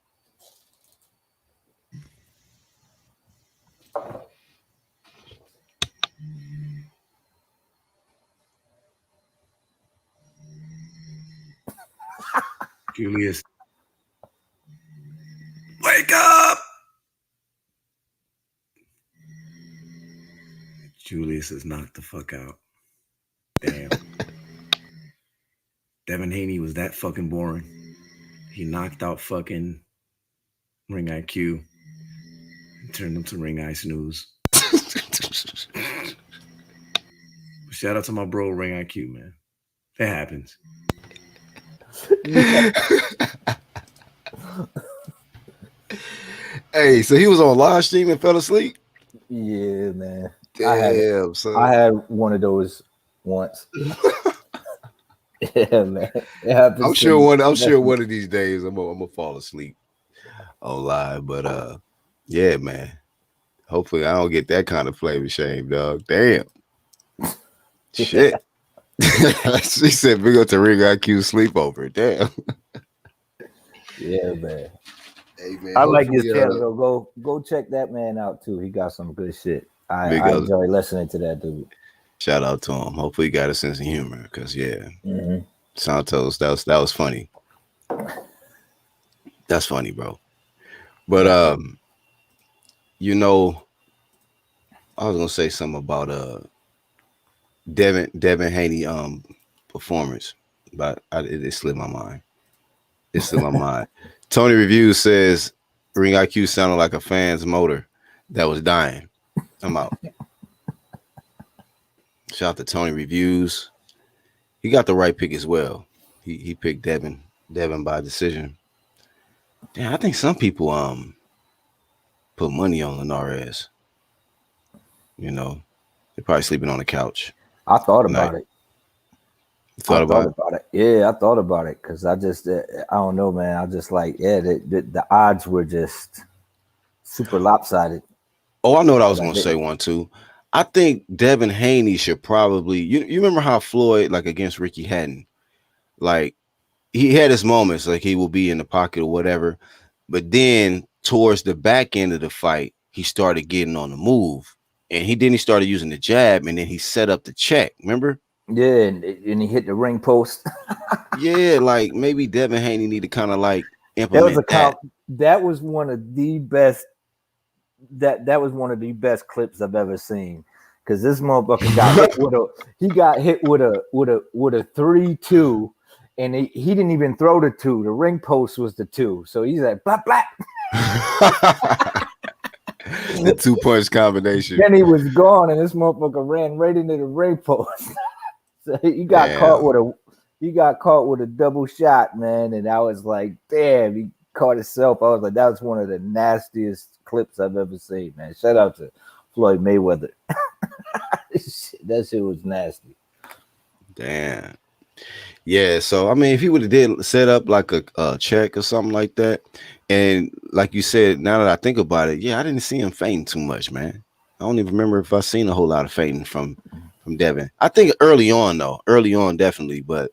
Julius, wake up! Julius is knocked the fuck out. Damn. Devin Haney was that fucking boring. He knocked out fucking Ring IQ and turned him to Ring Eye Snooze. Shout out to my bro Ring IQ, man. That happens. Hey, so he was on live stream and fell asleep? Yeah, man. Damn, I had one of those once. Yeah, man. I'm sure one of these days I'm gonna fall asleep on live, but yeah, man. Hopefully I don't get that kind of flavor shame, dog. Damn. Shit. She said we go to Ring IQ sleepover. Damn. Yeah, man. Hey, man, I like his channel. Go check that man out too. He got some good shit. I enjoy listening to that dude. Shout out to him. Hopefully he got a sense of humor. Cause Santos, that was funny. That's funny, bro. But you know, I was gonna say something about Devin Haney performance, but it slipped my mind. It slipped my mind. Tony Reviews says Ring IQ sounded like a fan's motor that was dying. I'm out. Shout out to Tony Reviews. He got the right pick as well. He picked Devin by decision. Damn, I think some people put money on Linares. You know, they're probably sleeping on the couch. I thought about it. You thought about it? Yeah, I thought about it because I just I don't know, man. I just like the odds were just super lopsided. Oh, I know what I was gonna say one too. I think Devin Haney should probably you remember how Floyd, like against Ricky Hatton, like he had his moments, like he will be in the pocket or whatever, but then towards the back end of the fight, he started getting on the move, and he started using the jab, and then he set up the check. Remember? Yeah, and he hit the ring post. Yeah, like maybe Devin Haney need to kind of like implement that was one of the best. That was one of the best clips I've ever seen. Because this motherfucker got hit with a 3-2, and he didn't even throw the 2. The ring post was the 2. So he's like blah blah. The 2-punch combination. Then he was gone, and this motherfucker ran right into the ring post. So he got caught with a double shot, man. And I was like, damn, he caught himself. I was like, that was one of the nastiest clips I've ever seen, man. Shout out to Floyd Mayweather. That shit was nasty. Damn. Yeah, so I mean, if he would have did set up like a check or something like that, and like you said, now that I think about it, yeah, I didn't see him fainting too much, man. I don't even remember if I seen a whole lot of fainting from Devin. I think early on definitely, but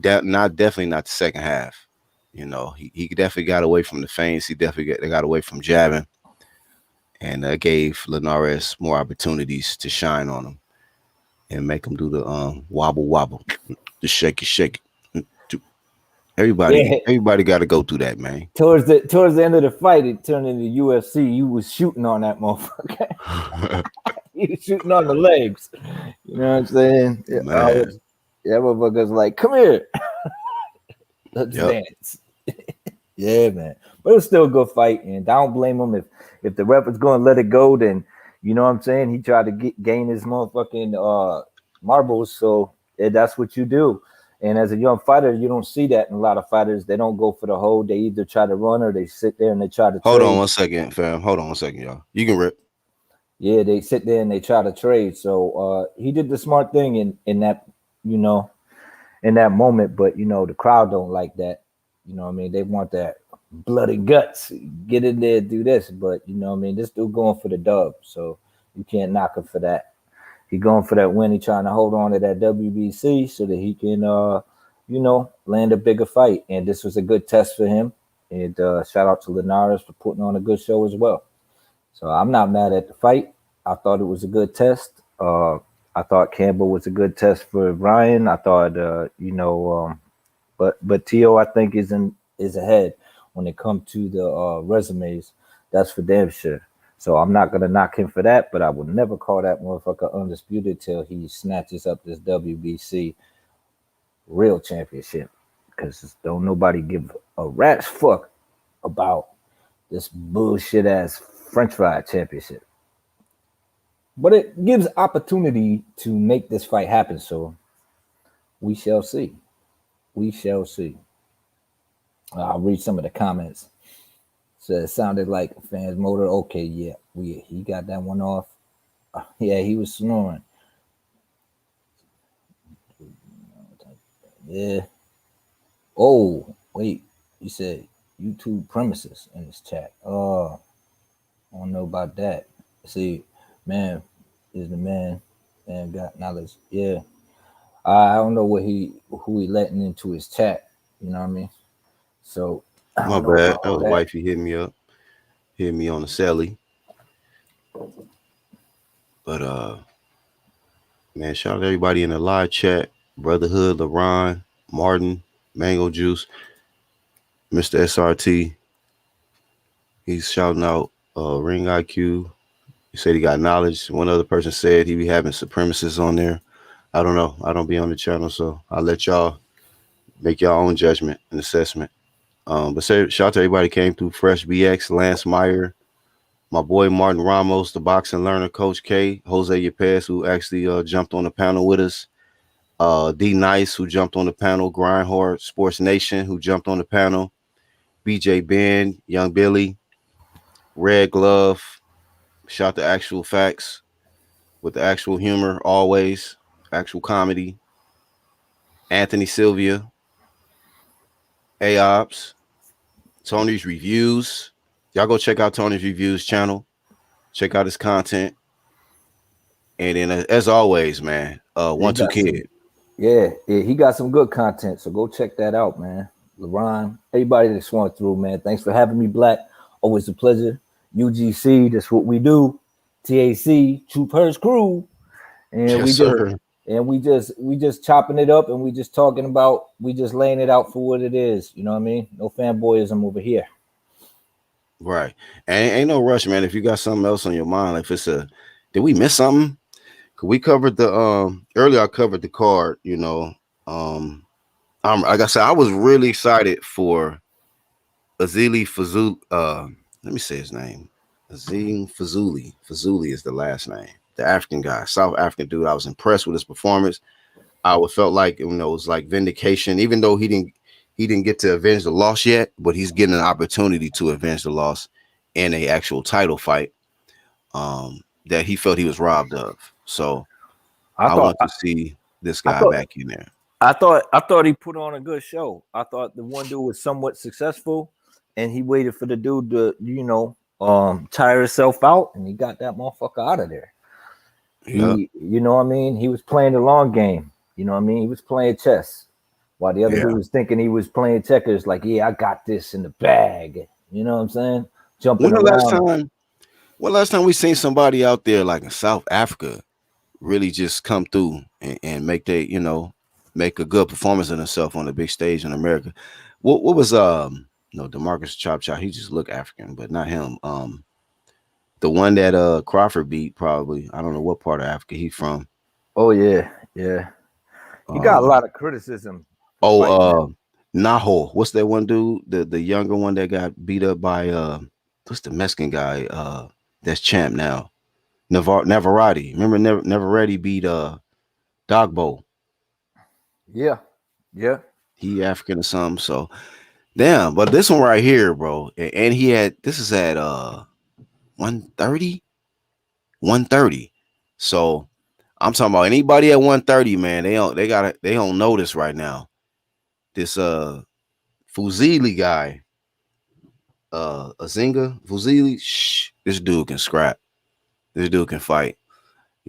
definitely not the second half. You know, he definitely got away from the feints. He definitely got away from jabbing, and that gave Linares more opportunities to shine on him and make him do the wobble, the shake it. Everybody got to go through that, man. Towards the end of the fight, it turned into UFC. You was shooting on that motherfucker. You was shooting on the legs. You know what I'm saying? That motherfucker's like, come here. Let's dance. Yeah, man. But it was still a good fight, and I don't blame him if the ref is going to let it go. Then you know what I'm saying. He tried to gain his motherfucking marbles, so that's what you do. And as a young fighter, you don't see that in a lot of fighters. They don't go for the hold. They either try to run or they sit there and they try to Hold on 1 second, fam. Hold on 1 second, y'all. You can rip. Yeah, they sit there and they try to trade. So he did the smart thing in that, you know, in that moment. But, you know, the crowd don't like that. You know what I mean? They want that blood and guts. Get in there, do this. But, you know what I mean? This dude going for the dub. So you can't knock him for that. He going for that win. He trying to hold on to that WBC so that he can land a bigger fight. And this was a good test for him. And shout out to Linares for putting on a good show as well. So I'm not mad at the fight. I thought it was a good test. I thought Campbell was a good test for Ryan. I thought, but Tio, I think is ahead when it comes to the resumes. That's for damn sure. So I'm not gonna knock him for that, but I would never call that motherfucker undisputed till he snatches up this WBC real championship. Because don't nobody give a rat's fuck about this bullshit ass French fry championship. But it gives opportunity to make this fight happen. So we shall see. We shall see. I'll read some of the comments. So it sounded like fans motor. Okay, yeah, he got that one off. Yeah, he was snoring. Yeah. Oh, wait. You said YouTube premises in this chat. Oh, I don't know about that. See, man is the man and got knowledge. Yeah. I don't know who he letting into his chat. You know what I mean? So my bad. That was wifey hitting me up. Hit me on the celly. But man, shout out to everybody in the live chat. Brotherhood, LeBron, Martin, Mango Juice, Mr. SRT. He's shouting out Ring IQ. He said he got knowledge. One other person said he be having supremacists on there. I don't know. I don't be on the channel, so I'll let y'all make your own judgment and assessment. But shout out to everybody came through. Fresh BX, Lance Meyer, my boy Martin Ramos, the boxing learner, Coach K, Jose Yepes, who actually jumped on the panel with us. D Nice, who jumped on the panel. Grindhard Sports Nation, who jumped on the panel. BJ Ben, Young Billy, Red Glove. Shout to Actual Facts with the actual humor, always actual comedy. Anthony Sylvia, AOPS, Tony's Reviews. Y'all go check out Tony's Reviews channel. Check out his content. And then, as always, man, 1-2 Kid. Yeah, he got some good content. So go check that out, man. LeBron, everybody that swung through, man. Thanks for having me, Black. Always a pleasure. UGC, that's what we do. TAC, True Purse Crew. And yes, we just chopping it up and we just talking about, we just laying it out for what it is. You know what I mean? No fanboyism over here. Right. And ain't no rush, man. If you got something else on your mind, like if it's did we miss something? Cause we covered the earlier I covered the card, like I said, I was really excited for Azili Fazuli. Let me say his name. Azim Fazuli. Fazuli is the last name. The African guy, South African dude. I was impressed with his performance. I felt like it was like vindication, even though he didn't get to avenge the loss yet, but he's getting an opportunity to avenge the loss in a actual title fight that he felt he was robbed of. So I want to see this guy back in there. I thought he put on a good show. I thought the one dude was somewhat successful, and he waited for the dude to, tire himself out, and he got that motherfucker out of there. Yeah. You know what I mean? He was playing the long game. You know what I mean? He was playing chess, while the other dude was thinking he was playing checkers. Like, yeah, I got this in the bag. You know what I'm saying? Jumping around. When last time we seen somebody out there like in South Africa really just come through and make make a good performance of himself on the big stage in America? What was DeMarcus Chop, he just looked African, but not him. The one that Crawford beat, probably. I don't know what part of Africa he's from. Oh yeah. He got a lot of criticism. Naho. What's that one dude? The younger one that got beat up by what's the Mexican guy? That's champ now. Navarrete. Remember Navarrete beat Dogbo. Yeah. He African or something. So damn, but this one right here, bro. And he had this is at 130. So I'm talking about anybody at 130, man. They don't know this right now. This Fuzili guy, Azinga Fuzili, this dude can scrap. This dude can fight.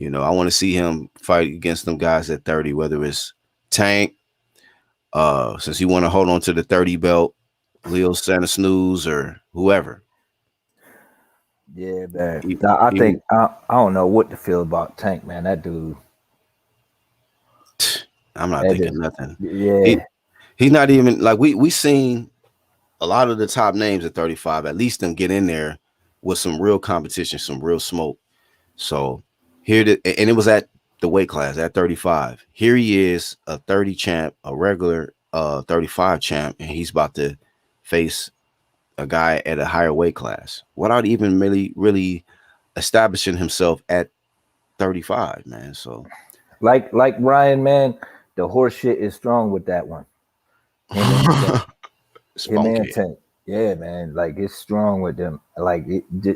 I want to see him fight against them guys at 30, whether it's Tank, Since you want to hold on to the 30 belt, Leo Santa Snooze or whoever. Yeah, man. I think I don't know what to feel about Tank, man. That dude. I'm not thinking nothing. Yeah. He's not even like we seen a lot of the top names at 35. At least them get in there with some real competition, some real smoke. So and it was at the weight class at 35. Here he is, a 30 champ, a regular 35 champ, and he's about to face a guy at a higher weight class without even really establishing himself at 35, man. So like Ryan, man, the horse shit is strong with that one. Him and Tank. Yeah, man. Like it's strong with them. Like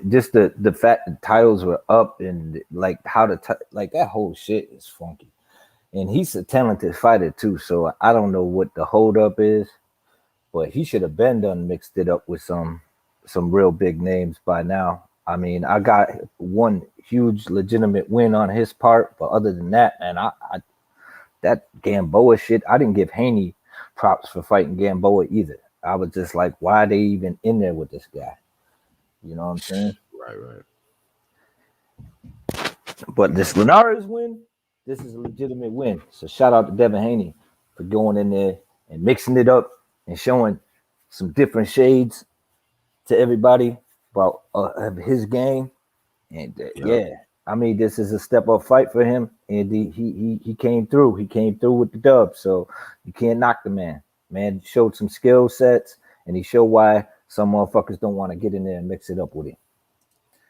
just the fact the titles were up and like how like that whole shit is funky. And he's a talented fighter too. So I don't know what the holdup is, but he should have been done mixed it up with some real big names by now. I mean, I got one huge legitimate win on his part, but other than that, man, I that Gamboa shit, I didn't give Haney props for fighting Gamboa either. I was just like, why are they even in there with this guy? You know what I'm saying? Right. But this Linares win, this is a legitimate win. So shout out to Devin Haney for going in there and mixing it up and showing some different shades to everybody about his game. And yeah, I mean, this is a step up fight for him, and he came through. He came through with the dub, so you can't knock the man. Man showed some skill sets, and he showed why some motherfuckers don't want to get in there and mix it up with him.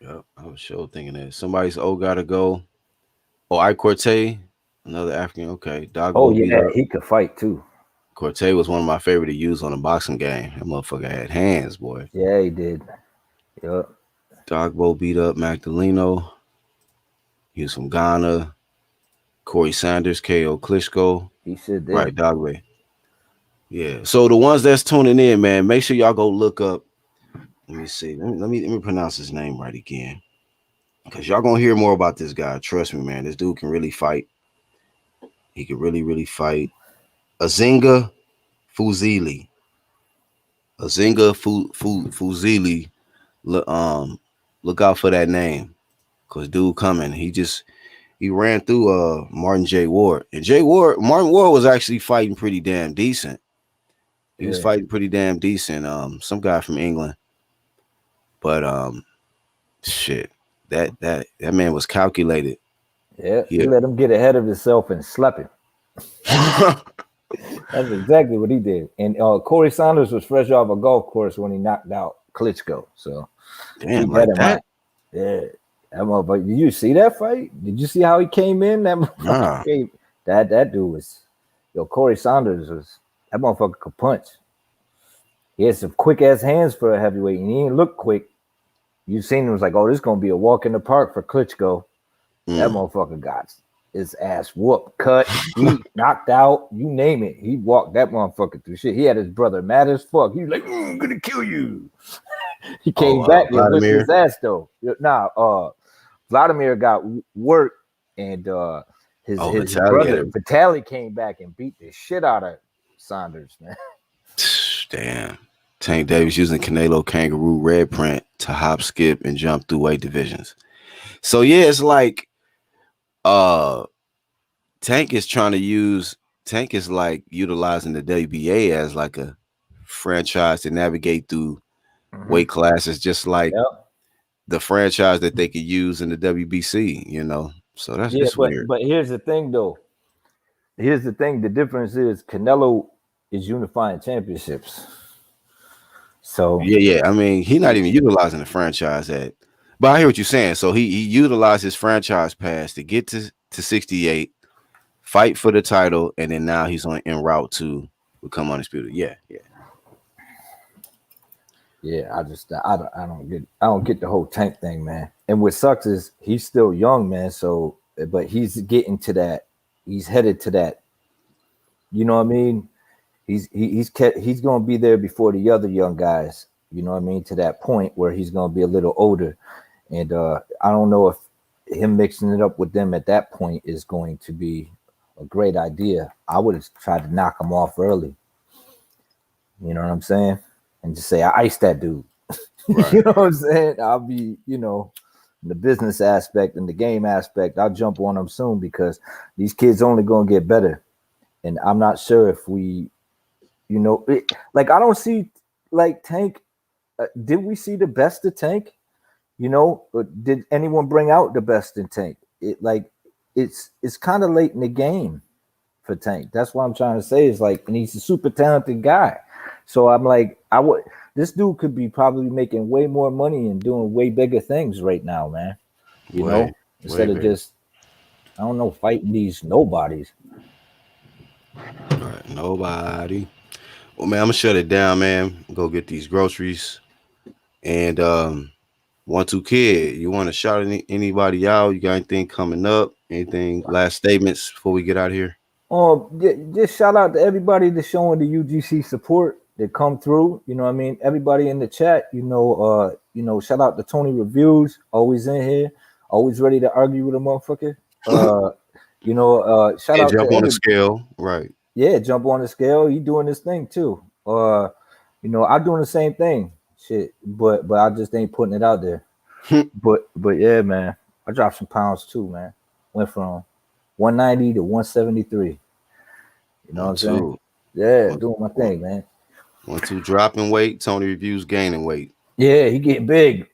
Yep, I was sure thinking that somebody's gotta go. Oh, I Corte, another African. Okay, Dogbo. Oh yeah, he could fight too. Corte was one of my favorite to use on a boxing game. That motherfucker had hands, boy. Yeah, he did. Yep. Dogbo beat up Magdaleno. He was from Ghana. Corey Sanders, KO Klitschko. He said that. Right, Dogway. Yeah. So the ones that's tuning in, man, make sure y'all go look up. Let me see. Let me pronounce his name right again. Because y'all gonna hear more about this guy. Trust me, man. This dude can really fight. He can really fight. Azinga Fuzili. Fuzili. Look out for that name. Cause dude coming. He ran through Martin J. Ward. And Martin Ward was actually fighting pretty damn decent. He was fighting pretty damn decent. Some guy from England. But shit. That man was calculated. Yeah, he let him get ahead of himself and slap him. That's exactly what he did. And Corey Sanders was fresh off a golf course when he knocked out Klitschko. So damn, like that. Yeah. That motherfucker, did you see that fight? Did you see how he came in? That motherfucker came, that dude was Corey Sanders that motherfucker could punch. He had some quick ass hands for a heavyweight, and he didn't look quick. You seen him was like, oh, this is gonna be a walk in the park for Klitschko. That motherfucker got his ass whooped, cut, beat, knocked out, you name it. He walked that motherfucker through shit. He had his brother mad as fuck. He was like, I'm gonna kill you. He came back and whipped his ass though. Vladimir got work, and his brother Vitaly came back and beat the shit out of Saunders, man. Damn. Tank Davis using Canelo Kangaroo red print to hop, skip, and jump through weight divisions. So yeah, it's like Tank is like utilizing the WBA as like a franchise to navigate through weight classes, just like the franchise that they could use in the WBC, you know. So that's just weird. But here's the thing, though. Here's the thing. The difference is Canelo is unifying championships. So yeah. I mean, he's not even utilizing the franchise but I hear what you're saying. So he utilized his franchise pass to get to 68, fight for the title, and then now he's en route to become undisputed. Yeah. I don't get the whole Tank thing, man. And what sucks is he's still young, man. So, but he's getting to that. He's headed to that. You know what I mean? He's going to be there before the other young guys. You know what I mean? To that point where he's going to be a little older, and I don't know if him mixing it up with them at that point is going to be a great idea, I would have tried to knock him off early. You know what I'm saying? And just say, I iced that dude. Right. You know what I'm saying? I'll be, the business aspect and the game aspect, I'll jump on them soon because these kids only going to get better. And I'm not sure if we, I don't see, Tank. Did we see the best of Tank? Did anyone bring out the best in Tank? It's kind of late in the game for Tank. That's what I'm trying to say. Is and he's a super talented guy. So I'm this dude could be probably making way more money and doing way bigger things right now, man. Instead of just, I don't know, fighting these nobodies. All right, nobody. Well, man, I'm gonna shut it down, man. Go get these groceries. And 1-2 Kid, you want to shout anybody out? You got anything coming up? Anything? Last statements before we get out of here? Just shout out to everybody that's showing the UGC support that come through. You know what I mean? Everybody in the chat, shout out to Tony Reviews, always in here, always ready to argue with a motherfucker. Shout out jump to on the scale, right? Yeah, jump on the scale. He doing this thing too. I'm doing the same thing. Shit, but I just ain't putting it out there. but yeah, man, I dropped some pounds too, man. Went from 190 to 173. You know what I'm saying? Yeah, doing my thing, man. 1-2 dropping weight. Tony Reviews gaining weight. Yeah, he getting big.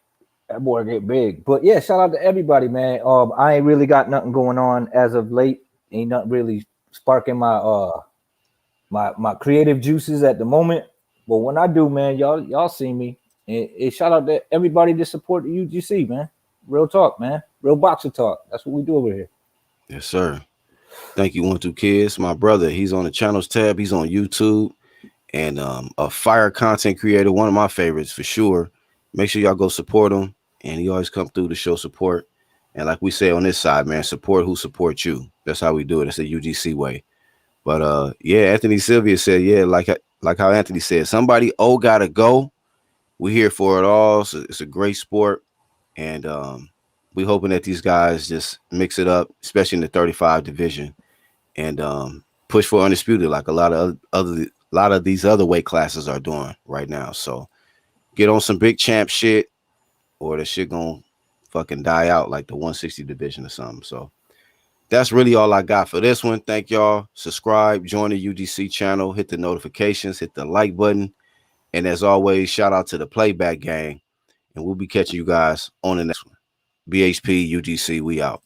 That boy get big. But yeah, shout out to everybody, man. I ain't really got nothing going on as of late. Ain't nothing really sparking my my creative juices at the moment. But when I do, man, y'all see me. And shout out to everybody that support the UGC, man. Real talk, man. Real boxer talk. That's what we do over here. Yes, sir. Thank you, 1-2 Kids. My brother, he's on the channels tab. He's on YouTube. And a fire content creator, one of my favorites for sure. Make sure y'all go support him. And he always come through to show support. And like we say on this side, man, support who supports you. That's how we do it. It's the UGC way. But yeah, Anthony Sylvia said, yeah, like how Anthony said, somebody gotta go. We're here for it all. So it's a great sport. And we hoping that these guys just mix it up, especially in the 35 division, and push for undisputed like a lot of these other weight classes are doing right now. So get on some big champ shit, or the shit gonna fucking die out like the 160 division or something. So that's really all I got for this one. Thank y'all. Subscribe, join the UGC channel, hit the notifications, hit the like button. And as always, shout out to the Playback Gang. And we'll be catching you guys on the next one. BHP UGC, we out.